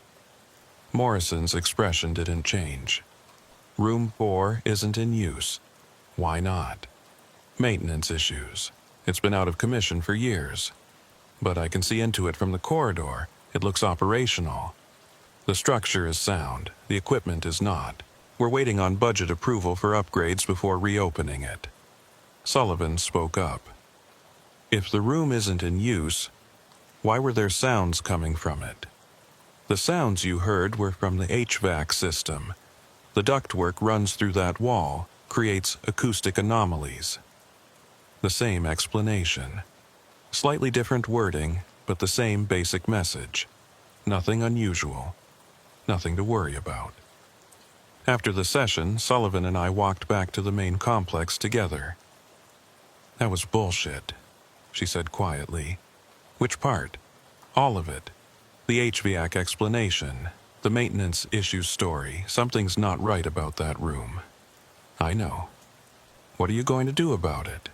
Morrison's expression didn't change. "Room 4 isn't in use. Why not?" "Maintenance issues. It's been out of commission for years. But I can see into it from the corridor. It looks operational. The structure is sound. The equipment is not. We're waiting on budget approval for upgrades before reopening it." Sullivan spoke up. "If the room isn't in use, why were there sounds coming from it?" "The sounds you heard were from the HVAC system. The ductwork runs through that wall, creates acoustic anomalies." The same explanation. Slightly different wording, but the same basic message. Nothing unusual. Nothing to worry about. After the session, Sullivan and I walked back to the main complex together. "That was bullshit," she said quietly. "Which part?" "All of it. The HVAC explanation, the maintenance issues story. Something's not right about that room." "I know. What are you going to do about it?"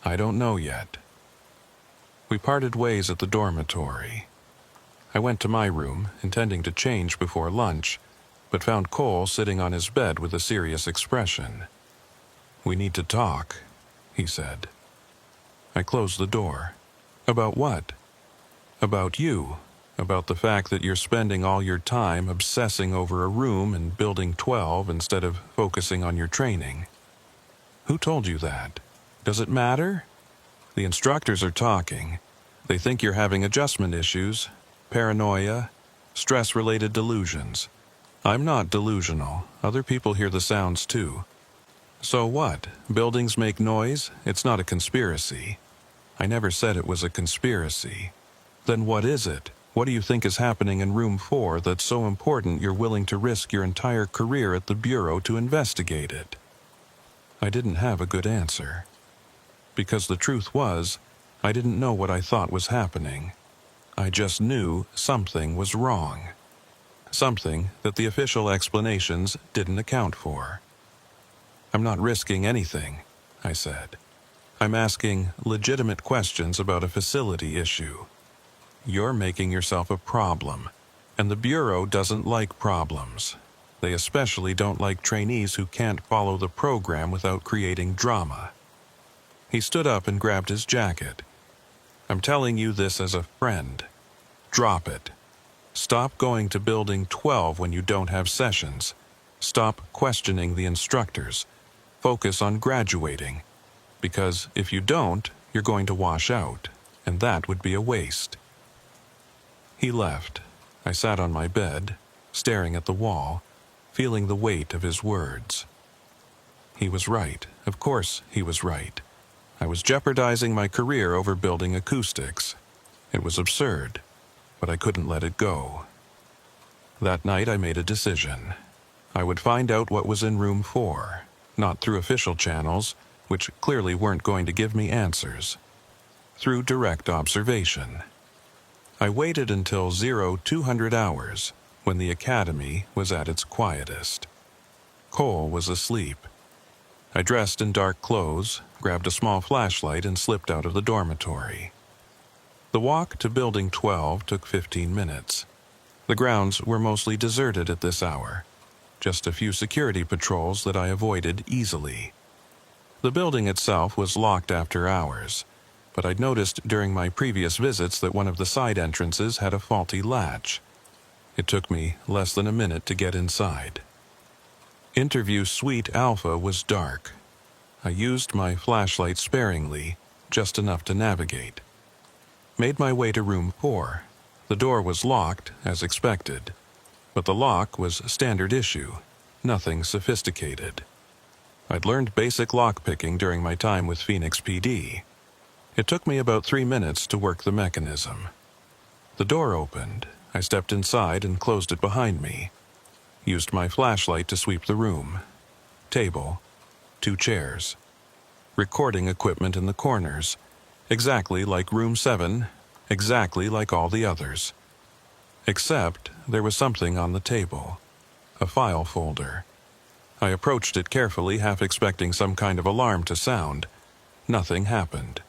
"I don't know yet." We parted ways at the dormitory. I went to my room, intending to change before lunch, but found Cole sitting on his bed with a serious expression. "We need to talk," he said. I closed the door. "About what?" "About you. About the fact that you're spending all your time obsessing over a room in Building 12 instead of focusing on your training." "Who told you that? Does it matter?" "The instructors are talking. They think you're having adjustment issues, paranoia, stress-related delusions. I'm not delusional. Other people hear the sounds too." "So what? Buildings make noise? It's not a conspiracy." "I never said it was a conspiracy." "Then what is it?" What do you think is happening in room 4 that's so important you're willing to risk your entire career at the Bureau to investigate it? I didn't have a good answer. Because the truth was, I didn't know what I thought was happening. I just knew something was wrong. Something that the official explanations didn't account for. I'm not risking anything, I said. I'm asking legitimate questions about a facility issue. You're making yourself a problem, and the Bureau doesn't like problems. They especially don't like trainees who can't follow the program without creating drama. He stood up and grabbed his jacket. I'm telling you this as a friend. Drop it. Stop going to Building 12 when you don't have sessions. Stop questioning the instructors. Focus on graduating. Because if you don't, you're going to wash out, and that would be a waste. He left. I sat on my bed, staring at the wall, feeling the weight of his words. He was right. Of course he was right. I was jeopardizing my career over building acoustics. It was absurd, but I couldn't let it go. That night I made a decision. I would find out what was in room 4, not through official channels, which clearly weren't going to give me answers. Through direct observation. I waited until 0200 hours, when the academy was at its quietest. Cole was asleep. I dressed in dark clothes, grabbed a small flashlight, and slipped out of the dormitory. The walk to Building 12 took 15 minutes. The grounds were mostly deserted at this hour. Just a few security patrols that I avoided easily. The building itself was locked after hours, but I'd noticed during my previous visits that one of the side entrances had a faulty latch. It took me less than a minute to get inside. Interview Suite Alpha was dark. I used my flashlight sparingly, just enough to navigate. Made my way to room 4. The door was locked, as expected, but the lock was standard issue, nothing sophisticated. I'd learned basic lockpicking during my time with Phoenix PD. It took me about 3 minutes to work the mechanism. The door opened. I stepped inside and closed it behind me. Used my flashlight to sweep the room. Table, 2 chairs. Recording equipment in the corners. Exactly like room 7, exactly like all the others. Except there was something on the table. A file folder. I approached it carefully, half expecting some kind of alarm to sound. Nothing happened.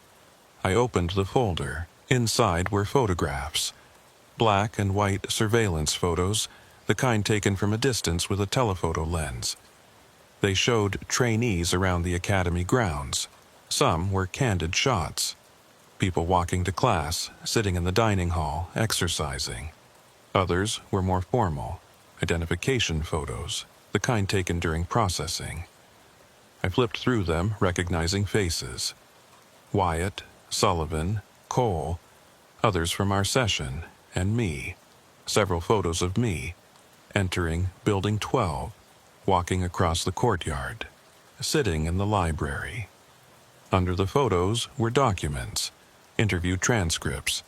I opened the folder. Inside were photographs. Black and white surveillance photos, the kind taken from a distance with a telephoto lens. They showed trainees around the academy grounds. Some were candid shots. People walking to class, sitting in the dining hall, exercising. Others were more formal, identification photos, the kind taken during processing. I flipped through them, recognizing faces. Wyatt, Sullivan, Cole, others from our session, and me. Several photos of me, entering Building 12, walking across the courtyard, sitting in the library. Under the photos were documents, interview transcripts,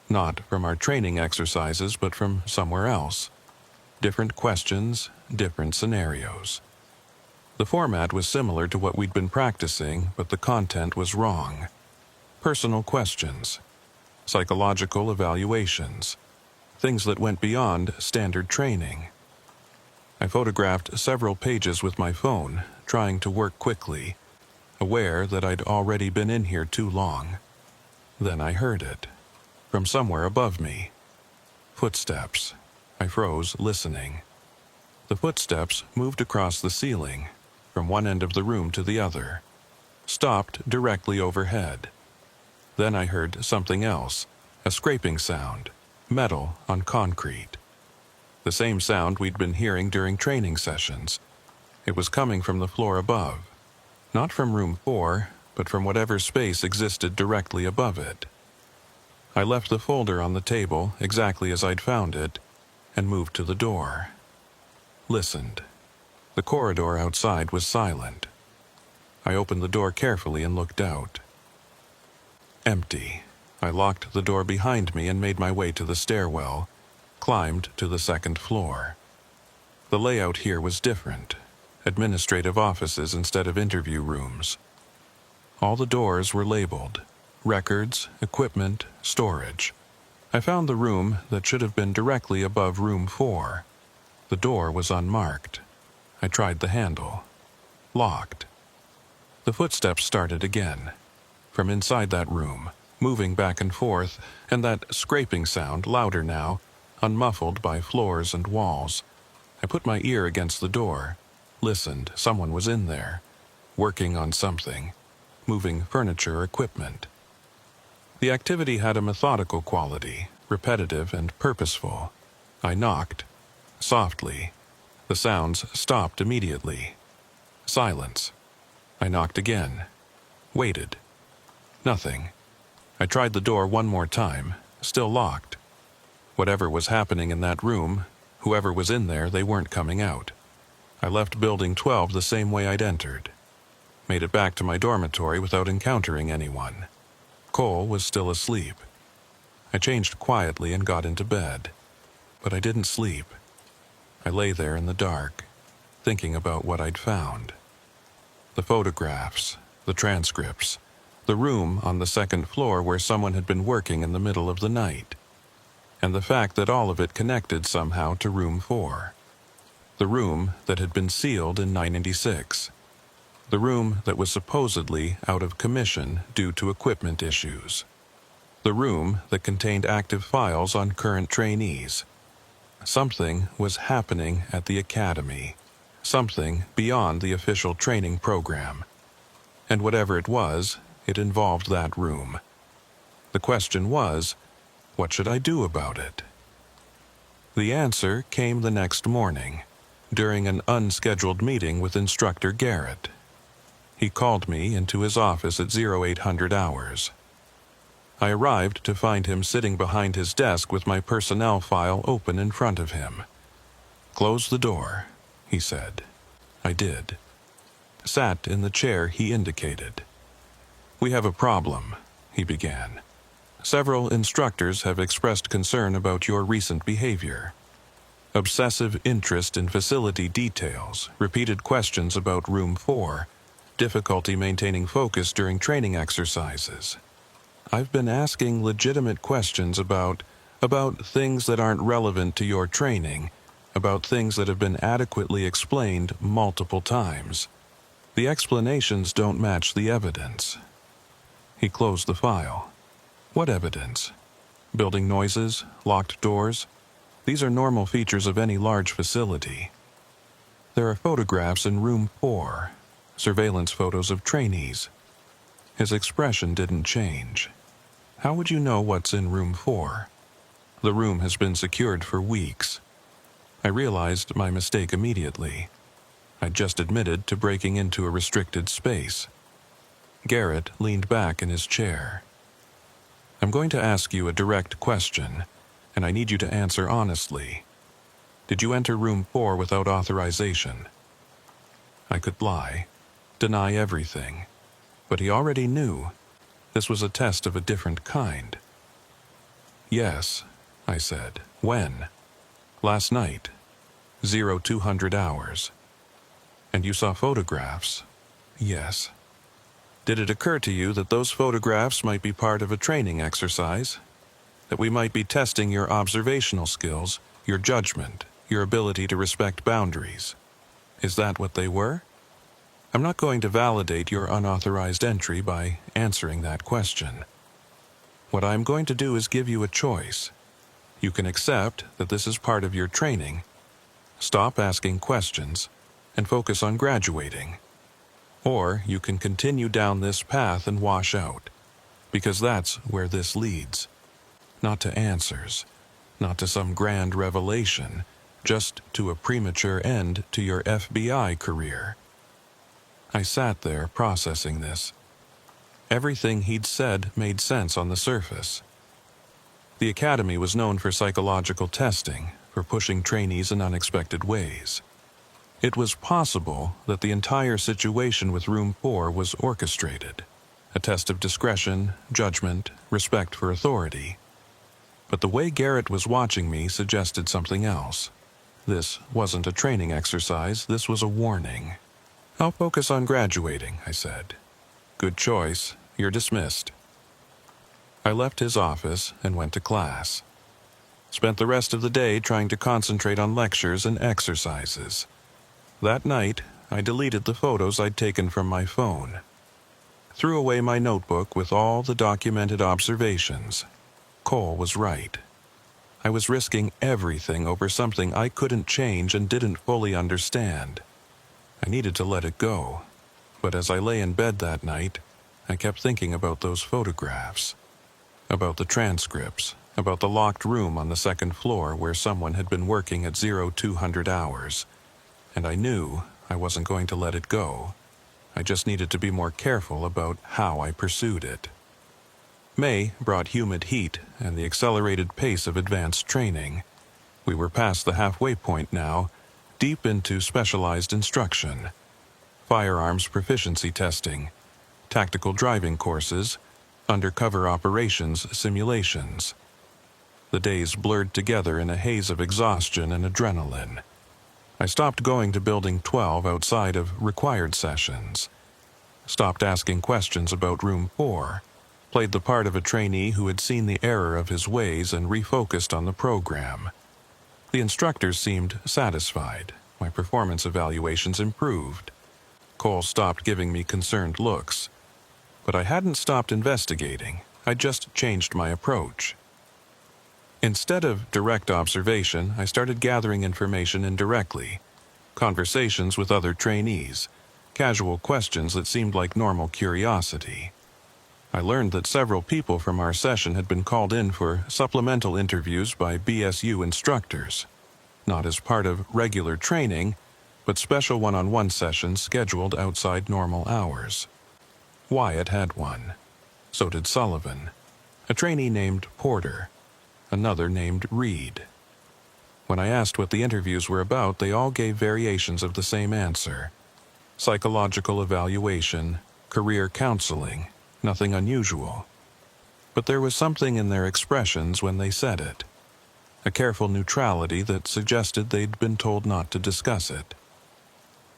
not from our training exercises but from somewhere else. Different questions, different scenarios. The format was similar to what we'd been practicing, but the content was wrong. Personal questions, psychological evaluations, things that went beyond standard training. I photographed several pages with my phone, trying to work quickly, aware that I'd already been in here too long. Then I heard it, from somewhere above me. Footsteps. I froze, listening. The footsteps moved across the ceiling, from one end of the room to the other, stopped directly overhead. Then I heard something else, a scraping sound, metal on concrete. The same sound we'd been hearing during training sessions. It was coming from the floor above, not from room 4, but from whatever space existed directly above it. I left the folder on the table exactly as I'd found it, and moved to the door. Listened. The corridor outside was silent. I opened the door carefully and looked out. Empty. I locked the door behind me and made my way to the stairwell, climbed to the second floor. The layout here was different. Administrative offices instead of interview rooms. All the doors were labeled: records, equipment, storage. I found the room that should have been directly above room 4. The door was unmarked. I tried the handle. Locked. The footsteps started again. From inside that room, moving back and forth, and that scraping sound, louder now, unmuffled by floors and walls. I put my ear against the door, listened. Someone was in there, working on something, moving furniture, equipment. The activity had a methodical quality, repetitive and purposeful. I knocked. Softly. The sounds stopped immediately. Silence. I knocked again. Waited. Nothing. I tried the door one more time, still locked. Whatever was happening in that room, whoever was in there, they weren't coming out. I left Building 12 the same way I'd entered. Made it back to my dormitory without encountering anyone. Cole was still asleep. I changed quietly and got into bed. But I didn't sleep. I lay there in the dark, thinking about what I'd found. The photographs, the transcripts, the room on the second floor where someone had been working in the middle of the night, and the fact that all of it connected somehow to room 4. The room that had been sealed in 1986. The room that was supposedly out of commission due to equipment issues. The room that contained active files on current trainees. Something was happening at the academy. Something beyond the official training program. And whatever it was, it involved that room. The question was, what should I do about it? The answer came the next morning, during an unscheduled meeting with Instructor Garrett. He called me into his office at 0800 hours. I arrived to find him sitting behind his desk with my personnel file open in front of him. "Close the door," he said. I did. Sat in the chair he indicated. "We have a problem," he began. "Several instructors have expressed concern about your recent behavior. Obsessive interest in facility details, repeated questions about room 4, difficulty maintaining focus during training exercises. I've been asking legitimate questions about things that aren't relevant to your training, about things that have been adequately explained multiple times. The explanations don't match the evidence." He closed the file. "What evidence? Building noises, locked doors? These are normal features of any large facility. There are photographs in room 4, surveillance photos of trainees." His expression didn't change. "How would you know what's in room 4? The room has been secured for weeks." I realized my mistake immediately. I'd just admitted to breaking into a restricted space. Garrett leaned back in his chair. "I'm going to ask you a direct question, and I need you to answer honestly. Did you enter room 4 without authorization?" I could lie, deny everything, but he already knew. This was a test of a different kind. "Yes," I said. "When?" "Last night, 0200 hours. "And you saw photographs?" "Yes." "Did it occur to you that those photographs might be part of a training exercise? That we might be testing your observational skills, your judgment, your ability to respect boundaries? Is that what they were? I'm not going to validate your unauthorized entry by answering that question. What I'm going to do is give you a choice. You can accept that this is part of your training, stop asking questions, and focus on graduating. Or you can continue down this path and wash out, because that's where this leads. Not to answers, not to some grand revelation, just to a premature end to your FBI career." I sat there processing this. Everything he'd said made sense on the surface. The academy was known for psychological testing, for pushing trainees in unexpected ways. It was possible that the entire situation with room 4 was orchestrated, a test of discretion, judgment, respect for authority. But the way Garrett was watching me suggested something else. This wasn't a training exercise, this was a warning. "I'll focus on graduating," I said. "Good choice. You're dismissed." I left his office and went to class. Spent the rest of the day trying to concentrate on lectures and exercises. That night, I deleted the photos I'd taken from my phone. Threw away my notebook with all the documented observations. Cole was right. I was risking everything over something I couldn't change and didn't fully understand. I needed to let it go. But as I lay in bed that night, I kept thinking about those photographs. About the transcripts. About the locked room on the second floor where someone had been working at 0200 hours. And I knew I wasn't going to let it go. I just needed to be more careful about how I pursued it. May brought humid heat and the accelerated pace of advanced training. We were past the halfway point now, deep into specialized instruction. Firearms proficiency testing, tactical driving courses, undercover operations simulations. The days blurred together in a haze of exhaustion and adrenaline. I stopped going to Building 12 outside of required sessions. Stopped asking questions about Room 4. Played the part of a trainee who had seen the error of his ways and refocused on the program. The instructors seemed satisfied. My performance evaluations improved. Cole stopped giving me concerned looks. But I hadn't stopped investigating. I'd just changed my approach. Instead of direct observation, I started gathering information indirectly. Conversations with other trainees. Casual questions that seemed like normal curiosity. I learned that several people from our session had been called in for supplemental interviews by BSU instructors. Not as part of regular training, but special one-on-one sessions scheduled outside normal hours. Wyatt had one. So did Sullivan. A trainee named Porter. Another named Reed. When I asked what the interviews were about, they all gave variations of the same answer. Psychological evaluation, career counseling, nothing unusual. But there was something in their expressions when they said it. A careful neutrality that suggested they'd been told not to discuss it.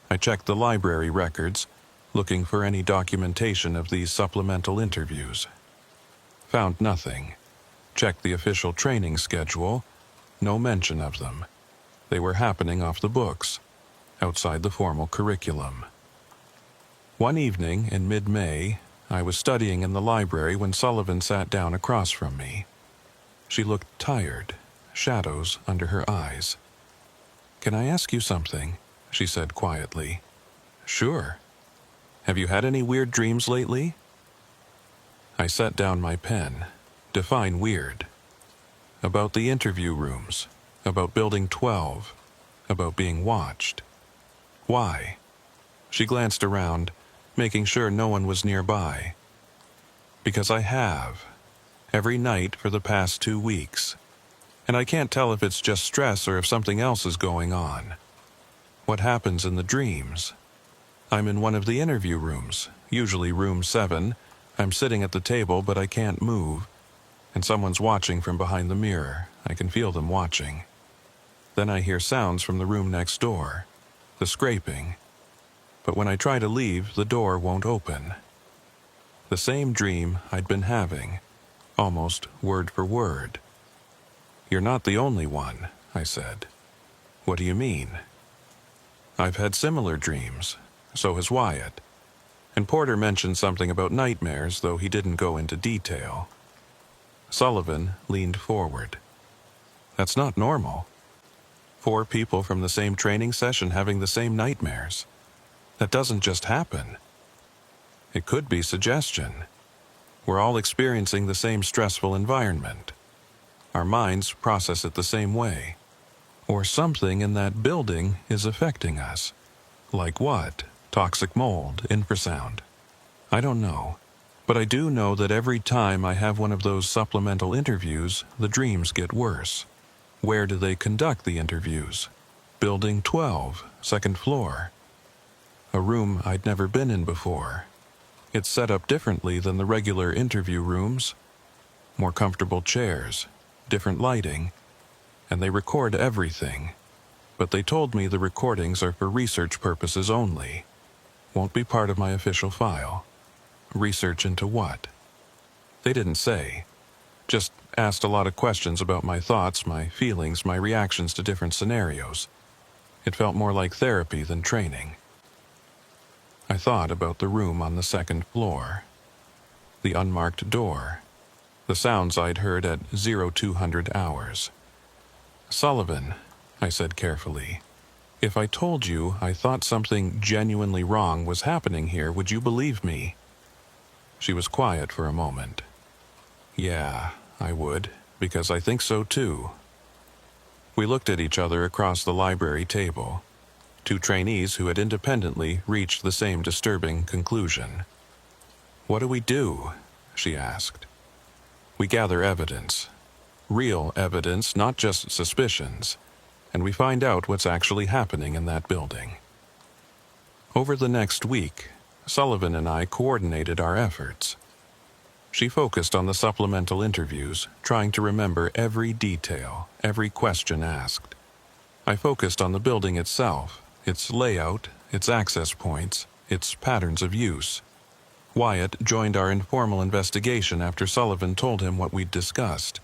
I checked the library records, looking for any documentation of these supplemental interviews. Found nothing. Checked the official training schedule. No mention of them. They were happening off the books, outside the formal curriculum. One evening in mid-May, I was studying in the library when Sullivan sat down across from me. She looked tired, shadows under her eyes. "Can I ask you something?" she said quietly. "Sure. Have you had any weird dreams lately?" I set down my pen. Define weird. About the interview rooms. About Building 12. About being watched. Why? She glanced around, making sure no one was nearby. Because I have. Every night for the past 2 weeks. And I can't tell if it's just stress or if something else is going on. What happens in the dreams? I'm in one of the interview rooms, usually room 7. I'm sitting at the table, but I can't move. And someone's watching from behind the mirror. I can feel them watching. Then I hear sounds from the room next door. The scraping. But when I try to leave, the door won't open. The same dream I'd been having, almost word for word. "You're not the only one," I said. "What do you mean?" "I've had similar dreams. So has Wyatt. And Porter mentioned something about nightmares, though he didn't go into detail." Sullivan leaned forward. "That's not normal. 4 people from the same training session having the same nightmares. That doesn't just happen. It could be suggestion. We're all experiencing the same stressful environment. Our minds process it the same way. Or something in that building is affecting us. Like what? Toxic mold, infrasound. I don't know. But I do know that every time I have one of those supplemental interviews, the dreams get worse. Where do they conduct the interviews? Building 12, second floor. A room I'd never been in before. It's set up differently than the regular interview rooms. More comfortable chairs, different lighting, and they record everything. But they told me the recordings are for research purposes only. Won't be part of my official file. Research into what? They didn't say. Just asked a lot of questions about my thoughts, my feelings, my reactions to different scenarios. It felt more like therapy than training. I thought about the room on the second floor. The unmarked door. The sounds I'd heard at 0200 hours. "Sullivan," I said carefully, "if I told you I thought something genuinely wrong was happening here, would you believe me?" She was quiet for a moment. "Yeah, I would, because I think so too." We looked at each other across the library table, two trainees who had independently reached the same disturbing conclusion. "What do we do?" she asked. "We gather evidence. Real evidence, not just suspicions, and we find out what's actually happening in that building." Over the next week, Sullivan and I coordinated our efforts. She focused on the supplemental interviews, trying to remember every detail, every question asked. I focused on the building itself, its layout, its access points, its patterns of use. Wyatt joined our informal investigation after Sullivan told him what we'd discussed.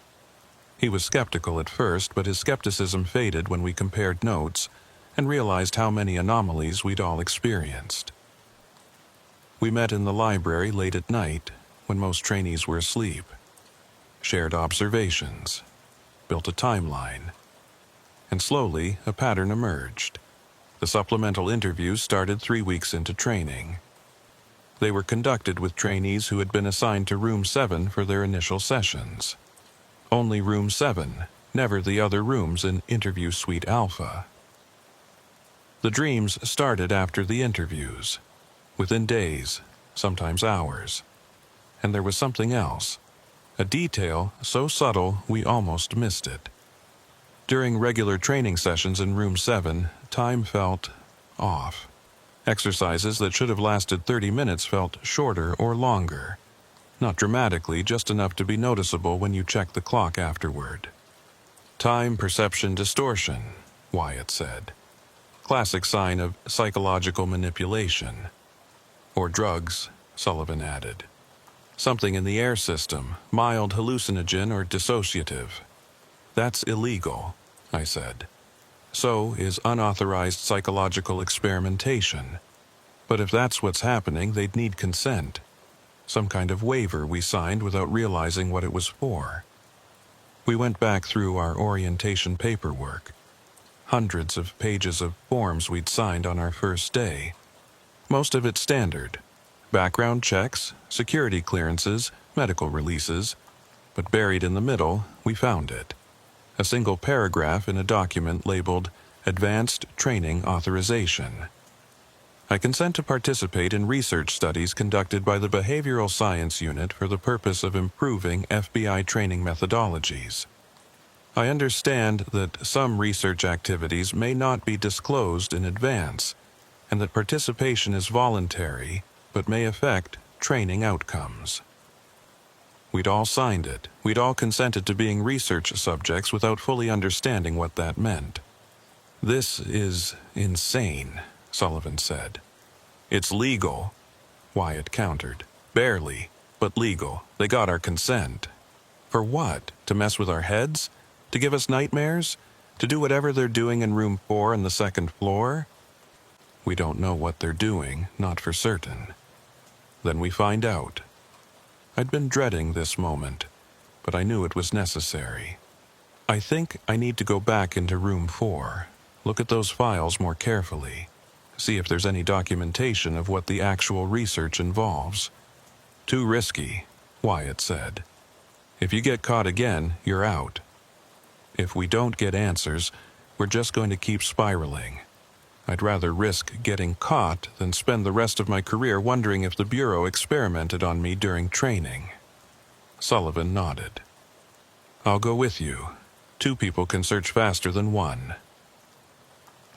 He was skeptical at first, but his skepticism faded when we compared notes and realized how many anomalies we'd all experienced. We met in the library late at night, when most trainees were asleep. Shared observations, built a timeline, and slowly a pattern emerged. The supplemental interviews started 3 weeks into training. They were conducted with trainees who had been assigned to Room 7 for their initial sessions. Only Room 7, never the other rooms in Interview Suite Alpha. The dreams started after the interviews, within days, sometimes hours. And there was something else, a detail so subtle we almost missed it. During regular training sessions in Room 7, time felt off. Exercises that should have lasted 30 minutes felt shorter or longer. Not dramatically, just enough to be noticeable when you check the clock afterward. "Time perception distortion," Wyatt said. "Classic sign of psychological manipulation." "Or drugs," Sullivan added. "Something in the air system, mild hallucinogen or dissociative." "That's illegal," I said. "So is unauthorized psychological experimentation. But if that's what's happening, they'd need consent. Some kind of waiver we signed without realizing what it was for." We went back through our orientation paperwork. Hundreds of pages of forms we'd signed on our first day. Most of it standard. Background checks, security clearances, medical releases. But buried in the middle, we found it. A single paragraph in a document labeled Advanced Training Authorization. "I consent to participate in research studies conducted by the Behavioral Science Unit for the purpose of improving FBI training methodologies. I understand that some research activities may not be disclosed in advance, and that participation is voluntary, but may affect training outcomes." We'd all signed it. We'd all consented to being research subjects without fully understanding what that meant. "This is insane," Sullivan said. "It's legal," Wyatt countered. "Barely, but legal. They got our consent." "For what? To mess with our heads? To give us nightmares? To do whatever they're doing in Room 4 on the second floor?" "We don't know what they're doing, not for certain." "Then we find out." I'd been dreading this moment, but I knew it was necessary. "I think I need to go back into Room 4, look at those files more carefully, see if there's any documentation of what the actual research involves." "Too risky," Wyatt said. "If you get caught again, you're out. If we don't get answers, we're just going to keep spiraling. I'd rather risk getting caught than spend the rest of my career wondering if the Bureau experimented on me during training." Sullivan nodded. "I'll go with you. 2 people can search faster than 1.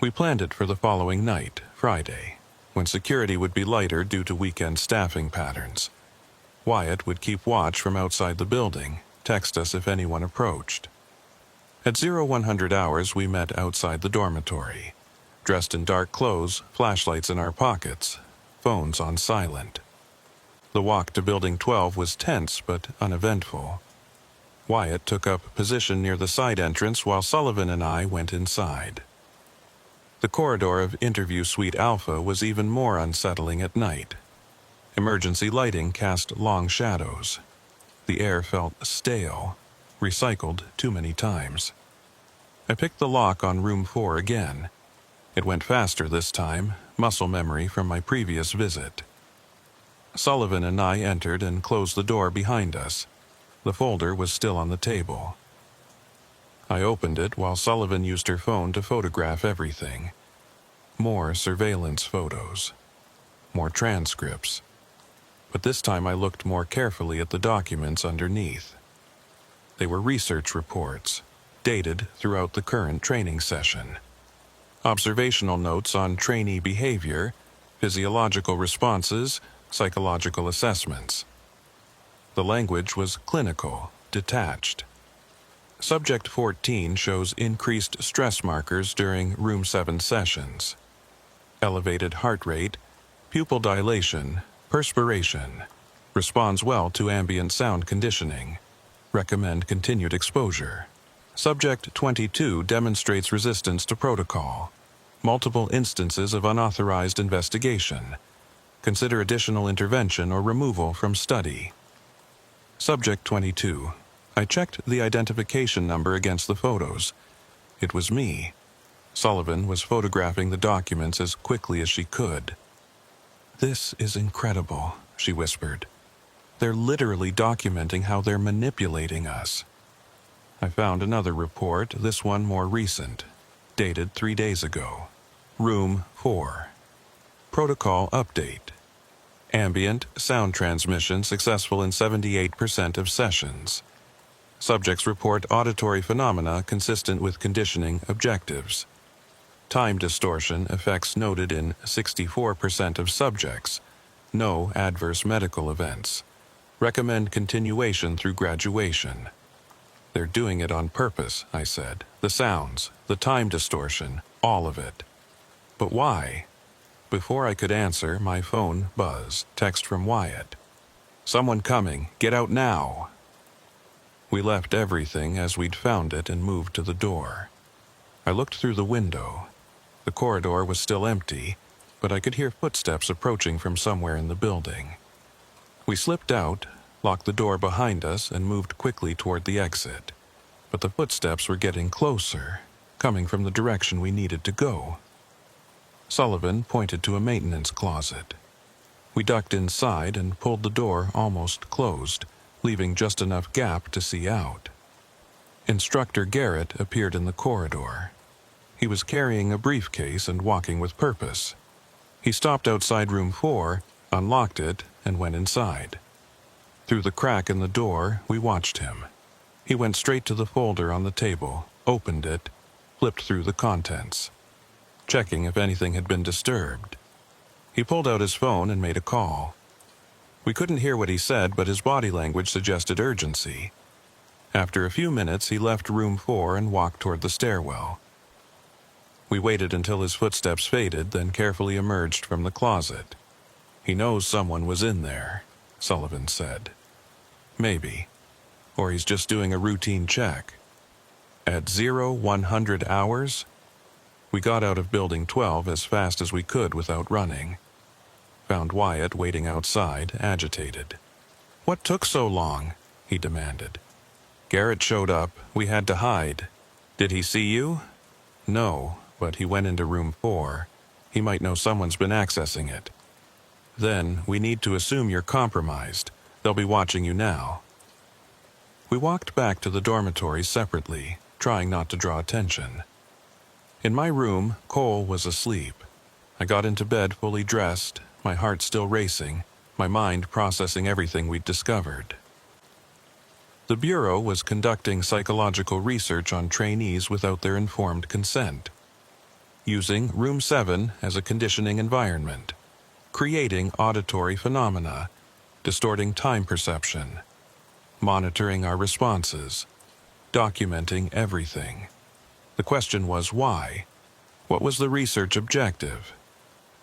We planned it for the following night, Friday. when security would be lighter due to weekend staffing patterns. Wyatt would keep watch from outside the building, text us if anyone approached. At 0100 hours, we met outside the dormitory, dressed in dark clothes, flashlights in our pockets, phones on silent. The walk to Building 12 was tense but uneventful. Wyatt took up position near the side entrance while Sullivan and I went inside. The corridor of Interview Suite Alpha was even more unsettling at night. Emergency lighting cast long shadows. The air felt stale, recycled too many times. I picked the lock on room 4 again. It went faster this time, muscle memory from my previous visit. Sullivan and I entered and closed the door behind us. The folder was still on the table. I opened it while Sullivan used her phone to photograph everything. More surveillance photos. More transcripts. But this time I looked more carefully at the documents underneath. They were research reports, dated throughout the current training session. Observational notes on trainee behavior, physiological responses, psychological assessments. The language was clinical, detached. Subject 14 shows increased stress markers during Room 7 sessions. Elevated heart rate, pupil dilation, perspiration. Responds well to ambient sound conditioning. Recommend continued exposure. Subject 22 demonstrates resistance to protocol. Multiple instances of unauthorized investigation. Consider additional intervention or removal from study. Subject 22. I checked the identification number against the photos. It was me. Sullivan was photographing the documents as quickly as she could. "This is incredible," she whispered. "They're literally documenting how they're manipulating us." I found another report, this one more recent, dated 3 days ago. Room 4. Protocol update. Ambient sound transmission successful in 78% of sessions. Subjects report auditory phenomena consistent with conditioning objectives. Time distortion effects noted in 64% of subjects. No adverse medical events. Recommend continuation through graduation. "They're doing it on purpose," I said. "The sounds, the time distortion, all of it." "But why?" Before I could answer, my phone buzzed. Text from Wyatt. "Someone coming. Get out now." We left everything as we'd found it and moved to the door. I looked through the window. The corridor was still empty, but I could hear footsteps approaching from somewhere in the building. We slipped out, locked the door behind us, and moved quickly toward the exit. But the footsteps were getting closer, coming from the direction we needed to go. Sullivan pointed to a maintenance closet. We ducked inside and pulled the door almost closed, leaving just enough gap to see out. Instructor Garrett appeared in the corridor. He was carrying a briefcase and walking with purpose. He stopped outside room 4, unlocked it, and went inside. Through the crack in the door, we watched him. He went straight to the folder on the table, opened it, flipped through the contents, checking if anything had been disturbed. He pulled out his phone and made a call. We couldn't hear what he said, but his body language suggested urgency. After a few minutes, he left room 4 and walked toward the stairwell. We waited until his footsteps faded, then carefully emerged from the closet. "He knows someone was in there," Sullivan said. "Maybe. Or he's just doing a routine check." At 0100 hours, we got out of Building 12 as fast as we could without running. Found Wyatt waiting outside, agitated. "What took so long?" he demanded. "Garrett showed up. We had to hide." "Did he see you?" "No, but he went into room 4. He might know someone's been accessing it." "Then we need to assume you're compromised. They'll be watching you now." We walked back to the dormitories separately, trying not to draw attention. In my room, Cole was asleep. I got into bed fully dressed, my heart still racing, my mind processing everything we'd discovered. The Bureau was conducting psychological research on trainees without their informed consent, using Room 7 as a conditioning environment. creating auditory phenomena, distorting time perception, monitoring our responses, documenting everything. The question was why? What was the research objective?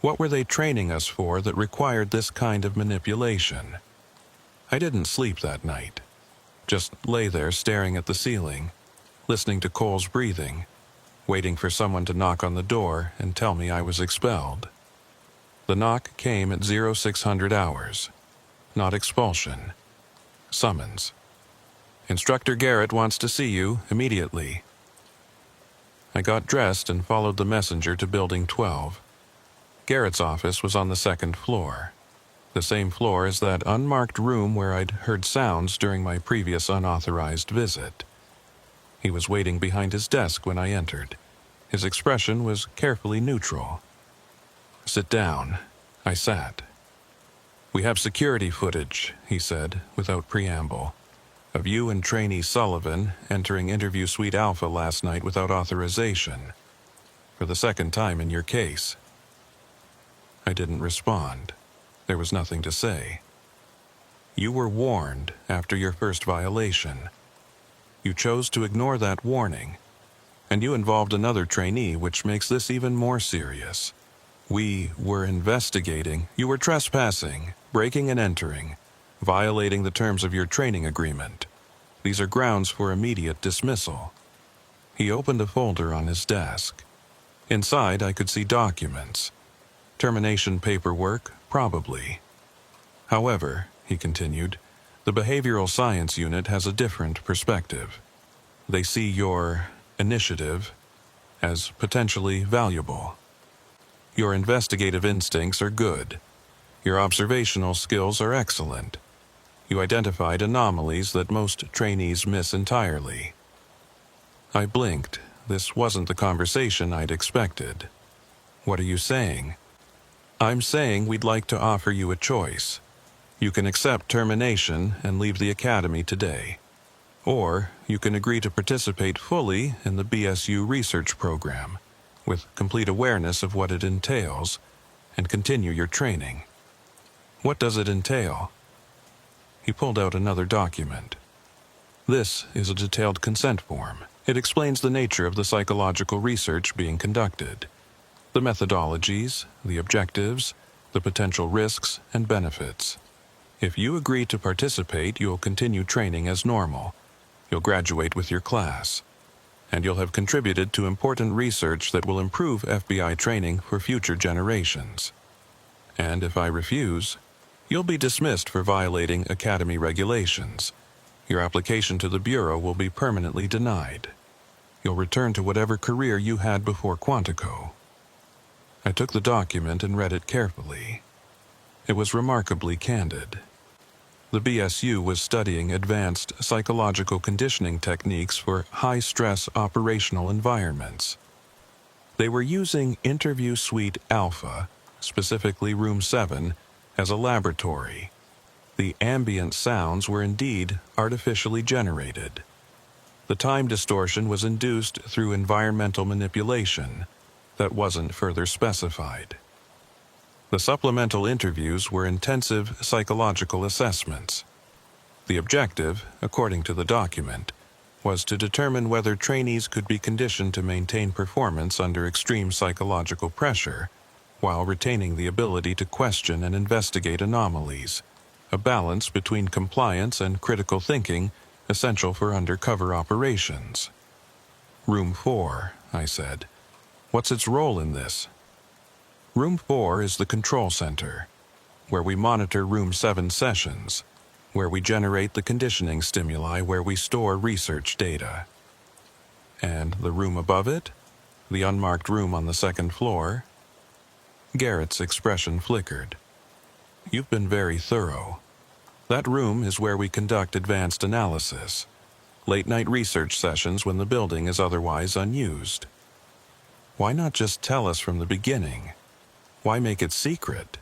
What were they training us for that required this kind of manipulation? I didn't sleep that night. Just lay there staring at the ceiling, listening to Cole's breathing, waiting for someone to knock on the door and tell me I was expelled. The knock came at 0600 hours. Not expulsion. Summons. Instructor Garrett wants to see you immediately. I got dressed and followed the messenger to Building 12. Garrett's office was on the second floor, the same floor as that unmarked room where I'd heard sounds during my previous unauthorized visit. He was waiting behind his desk when I entered. His expression was carefully neutral. "Sit down." I sat. "We have security footage," he said, without preamble, "of you and trainee Sullivan entering Interview Suite Alpha last night without authorization, for the second time in your case." I didn't respond. There was nothing to say. "You were warned after your first violation. You chose to ignore that warning, and you involved another trainee, which makes this even more serious. We were investigating. You were trespassing, breaking and entering, violating the terms of your training agreement. These are grounds for immediate dismissal." He opened a folder on his desk. Inside, I could see documents. Termination paperwork, probably. "However," he continued, "the behavioral science unit has a different perspective. They see your initiative as potentially valuable. Your investigative instincts are good. Your observational skills are excellent. You identified anomalies that most trainees miss entirely." I blinked. This wasn't the conversation I'd expected. "What are you saying?" "I'm saying we'd like to offer you a choice. You can accept termination and leave the academy today. Or you can agree to participate fully in the BSU research program, with complete awareness of what it entails, and continue your training." "What does it entail?" He pulled out another document. "This is a detailed consent form. It explains the nature of the psychological research being conducted, the methodologies, the objectives, the potential risks and benefits. If you agree to participate, you'll continue training as normal. You'll graduate with your class, and you'll have contributed to important research that will improve FBI training for future generations. And if I refuse, you'll be dismissed for violating academy regulations. Your application to the Bureau will be permanently denied. You'll return to whatever career you had before Quantico." I took the document and read it carefully. It was remarkably candid. The BSU was studying advanced psychological conditioning techniques for high-stress operational environments. They were using Interview Suite Alpha, specifically Room 7, as a laboratory. The ambient sounds were indeed artificially generated. The time distortion was induced through environmental manipulation that wasn't further specified. The supplemental interviews were intensive psychological assessments. The objective, according to the document, was to determine whether trainees could be conditioned to maintain performance under extreme psychological pressure while retaining the ability to question and investigate anomalies, a balance between compliance and critical thinking essential for undercover operations. "Room 4, I said. "What's its role in this?" "Room 4 is the control center, where we monitor Room 7 sessions, where we generate the conditioning stimuli, where we store research data." "And the room above it? The unmarked room on the second floor?" Garrett's expression flickered. "You've been very thorough. That room is where we conduct advanced analysis, late-night research sessions when the building is otherwise unused." "Why not just tell us from the beginning? Why make it secret?"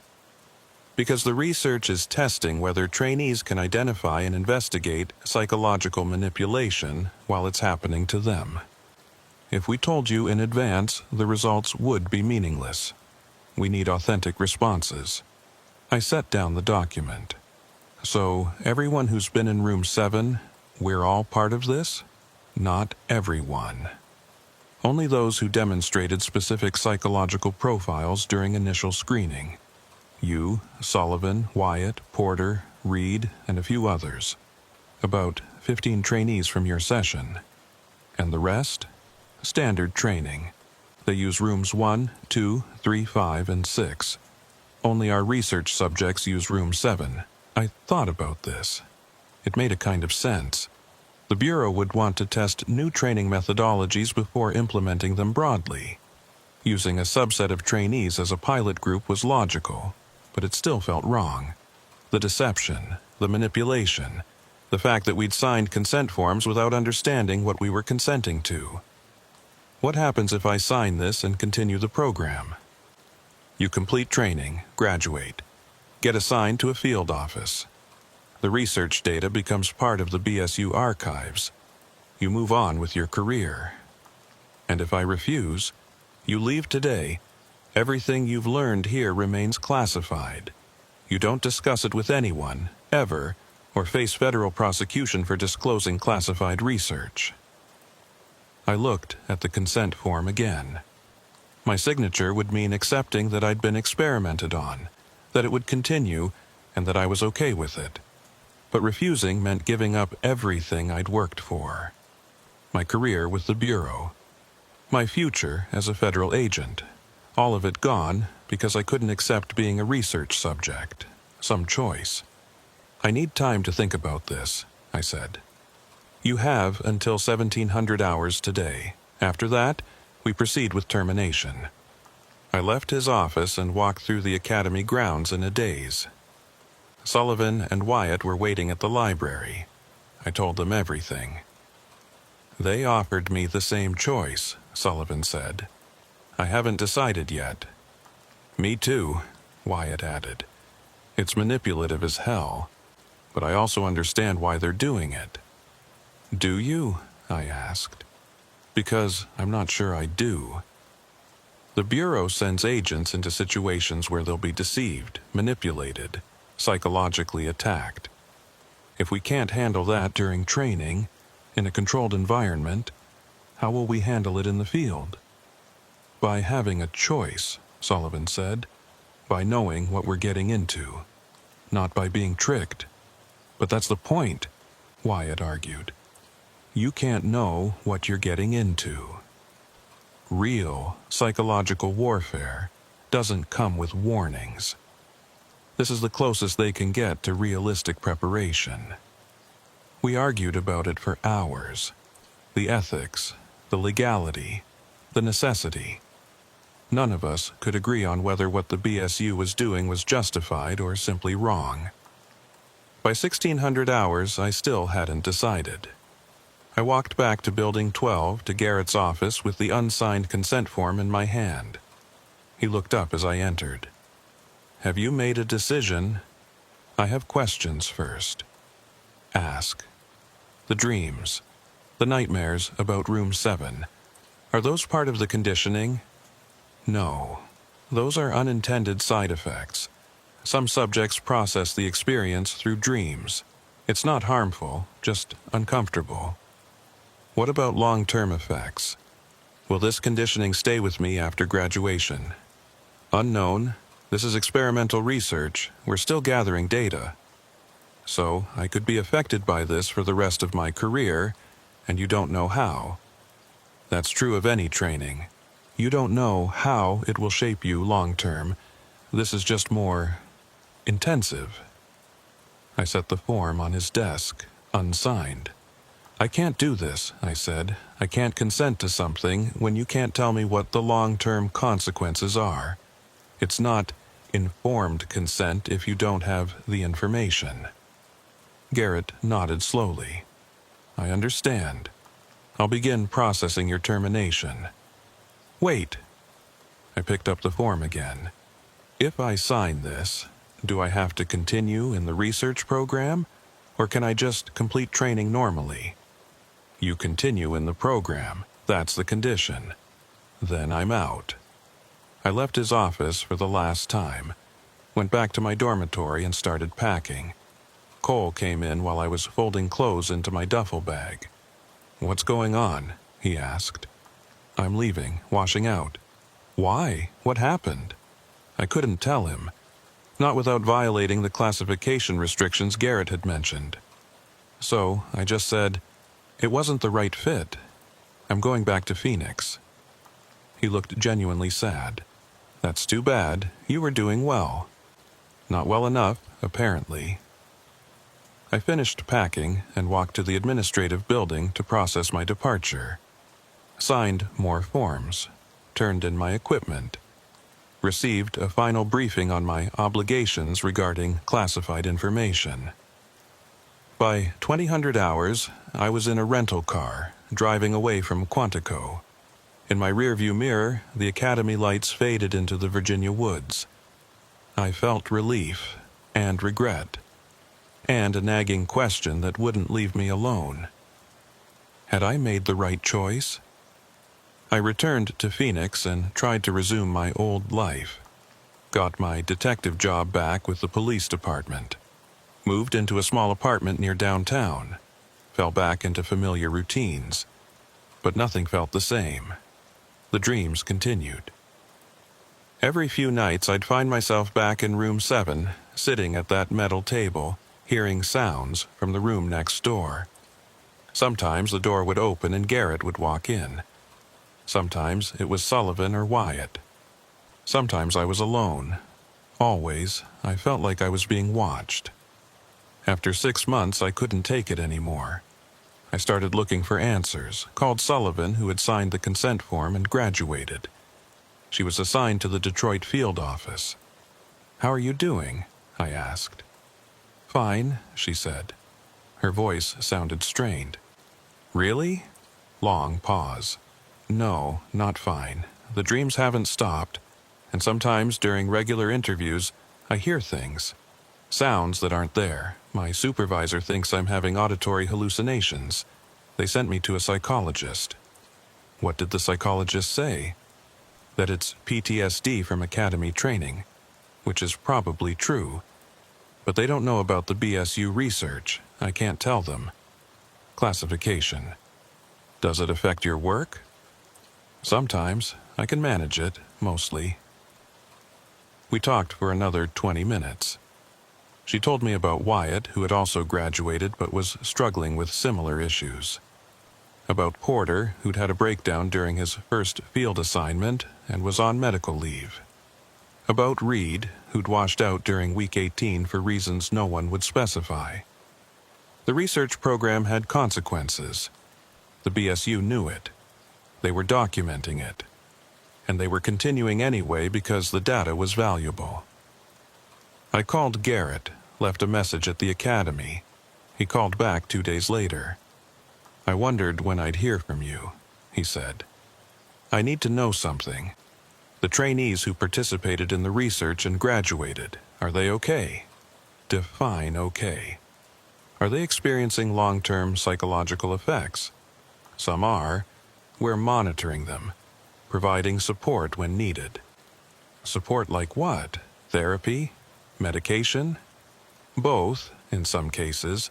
"Because the research is testing whether trainees can identify and investigate psychological manipulation while it's happening to them. If we told you in advance, the results would be meaningless. We need authentic responses. I set down the document. So, everyone who's been in room 7, we're all part of this? Not everyone. Only those who demonstrated specific psychological profiles during initial screening. You, Sullivan, Wyatt, Porter, Reed, and a few others. About 15 trainees from your session. And the rest? Standard training. They use rooms 1, 2, 3, 5, and 6. Only our research subjects use room 7. I thought about this. It made a kind of sense. The Bureau would want to test new training methodologies before implementing them broadly. Using a subset of trainees as a pilot group was logical, but it still felt wrong. The deception, the manipulation, the fact that we'd signed consent forms without understanding what we were consenting to. What happens if I sign this and continue the program? You complete training, graduate, get assigned to a field office. The research data becomes part of the BSU archives. You move on with your career. And if I refuse, you leave today. Everything you've learned here remains classified. You don't discuss it with anyone, ever, or face federal prosecution for disclosing classified research. I looked at the consent form again. My signature would mean accepting that I'd been experimented on, that it would continue, and that I was okay with it. But refusing meant giving up everything I'd worked for. My career with the Bureau. My future as a federal agent. All of it gone because I couldn't accept being a research subject. Some choice. I need time to think about this, I said. You have until 1700 hours today. After that, we proceed with termination. I left his office and walked through the academy grounds in a daze. Sullivan and Wyatt were waiting at the library. I told them everything. They offered me the same choice, Sullivan said. I haven't decided yet. Me too, Wyatt added. It's manipulative as hell, but I also understand why they're doing it. Do you? I asked. Because I'm not sure I do. The Bureau sends agents into situations where they'll be deceived, manipulated, psychologically attacked. If we can't handle that during training, in a controlled environment, how will we handle it in the field? By having a choice, Sullivan said. By knowing what we're getting into. Not by being tricked. But that's the point, Wyatt argued. You can't know what you're getting into. Real psychological warfare doesn't come with warnings. This is the closest they can get to realistic preparation. We argued about it for hours. The ethics, the legality, the necessity. None of us could agree on whether what the BSU was doing was justified or simply wrong. By 1600 hours, I still hadn't decided. I walked back to Building 12 to Garrett's office with the unsigned consent form in my hand. He looked up as I entered. Have you made a decision? I have questions first. Ask. The dreams, the nightmares about Room 7, are those part of the conditioning? No. Those are unintended side effects. Some subjects process the experience through dreams. It's not harmful, just uncomfortable. What about long-term effects? Will this conditioning stay with me after graduation? Unknown. This is experimental research. We're still gathering data. So, I could be affected by this for the rest of my career, and you don't know how. That's true of any training. You don't know how it will shape you long-term. This is just more intensive. I set the form on his desk, unsigned. I can't do this, I said. I can't consent to something when you can't tell me what the long-term consequences are. It's not informed consent if you don't have the information. Garrett nodded slowly. I understand. I'll begin processing your termination. Wait. I picked up the form again. If I sign this, do I have to continue in the research program, or can I just complete training normally? You continue in the program. That's the condition. Then I'm out. I left his office for the last time. went back to my dormitory and started packing. Cole came in while I was folding clothes into my duffel bag. "What's going on?" he asked. "I'm leaving, washing out." "Why? What happened?" I couldn't tell him, not without violating the classification restrictions Garrett had mentioned. So I just said, "It wasn't the right fit. I'm going back to Phoenix." He looked genuinely sad. "That's too bad. You were doing well." "Not well enough, apparently." I finished packing and walked to the administrative building to process my departure. Signed more forms, turned in my equipment, received a final briefing on my obligations regarding classified information. By 2000 hours, I was in a rental car, driving away from Quantico. In my rearview mirror, the academy lights faded into the Virginia woods. I felt relief and regret, and a nagging question that wouldn't leave me alone. Had I made the right choice? I returned to Phoenix and tried to resume my old life. Got my detective job back with the police department. Moved into a small apartment near downtown. Fell back into familiar routines. But nothing felt the same. The dreams continued. Every few nights I'd find myself back in room 7, sitting at that metal table, hearing sounds from the room next door. Sometimes the door would open and Garrett would walk in. Sometimes it was Sullivan or Wyatt. Sometimes I was alone. Always, I felt like I was being watched. After 6 months, I couldn't take it anymore. I started looking for answers, called Sullivan, who had signed the consent form and graduated. She was assigned to the Detroit field office. "How are you doing?" I asked. "Fine," she said. Her voice sounded strained. "Really?" Long pause. "No, not fine. The dreams haven't stopped, and sometimes during regular interviews, I hear things. Sounds that aren't there. My supervisor thinks I'm having auditory hallucinations. They sent me to a psychologist." "What did the psychologist say?" "That it's PTSD from academy training, which is probably true. But they don't know about the BSU research. I can't tell them." "Classification. Does it affect your work?" "Sometimes. I can manage it, mostly." We talked for another 20 minutes. She told me about Wyatt, who had also graduated but was struggling with similar issues. About Porter, who'd had a breakdown during his first field assignment and was on medical leave. About Reed, who'd washed out during week 18 for reasons no one would specify. The research program had consequences. The BSU knew it. They were documenting it. And they were continuing anyway because the data was valuable. I called Garrett, left a message at the academy. He called back 2 days later. "I wondered when I'd hear from you," he said. "I need to know something. The trainees who participated in the research and graduated, are they okay?" Define okay. "Are they experiencing long-term psychological effects?" "Some are. We're monitoring them, providing support when needed." "Support like what? Therapy? Medication?" "Both, in some cases.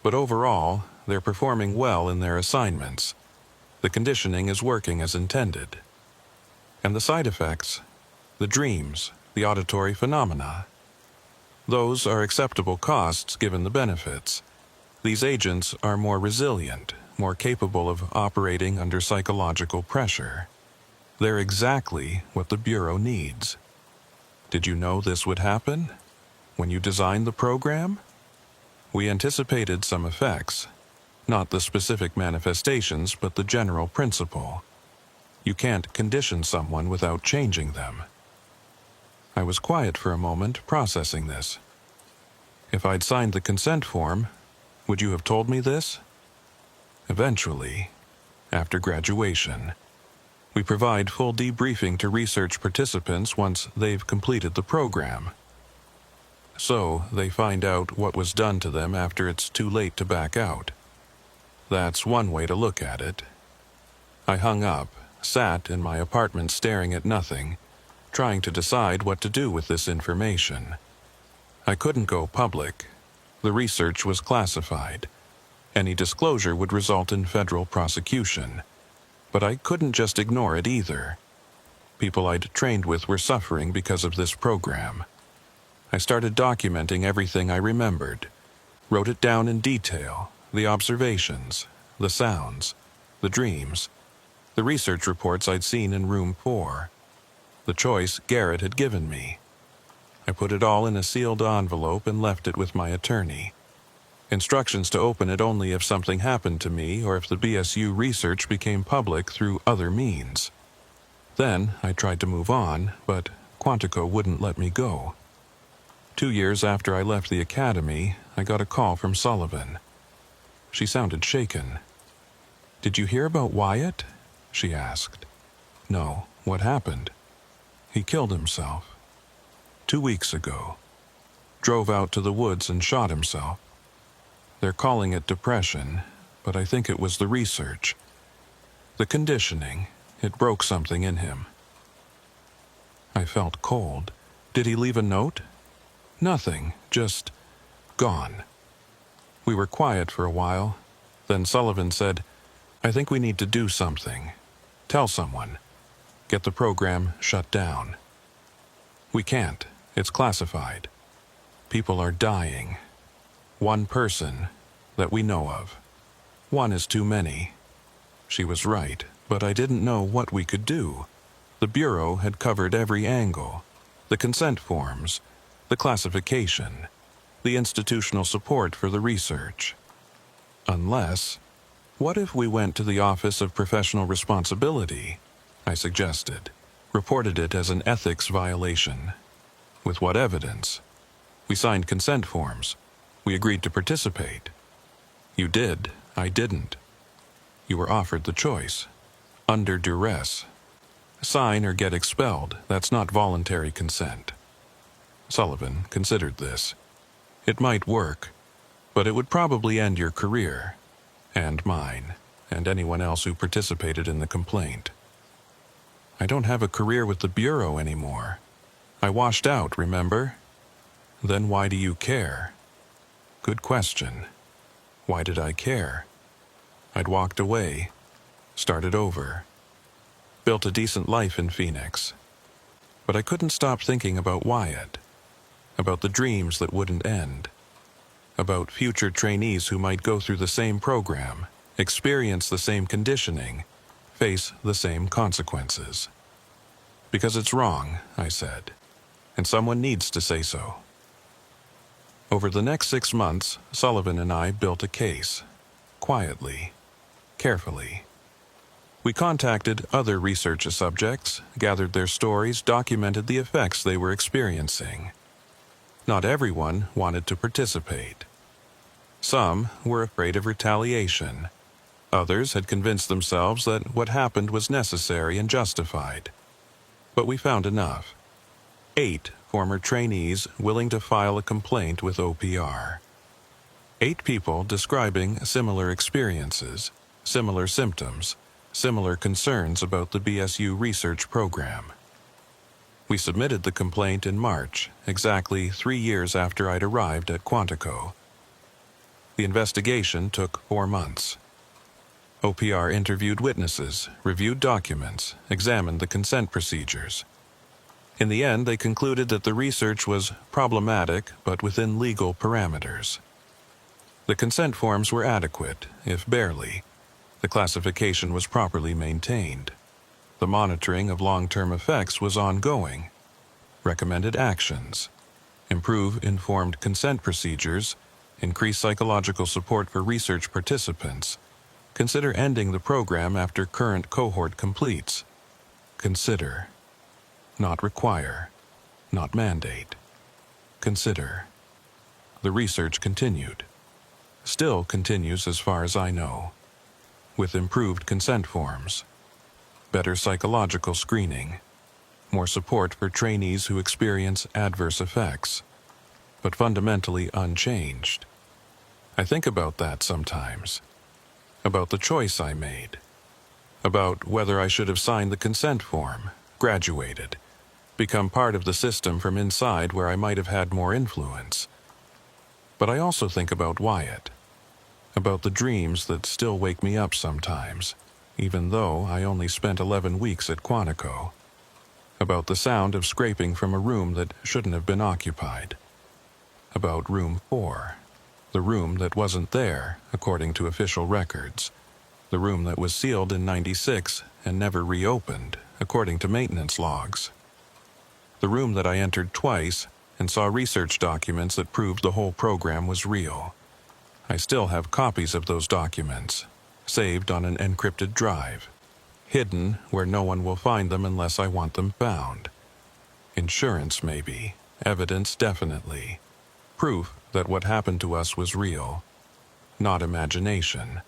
But overall, they're performing well in their assignments. The conditioning is working as intended." "And the side effects? The dreams, the auditory phenomena?" "Those are acceptable costs given the benefits. These agents are more resilient, more capable of operating under psychological pressure. They're exactly what the Bureau needs." "Did you know this would happen? When you designed the program?" "We anticipated some effects. Not the specific manifestations, but the general principle. You can't condition someone without changing them." I was quiet for a moment, processing this. "If I'd signed the consent form, would you have told me this?" "Eventually, after graduation. We provide full debriefing to research participants once they've completed the program. So they find out what was done to them after it's too late to back out. That's one way to look at it." I hung up, sat in my apartment staring at nothing, trying to decide what to do with this information. I couldn't go public. The research was classified. Any disclosure would result in federal prosecution. But I couldn't just ignore it either. People I'd trained with were suffering because of this program. I started documenting everything I remembered, wrote it down in detail, the observations, the sounds, the dreams, the research reports I'd seen in room 4, the choice Garrett had given me. I put it all in a sealed envelope and left it with my attorney. Instructions to open it only if something happened to me or if the BSU research became public through other means. Then I tried to move on, but Quantico wouldn't let me go. 2 years after I left the academy, I got a call from Sullivan. She sounded shaken. "Did you hear about Wyatt?" she asked. "No. What happened?" "He killed himself. 2 weeks ago. Drove out to the woods and shot himself. They're calling it depression, but I think it was the research. The conditioning, it broke something in him." I felt cold. "Did he leave a note?" "Nothing, just gone." We were quiet for a while. Then Sullivan said, "I think we need to do something. Tell someone. Get the program shut down." "We can't. It's classified. People are dying. One person that we know of. One is too many." She was right, but I didn't know what we could do. The Bureau had covered every angle. The consent forms, the classification, the institutional support for the research. Unless, what if we went to the Office of Professional Responsibility, I suggested, reported it as an ethics violation. With what evidence? We signed consent forms. We agreed to participate. You did, I didn't. You were offered the choice. Under duress. Sign or get expelled, that's not voluntary consent. Sullivan considered this. It might work, but it would probably end your career, and mine, and anyone else who participated in the complaint. "I don't have a career with the Bureau anymore. I washed out, remember?" "Then why do you care?" "Good question. Why did I care? I'd walked away, started over, built a decent life in Phoenix. But I couldn't stop thinking about Wyatt, about the dreams that wouldn't end, about future trainees who might go through the same program, experience the same conditioning, face the same consequences. Because it's wrong, I said, and someone needs to say so. Over the next 6 months, Sullivan and I built a case, quietly, carefully. We contacted other research subjects, gathered their stories, documented the effects they were experiencing. Not everyone wanted to participate. Some were afraid of retaliation. Others had convinced themselves that what happened was necessary and justified. But we found enough. 8 former trainees willing to file a complaint with OPR. 8 people describing similar experiences, similar symptoms, similar concerns about the BSU research program. We submitted the complaint in March, exactly 3 years after I'd arrived at Quantico. The investigation took 4 months. OPR interviewed witnesses, reviewed documents, examined the consent procedures. In the end, they concluded that the research was problematic but within legal parameters. The consent forms were adequate, if barely. The classification was properly maintained. The monitoring of long-term effects was ongoing. Recommended actions: improve informed consent procedures, increase psychological support for research participants, consider ending the program after current cohort completes. Consider. Not require. Not mandate. Consider. The research continued. Still continues as far as I know. With improved consent forms, better psychological screening, more support for trainees who experience adverse effects, but fundamentally unchanged. I think about that sometimes, about the choice I made, about whether I should have signed the consent form, graduated, become part of the system from inside where I might have had more influence. But I also think about Wyatt, about the dreams that still wake me up sometimes, even though I only spent 11 weeks at Quantico, about the sound of scraping from a room that shouldn't have been occupied, about room 4, the room that wasn't there, according to official records, the room that was sealed in '96 and never reopened, according to maintenance logs, the room that I entered twice and saw research documents that proved the whole program was real. I still have copies of those documents, saved on an encrypted drive, hidden where no one will find them unless I want them found. Insurance, maybe. Evidence, definitely. Proof that what happened to us was real. Not imagination.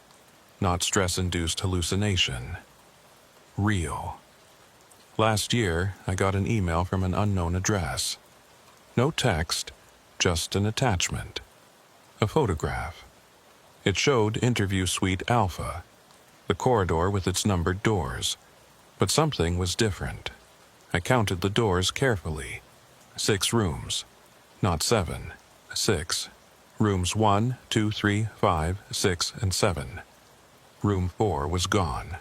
Not stress-induced hallucination. Real. Last year, I got an email from an unknown address. No text, just an attachment. A photograph. It showed Interview Suite Alpha, the corridor with its numbered doors. But something was different. I counted the doors carefully. 6 rooms. Not 7. 6. Rooms 1, 2, 3, 5, 6, and 7. Room 4 was gone.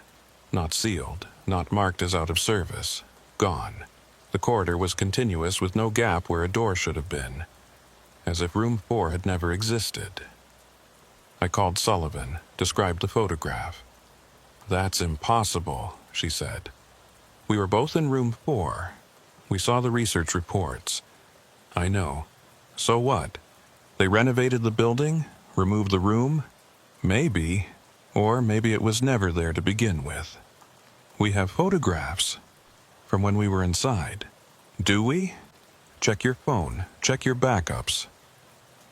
Not sealed, not marked as out of service. Gone. The corridor was continuous with no gap where a door should have been, as if room 4 had never existed. I called Sullivan, described the photograph. "That's impossible," she said. "We were both in room 4. We saw the research reports." "I know. So what? They renovated the building? Removed the room? Maybe. Or maybe it was never there to begin with. We have photographs from when we were inside. Do we? Check your phone. Check your backups."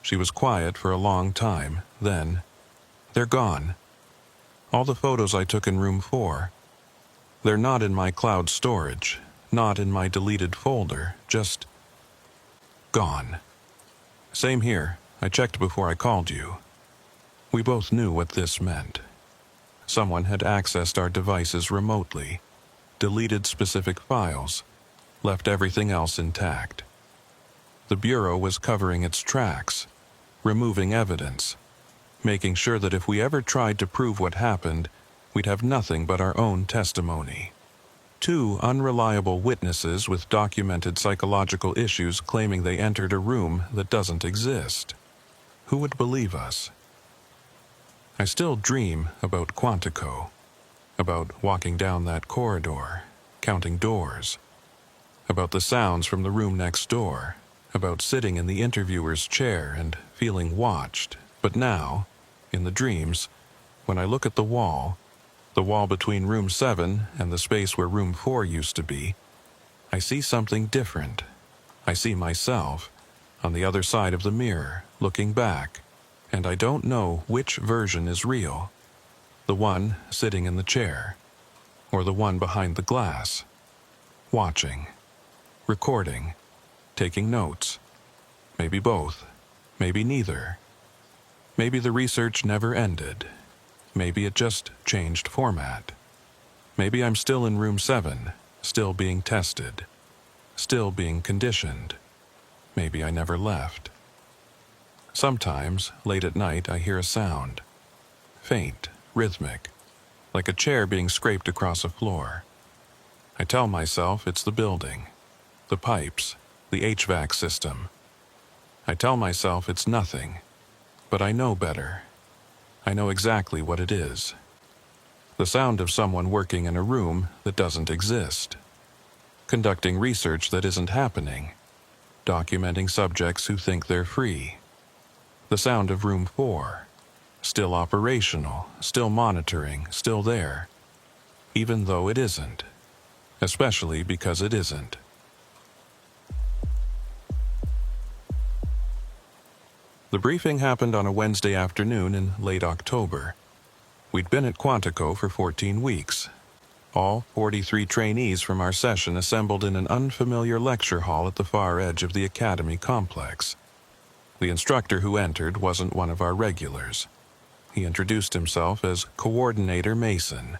She was quiet for a long time. Then, "They're gone. All the photos I took in room 4. They're not in my cloud storage, not in my deleted folder, just gone." "Same here. I checked before I called you." We both knew what this meant. Someone had accessed our devices remotely, deleted specific files, left everything else intact. The Bureau was covering its tracks, removing evidence, making sure that if we ever tried to prove what happened, we'd have nothing but our own testimony. 2 unreliable witnesses with documented psychological issues claiming they entered a room that doesn't exist. Who would believe us? I still dream about Quantico, about walking down that corridor, counting doors, about the sounds from the room next door, about sitting in the interviewer's chair and feeling watched. But now, in the dreams, when I look at the wall between room 7 and the space where room 4 used to be, I see something different. I see myself on the other side of the mirror, looking back, and I don't know which version is real. The one sitting in the chair, or the one behind the glass, watching, recording, taking notes. Maybe both, maybe neither. Maybe the research never ended. Maybe it just changed format. Maybe I'm still in room 7, still being tested, still being conditioned. Maybe I never left. Sometimes, late at night, I hear a sound. Faint, rhythmic, like a chair being scraped across a floor. I tell myself it's the building, the pipes, the HVAC system. I tell myself it's nothing, but I know better. I know exactly what it is. The sound of someone working in a room that doesn't exist, conducting research that isn't happening, documenting subjects who think they're free. The sound of room 4, still operational, still monitoring, still there, even though it isn't, especially because it isn't. The briefing happened on a Wednesday afternoon in late October. We'd been at Quantico for 14 weeks. All 43 trainees from our session assembled in an unfamiliar lecture hall at the far edge of the academy complex. The instructor who entered wasn't one of our regulars. He introduced himself as Coordinator Mason.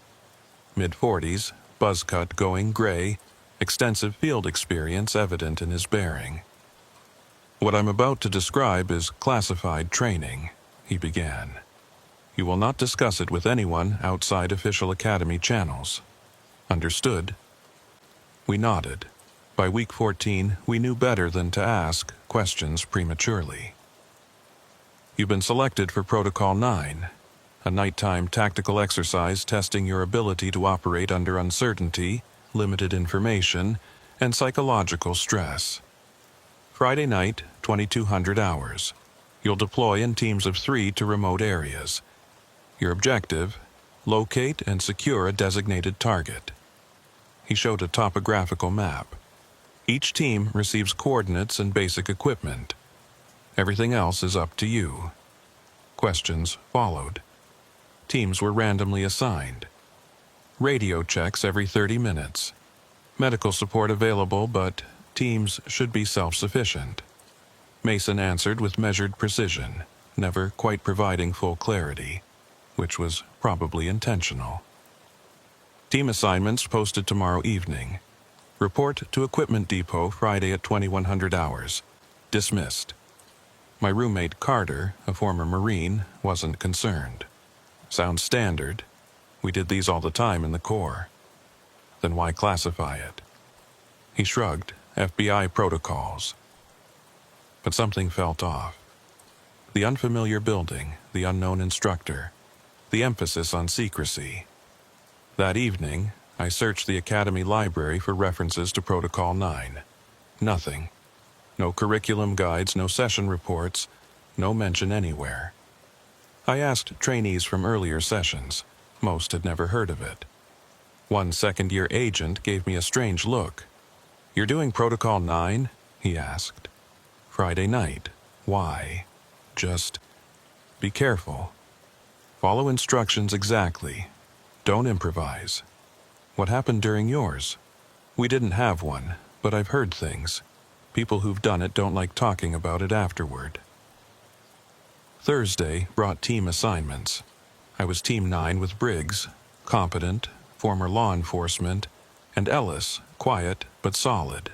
Mid-40s, buzz cut going gray, extensive field experience evident in his bearing. "What I'm about to describe is classified training," he began. "You will not discuss it with anyone outside official academy channels. Understood?" We nodded. By week 14, we knew better than to ask questions prematurely. "You've been selected for Protocol 9, a nighttime tactical exercise testing your ability to operate under uncertainty, limited information, and psychological stress. Friday night, 2200 hours. You'll deploy in teams of 3 to remote areas. Your objective: locate and secure a designated target." He showed a topographical map. "Each team receives coordinates and basic equipment. Everything else is up to you." Questions followed. Teams were randomly assigned. Radio checks every 30 minutes. Medical support available, but teams should be self-sufficient. Mason answered with measured precision, never quite providing full clarity, which was probably intentional. "Team assignments posted tomorrow evening. Report to Equipment Depot Friday at 2100 hours. Dismissed." My roommate Carter, a former Marine, wasn't concerned. "Sounds standard. We did these all the time in the Corps." "Then why classify it?" He shrugged. "FBI protocols." But something felt off. The unfamiliar building, the unknown instructor, the emphasis on secrecy. That evening, I searched the Academy library for references to Protocol 9. Nothing. No curriculum guides, no session reports, no mention anywhere. I asked trainees from earlier sessions. Most had never heard of it. One second-year agent gave me a strange look. "You're doing Protocol 9?" he asked. "Friday night. Why?" "Just be careful. Follow instructions exactly. Don't improvise." "What happened during yours?" "We didn't have one, but I've heard things. People who've done it don't like talking about it afterward." Thursday brought team assignments. I was Team 9 with Briggs, competent, former law enforcement, and Ellis, quiet but solid.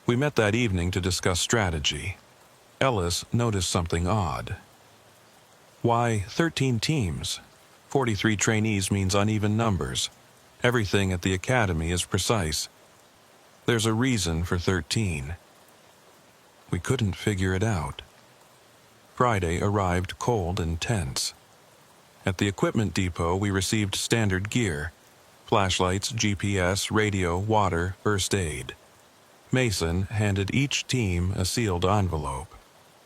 We met that evening to discuss strategy. Ellis noticed something odd. "Why 13 teams? 43 trainees means uneven numbers. Everything at the academy is precise. There's a reason for 13. We couldn't figure it out. Friday arrived cold and tense. At the equipment depot, we received standard gear: flashlights, GPS, radio, water, first aid. Mason handed each team a sealed envelope.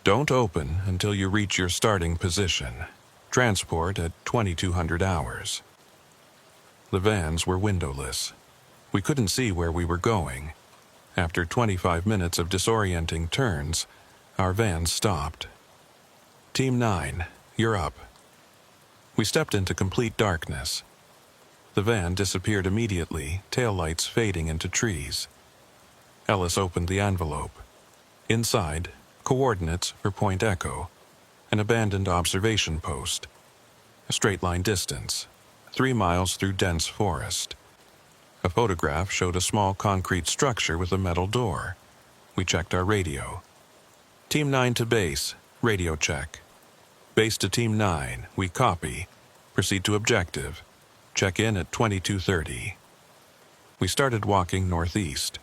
"Don't open until you reach your starting position. Transport at 2200 hours." The vans were windowless. We couldn't see where we were going. After 25 minutes of disorienting turns, our van stopped. "Team 9, you're up." We stepped into complete darkness. The van disappeared immediately, taillights fading into trees. Ellis opened the envelope. Inside, coordinates for Point Echo, an abandoned observation post. A straight-line distance, 3 miles through dense forest. A photograph showed a small concrete structure with a metal door. We checked our radio. "Team 9 to base, radio check." "Base to Team 9, we copy. Proceed to objective. Check in at 2230. We started walking northeast.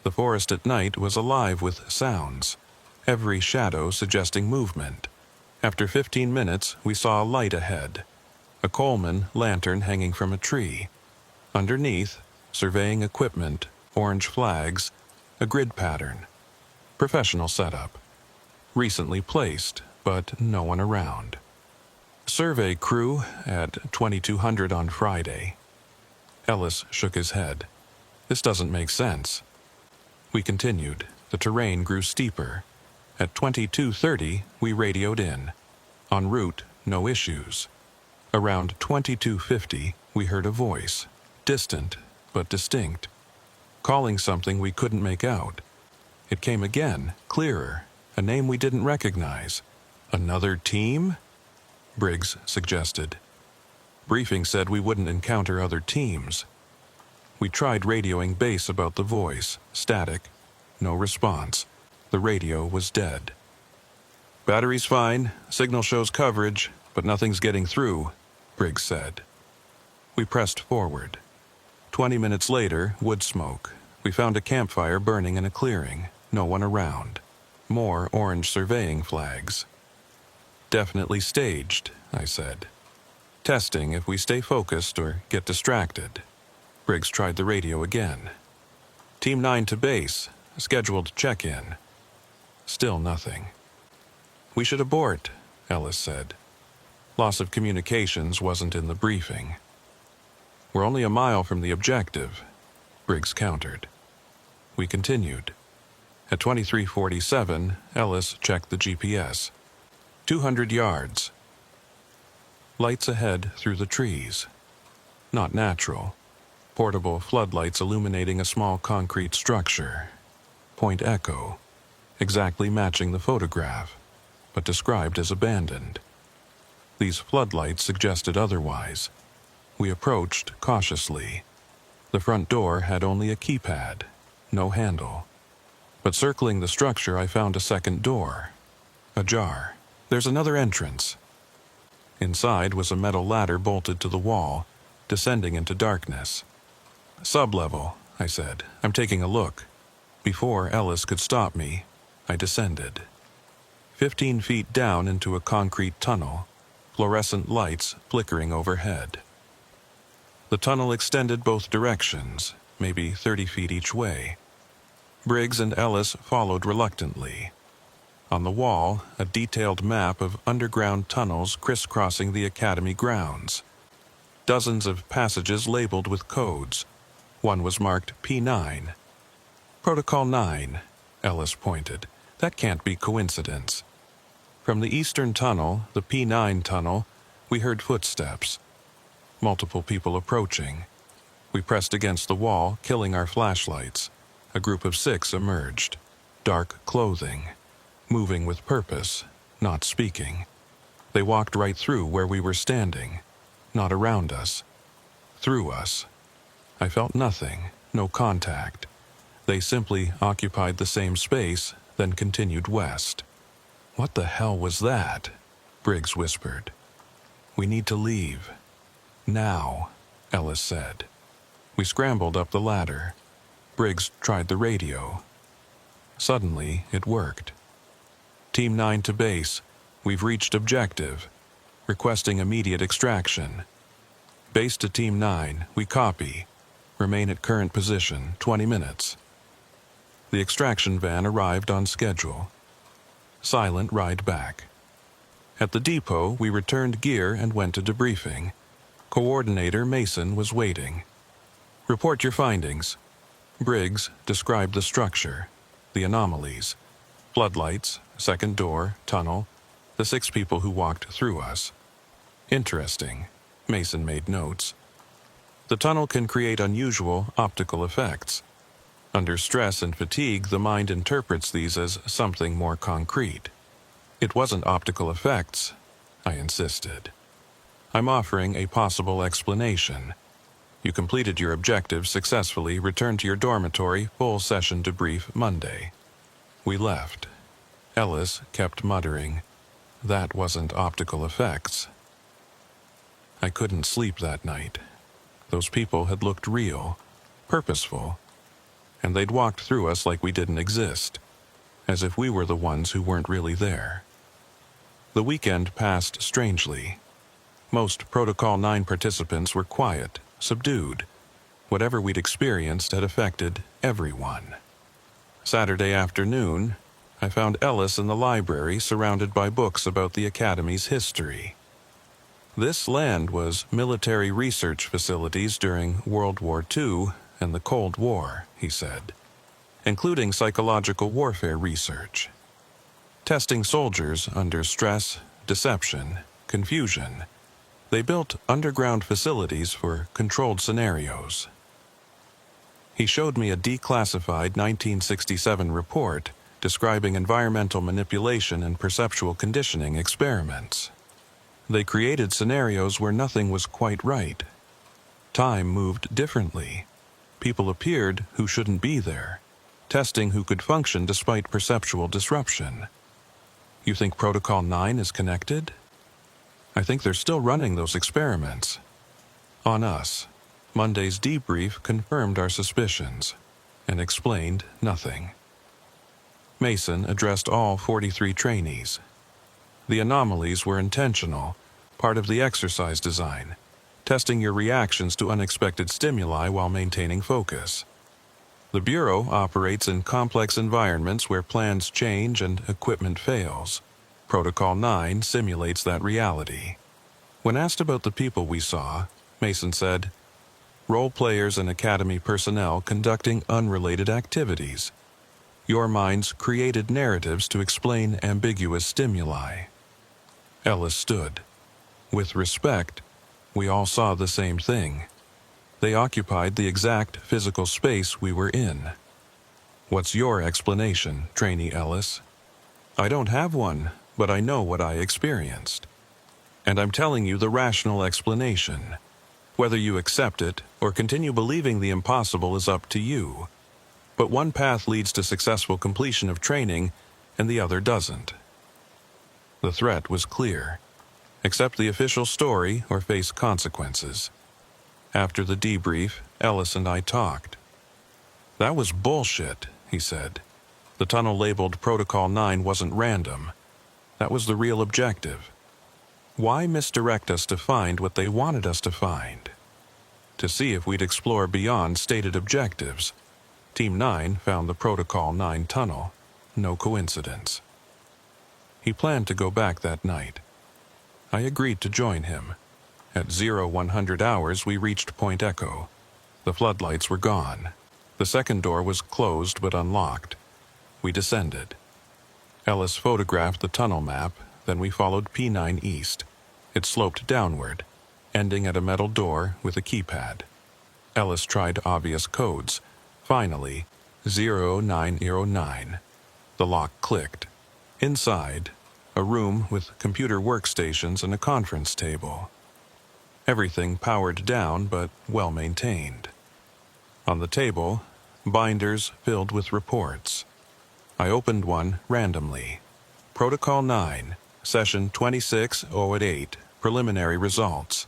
The forest at night was alive with sounds, every shadow suggesting movement. After 15 minutes, we saw a light ahead, a Coleman lantern hanging from a tree. Underneath, surveying equipment, orange flags, a grid pattern. Professional setup. Recently placed, but no one around. "Survey crew at 2200 on Friday." Ellis shook his head. "This doesn't make sense." We continued. The terrain grew steeper. At 2230, we radioed in. En route, no issues. Around 2250, we heard a voice, distant but distinct, calling something we couldn't make out. It came again, clearer, a name we didn't recognize. "Another team?" Briggs suggested. "Briefing said we wouldn't encounter other teams." We tried radioing base about the voice. Static. No response. The radio was dead. "Battery's fine. Signal shows coverage, but nothing's getting through," Briggs said. We pressed forward. 20 minutes later, wood smoke. We found a campfire burning in a clearing. No one around. More orange surveying flags. "Definitely staged," I said. "Testing if we stay focused or get distracted." Briggs tried the radio again. "Team 9 to base. Scheduled check-in." Still nothing. "We should abort," Ellis said. Loss of communications wasn't in the briefing. "We're only a mile from the objective," Briggs countered. We continued. At 23:47, Ellis checked the GPS. 200 yards. Lights ahead through the trees. Not natural. Portable floodlights illuminating a small concrete structure. Point echo. Exactly matching the photograph, but described as abandoned. These floodlights suggested otherwise. We approached cautiously. The front door had only a keypad, no handle. But circling the structure, I found a second door. Ajar. "There's another entrance." Inside was a metal ladder bolted to the wall, descending into darkness. "Sublevel," I said. "I'm taking a look." Before Ellis could stop me, I descended. 15 feet down into a concrete tunnel, fluorescent lights flickering overhead. The tunnel extended both directions, maybe 30 feet each way. Briggs and Ellis followed reluctantly. On the wall, a detailed map of underground tunnels crisscrossing the academy grounds. Dozens of passages labeled with codes. One was marked P9. "Protocol 9, Ellis pointed. "That can't be coincidence." From the eastern tunnel, the P9 tunnel, we heard footsteps. Multiple people approaching. We pressed against the wall, killing our flashlights. A group of 6 emerged. Dark clothing. Moving with purpose, not speaking. They walked right through where we were standing. Not around us. Through us. I felt nothing, no contact. They simply occupied the same space, then continued west. "What the hell was that?" Briggs whispered. "We need to leave." "Now," Ellis said. We scrambled up the ladder. Briggs tried the radio. Suddenly, it worked. "Team 9 to base. We've reached objective. Requesting immediate extraction. Base to Team 9. We copy. Remain at current position. 20 minutes." The extraction van arrived on schedule. Silent ride back. At the depot, we returned gear and went to debriefing. Coordinator Mason was waiting. "Report your findings." Briggs described the structure, the anomalies, floodlights, second door, tunnel, the 6 people who walked through us. "Interesting," Mason made notes. "The tunnel can create unusual optical effects. Under stress and fatigue, the mind interprets these as something more concrete." "It wasn't optical effects," I insisted. "I'm offering a possible explanation. You completed your objective successfully, return to your dormitory, full session debrief Monday." We left. Ellis kept muttering, "That wasn't optical effects." I couldn't sleep that night. Those people had looked real, purposeful, and they'd walked through us like we didn't exist, as if we were the ones who weren't really there. The weekend passed strangely. Most Protocol 9 participants were quiet, subdued. Whatever we'd experienced had affected everyone. Saturday afternoon, I found Ellis in the library surrounded by books about the Academy's history. This land was military research facilities during World War II and the Cold War, he said, including psychological warfare research. Testing soldiers under stress, deception, confusion. They built underground facilities for controlled scenarios. He showed me a declassified 1967 report describing environmental manipulation and perceptual conditioning experiments. They created scenarios where nothing was quite right. Time moved differently. people appeared who shouldn't be there, testing who could function despite perceptual disruption. You think Protocol 9 is connected? I think they're still running those experiments. On us, Monday's debrief confirmed our suspicions and explained nothing. Mason addressed all 43 trainees. The anomalies were intentional, part of the exercise design, testing your reactions to unexpected stimuli while maintaining focus. The Bureau operates in complex environments where plans change and equipment fails. Protocol 9 simulates that reality. When asked about the people we saw, Mason said, "Role players and Academy personnel conducting unrelated activities. Your minds created narratives to explain ambiguous stimuli." Ellis stood. With respect, we all saw the same thing. They occupied the exact physical space we were in. What's your explanation, Trainee Ellis? I don't have one, but I know what I experienced. And I'm telling you the rational explanation. Whether you accept it or continue believing the impossible is up to you. But one path leads to successful completion of training, and the other doesn't. The threat was clear. Accept the official story or face consequences. After the debrief, Ellis and I talked. That was bullshit, he said. The tunnel labeled Protocol 9 wasn't random. That was the real objective. Why misdirect us to find what they wanted us to find? To see if we'd explore beyond stated objectives. Team 9 found the Protocol 9 tunnel. No coincidence. He planned to go back that night. I agreed to join him. At 0100 hours, we reached Point Echo. The floodlights were gone. The second door was closed but unlocked. We descended. Ellis photographed the tunnel map, then we followed P9 east. It sloped downward, ending at a metal door with a keypad. Ellis tried obvious codes. Finally, 0909. The lock clicked. Inside, a room with computer workstations and a conference table. Everything powered down but well maintained. On the table, binders filled with reports. I opened one randomly. Protocol 9, Session 2608, Preliminary Results.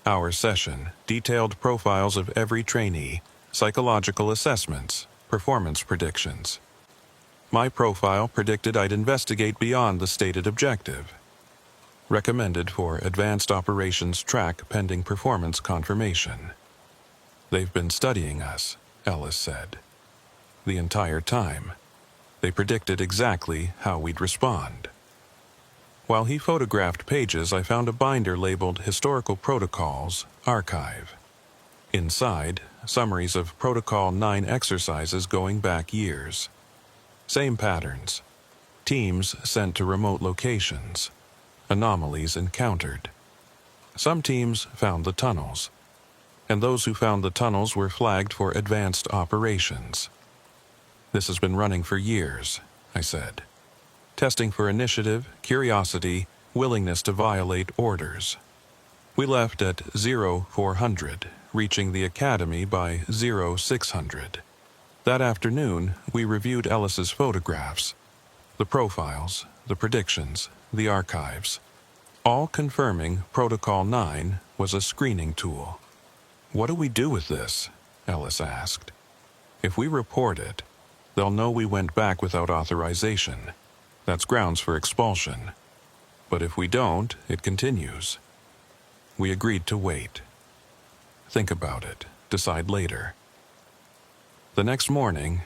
Our session detailed profiles of every trainee, psychological assessments, performance predictions. My profile predicted I'd investigate beyond the stated objective. Recommended for Advanced Operations Track pending performance confirmation. They've been studying us, Ellis said. The entire time. They predicted exactly how we'd respond. While he photographed pages, I found a binder labeled Historical Protocols, Archive. Inside, summaries of Protocol 9 exercises going back years. Same patterns. Teams sent to remote locations. Anomalies encountered. Some teams found the tunnels, and those who found the tunnels were flagged for advanced operations. This has been running for years, I said. Testing for initiative, curiosity, willingness to violate orders. We left at 0400, reaching the Academy by 0600. That afternoon, we reviewed Ellis's photographs, the profiles, the predictions, the archives, all confirming Protocol 9 was a screening tool. What do we do with this? Ellis asked. If we report it, they'll know we went back without authorization. That's grounds for expulsion. But if we don't, it continues. We agreed to wait. Think about it. Decide later. The next morning,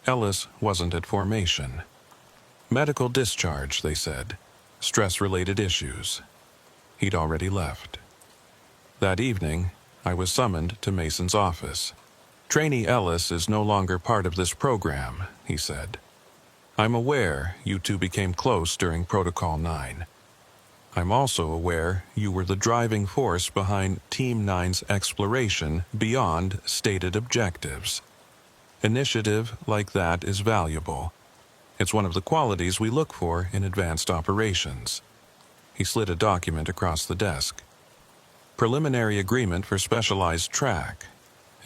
Ellis wasn't at formation. Medical discharge, they said. Stress-related issues. He'd already left. That evening, I was summoned to Mason's office. Trainee Ellis is no longer part of this program, he said. I'm aware you two became close during Protocol 9. I'm also aware you were the driving force behind Team 9's exploration beyond stated objectives. Initiative like that is valuable. It's one of the qualities we look for in advanced operations. He slid a document across the desk. Preliminary agreement for specialized track.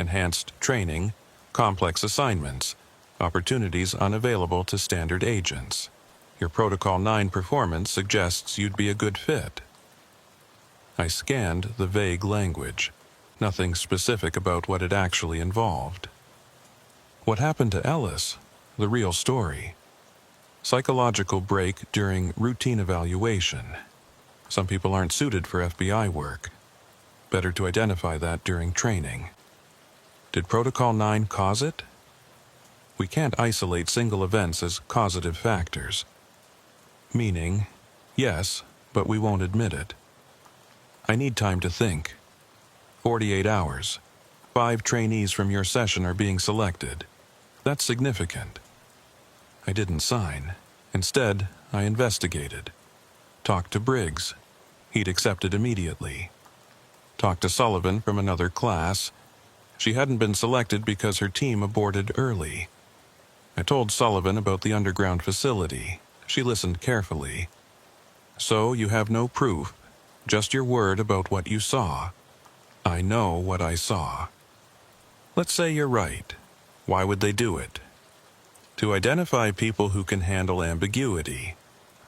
enhanced training, complex assignments, opportunities unavailable to standard agents. Your Protocol 9 performance suggests you'd be a good fit. I scanned the vague language, nothing specific about what it actually involved. What happened to Ellis? The real story. Psychological break during routine evaluation. Some people aren't suited for FBI work. Better to identify that during training. Did Protocol 9 cause it? We can't isolate single events as causative factors. Meaning, yes, but we won't admit it. I need time to think. 48 hours. 5 trainees from your session are being selected. That's significant. I didn't sign. Instead, I investigated. Talked to Briggs. He'd accepted immediately. Talked to Sullivan from another class. She hadn't been selected because her team aborted early. I told Sullivan about the underground facility. She listened carefully. So you have no proof, just your word about what you saw. I know what I saw. Let's say you're right. Why would they do it? To identify people who can handle ambiguity,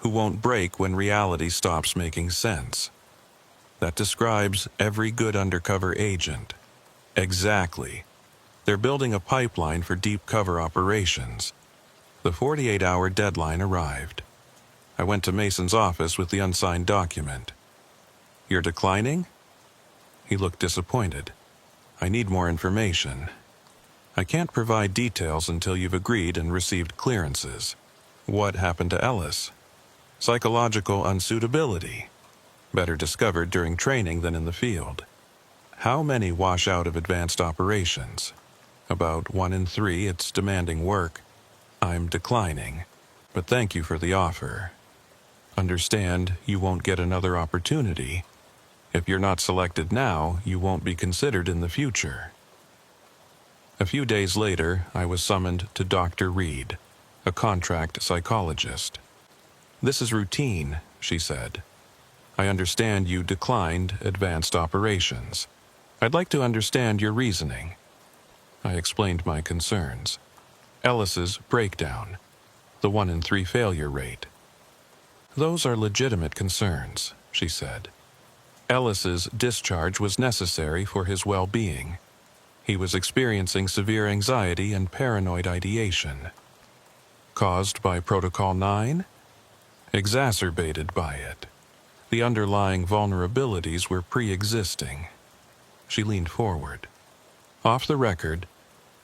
who won't break when reality stops making sense. That describes every good undercover agent. Exactly. They're building a pipeline for deep cover operations. The 48-hour deadline arrived. I went to Mason's office with the unsigned document. You're declining? He looked disappointed. I need more information. I can't provide details until you've agreed and received clearances. What happened to Ellis? Psychological unsuitability. Better discovered during training than in the field. How many wash out of advanced operations? About 1 in 3. It's demanding work. I'm declining, but thank you for the offer. Understand you won't get another opportunity. If you're not selected now, you won't be considered in the future. A few days later, I was summoned to Dr. Reed, a contract psychologist. This is routine, she said. I understand you declined advanced operations. I'd like to understand your reasoning. I explained my concerns. Ellis's breakdown, the 1 in 3 failure rate. Those are legitimate concerns, she said. Ellis's discharge was necessary for his well-being. He was experiencing severe anxiety and paranoid ideation. Caused by Protocol 9? Exacerbated by it. The underlying vulnerabilities were pre-existing. She leaned forward. Off the record,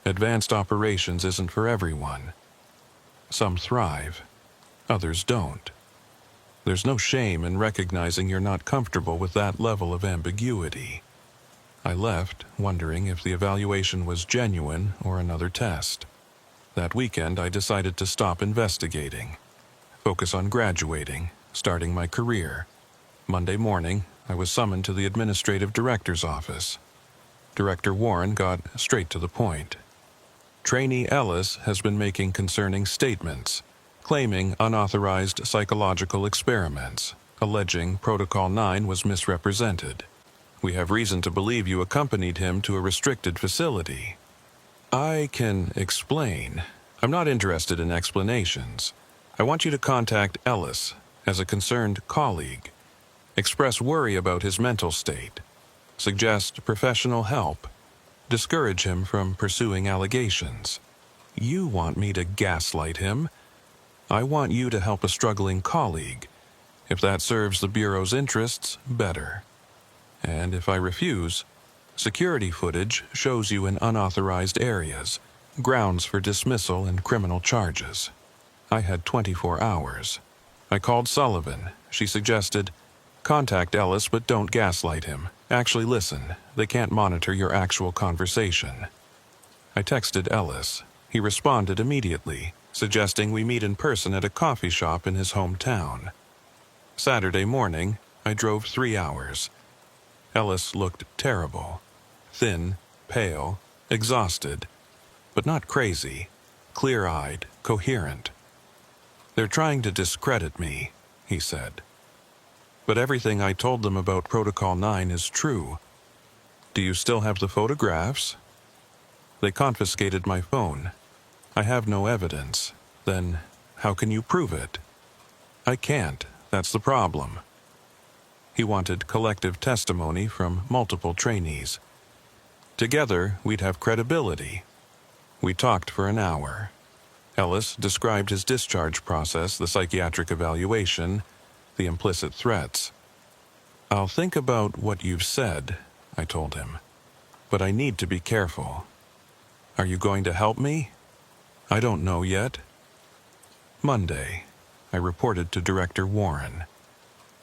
advanced operations isn't for everyone. Some thrive, others don't. There's no shame in recognizing you're not comfortable with that level of ambiguity. I left, wondering if the evaluation was genuine or another test. That weekend, I decided to stop investigating. Focus on graduating, starting my career. Monday morning, I was summoned to the administrative director's office. Director Warren got straight to the point. Trainee Ellis has been making concerning statements, claiming unauthorized psychological experiments, alleging Protocol 9 was misrepresented. We have reason to believe you accompanied him to a restricted facility. I can explain. I'm not interested in explanations. I want you to contact Ellis as a concerned colleague. Express worry about his mental state. Suggest professional help. Discourage him from pursuing allegations. You want me to gaslight him? I want you to help a struggling colleague. If that serves the Bureau's interests, better. And if I refuse, security footage shows you in unauthorized areas, grounds for dismissal and criminal charges. I had 24 hours. I called Sullivan. She suggested, contact Ellis but don't gaslight him. Actually listen. They can't monitor your actual conversation. I texted Ellis. He responded immediately, suggesting we meet in person at a coffee shop in his hometown. Saturday morning, I drove 3 hours. Ellis looked terrible. Thin, pale, exhausted, but not crazy, clear-eyed, coherent. They're trying to discredit me, he said. But everything I told them about Protocol 9 is true. Do you still have the photographs? They confiscated my phone. I have no evidence. Then, how can you prove it? I can't. That's the problem. He wanted collective testimony from multiple trainees. Together, we'd have credibility. We talked for an hour. Ellis described his discharge process, the psychiatric evaluation, the implicit threats. I'll think about what you've said, I told him, but I need to be careful. Are you going to help me? I don't know yet. Monday, I reported to Director Warren.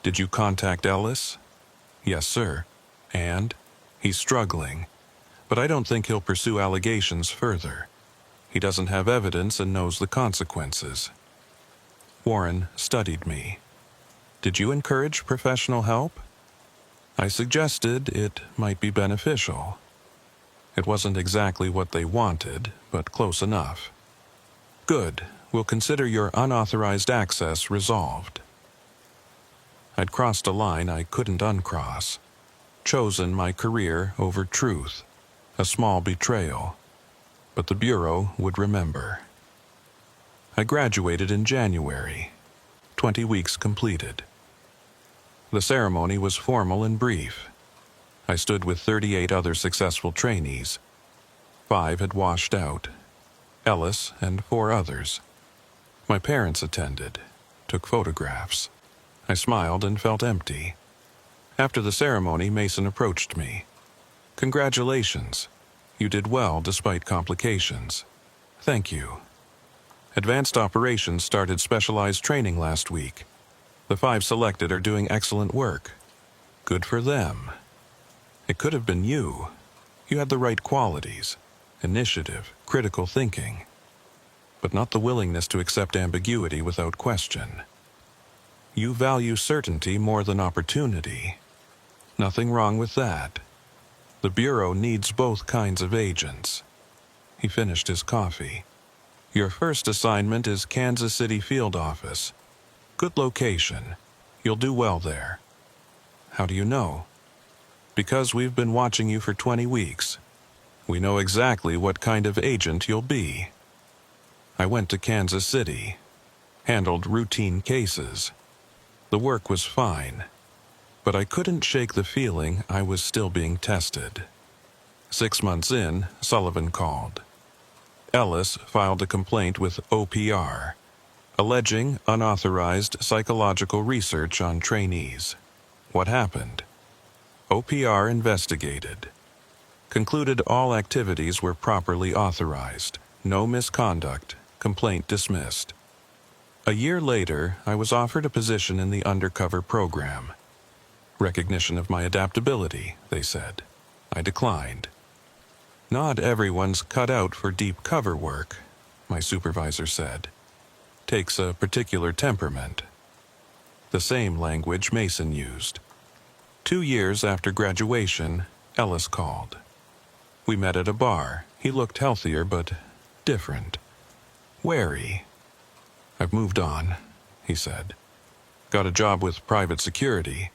Did you contact Ellis? Yes, sir. And? He's struggling, but I don't think he'll pursue allegations further. He doesn't have evidence and knows the consequences. Warren studied me. Did you encourage professional help? I suggested it might be beneficial. It wasn't exactly what they wanted, but close enough. Good. We'll consider your unauthorized access resolved. I'd crossed a line I couldn't uncross. Chosen my career over truth. A small betrayal. But the Bureau would remember. I graduated in January. 20 weeks completed. The ceremony was formal and brief. I stood with 38 other successful trainees. 5 had washed out. Ellis and 4 others. My parents attended, took photographs. I smiled and felt empty. After the ceremony, Mason approached me. Congratulations. You did well despite complications. Thank you. Advanced Operations started specialized training last week. The 5 selected are doing excellent work. Good for them. It could have been you. You had the right qualities. Initiative, critical thinking. But not the willingness to accept ambiguity without question. You value certainty more than opportunity. Nothing wrong with that. The Bureau needs both kinds of agents. He finished his coffee. Your first assignment is Kansas City Field Office. Good location. You'll do well there. How do you know? Because we've been watching you for 20 weeks. We know exactly what kind of agent you'll be. I went to Kansas City. Handled routine cases. The work was fine. But I couldn't shake the feeling I was still being tested. 6 months in, Sullivan called. Ellis filed a complaint with OPR, alleging unauthorized psychological research on trainees. What happened? OPR investigated. Concluded all activities were properly authorized. No misconduct. Complaint dismissed. A year later, I was offered a position in the undercover program. Recognition of my adaptability, they said. I declined. Not everyone's cut out for deep cover work, my supervisor said. Takes a particular temperament. The same language Mason used. 2 years after graduation, Ellis called. We met at a bar. He looked healthier, but different. Wary. I've moved on, he said. Got a job with private security.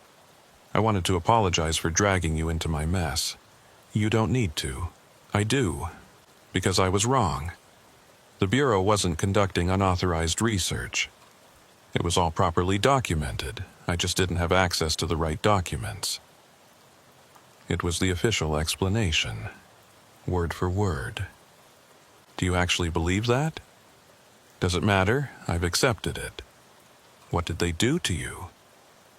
I wanted to apologize for dragging you into my mess. You don't need to. I do. Because I was wrong. The Bureau wasn't conducting unauthorized research. It was all properly documented. I just didn't have access to the right documents. It was the official explanation. Word for word. Do you actually believe that? Does it matter? I've accepted it. What did they do to you?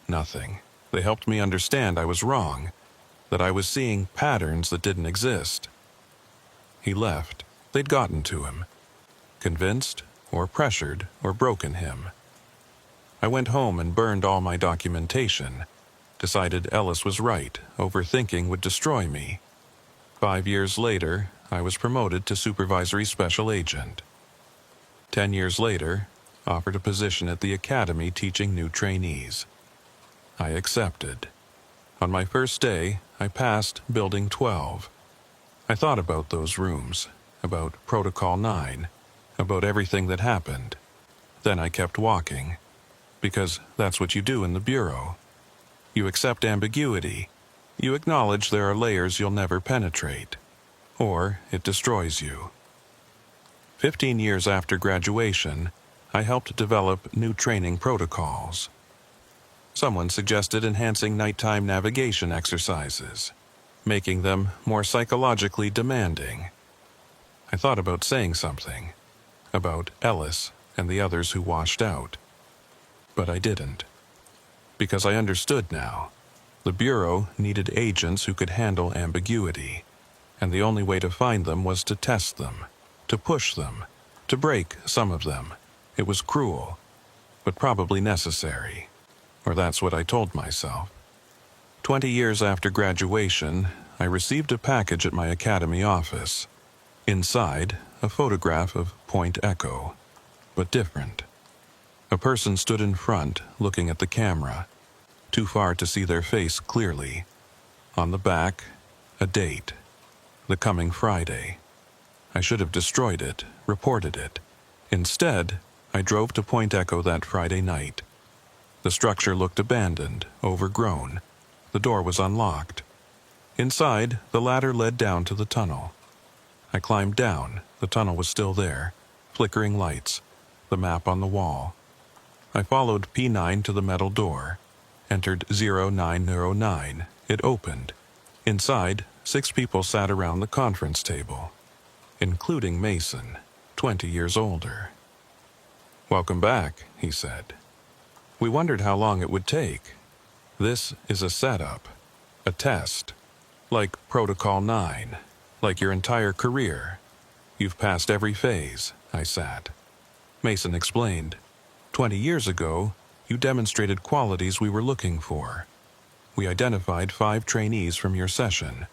Nothing. They helped me understand I was wrong, that I was seeing patterns that didn't exist. He left. They'd gotten to him. Convinced, or pressured, or broken him. I went home and burned all my documentation. Decided Ellis was right. Overthinking would destroy me. 5 years later, I was promoted to supervisory special agent. 10 years later, offered a position at the academy teaching new trainees. I accepted. On my first day, I passed Building 12. I thought about those rooms, about Protocol 9, about everything that happened. Then I kept walking, because that's what you do in the Bureau. You accept ambiguity. You acknowledge there are layers you'll never penetrate. or it destroys you. 15 years after graduation, I helped develop new training protocols. Someone suggested enhancing nighttime navigation exercises, making them more psychologically demanding. I thought about saying something about Ellis and the others who washed out, but I didn't, because I understood now. The Bureau needed agents who could handle ambiguity, and the only way to find them was to test them, to push them, to break some of them. It was cruel, but probably necessary, or that's what I told myself. 20 years after graduation, I received a package at my academy office. Inside, a photograph of Point Echo, but different. A person stood in front, looking at the camera, too far to see their face clearly. On the back, a date, the coming Friday. I should have destroyed it, reported it. Instead, I drove to Point Echo that Friday night. The structure looked abandoned, overgrown. The door was unlocked. Inside, the ladder led down to the tunnel. I climbed down. The tunnel was still there, flickering lights, the map on the wall. I followed P9 to the metal door, entered 0909. It opened. Inside, 6 people sat around the conference table, including Mason, 20 years older. "Welcome back," he said. "We wondered how long it would take. This is a setup, a test, like Protocol 9, like your entire career. You've passed every phase," I sat. Mason explained. 20 years ago, you demonstrated qualities we were looking for. We identified 5 trainees from your session.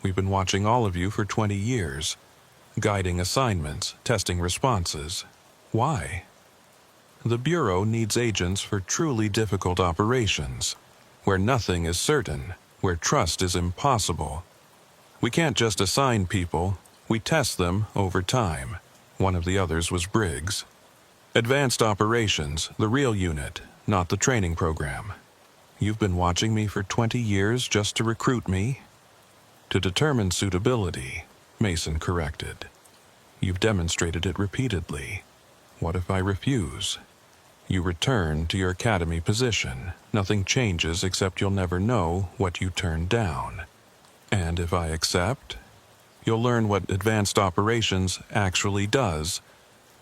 We've been watching all of you for 20 years, guiding assignments, testing responses. Why? The Bureau needs agents for truly difficult operations, where nothing is certain, where trust is impossible. We can't just assign people, we test them over time. One of the others was Briggs. Advanced Operations, the real unit, not the training program. You've been watching me for 20 years just to recruit me? To determine suitability, Mason corrected. You've demonstrated it repeatedly. What if I refuse? You return to your academy position. Nothing changes except you'll never know what you turned down. And if I accept, you'll learn what advanced operations actually does.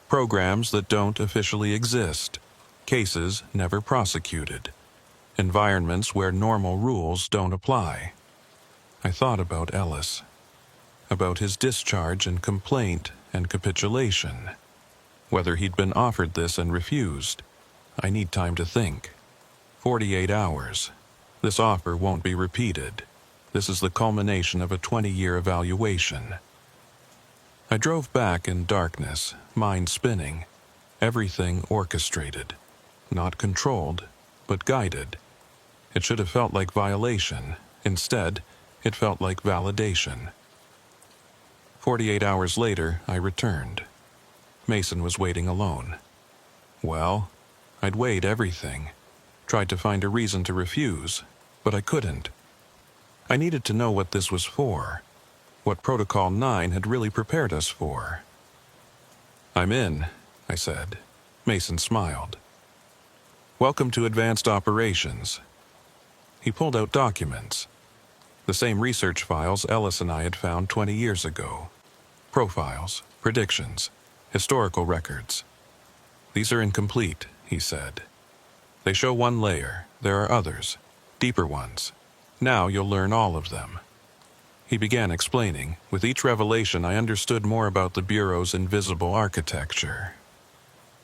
Programs that don't officially exist. Cases never prosecuted. Environments where normal rules don't apply. I thought about Ellis, about his discharge and complaint and capitulation. Whether he'd been offered this and refused. I need time to think. 48 hours. This offer won't be repeated. This is the culmination of a 20-year evaluation. I drove back in darkness, mind spinning, everything orchestrated. Not controlled, but guided. It should have felt like violation. Instead, it felt like validation. 48 hours later, I returned. Mason was waiting alone. Well, I'd weighed everything, tried to find a reason to refuse, but I couldn't. I needed to know what this was for, what Protocol 9 had really prepared us for. "I'm in," I said. Mason smiled. "Welcome to Advanced Operations." He pulled out documents, the same research files Ellis and I had found 20 years ago. Profiles, predictions, historical records. "These are incomplete," he said. "They show one layer. There are others, deeper ones. Now you'll learn all of them." He began explaining. With each revelation, I understood more about the Bureau's invisible architecture.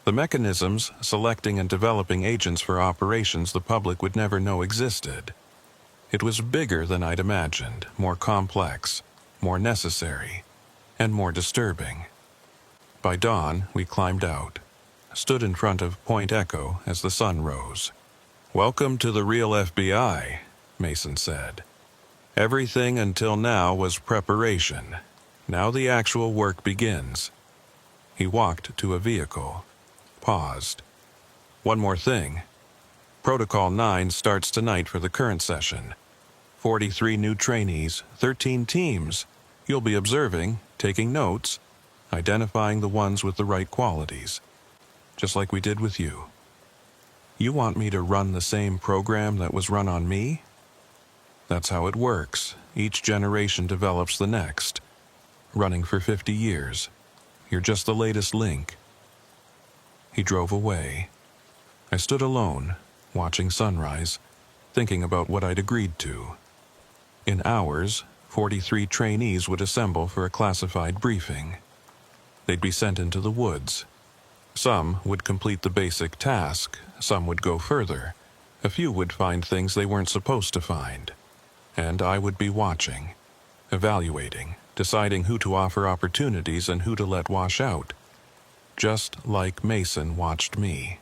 The mechanisms selecting and developing agents for operations the public would never know existed. It was bigger than I'd imagined, more complex, more necessary, and more disturbing. By dawn, we climbed out, stood in front of Point Echo as the sun rose. "Welcome to the real FBI," Mason said. "Everything until now was preparation. Now the actual work begins." He walked to a vehicle, paused. "One more thing. Protocol 9 starts tonight for the current session. 43 new trainees, 13 teams. You'll be observing, taking notes, identifying the ones with the right qualities, just like we did with you. You want me to run the same program that was run on me? That's how it works. Each generation develops the next. Running for 50 years. You're just the latest link. He drove away. I stood alone, watching sunrise, thinking about what I'd agreed to. In hours, 43 trainees would assemble for a classified briefing. They'd be sent into the woods. Some would complete the basic task, some would go further. A few would find things they weren't supposed to find. And I would be watching, evaluating, deciding who to offer opportunities and who to let wash out. Just like Mason watched me.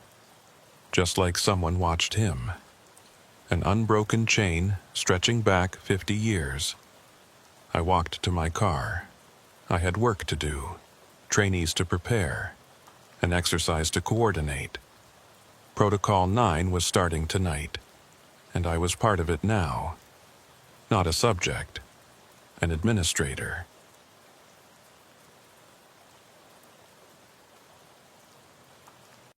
Just like someone watched him. An unbroken chain stretching back 50 years. I walked to my car. I had work to do, trainees to prepare, an exercise to coordinate. Protocol 9 was starting tonight, and I was part of it now. Not a subject, an administrator.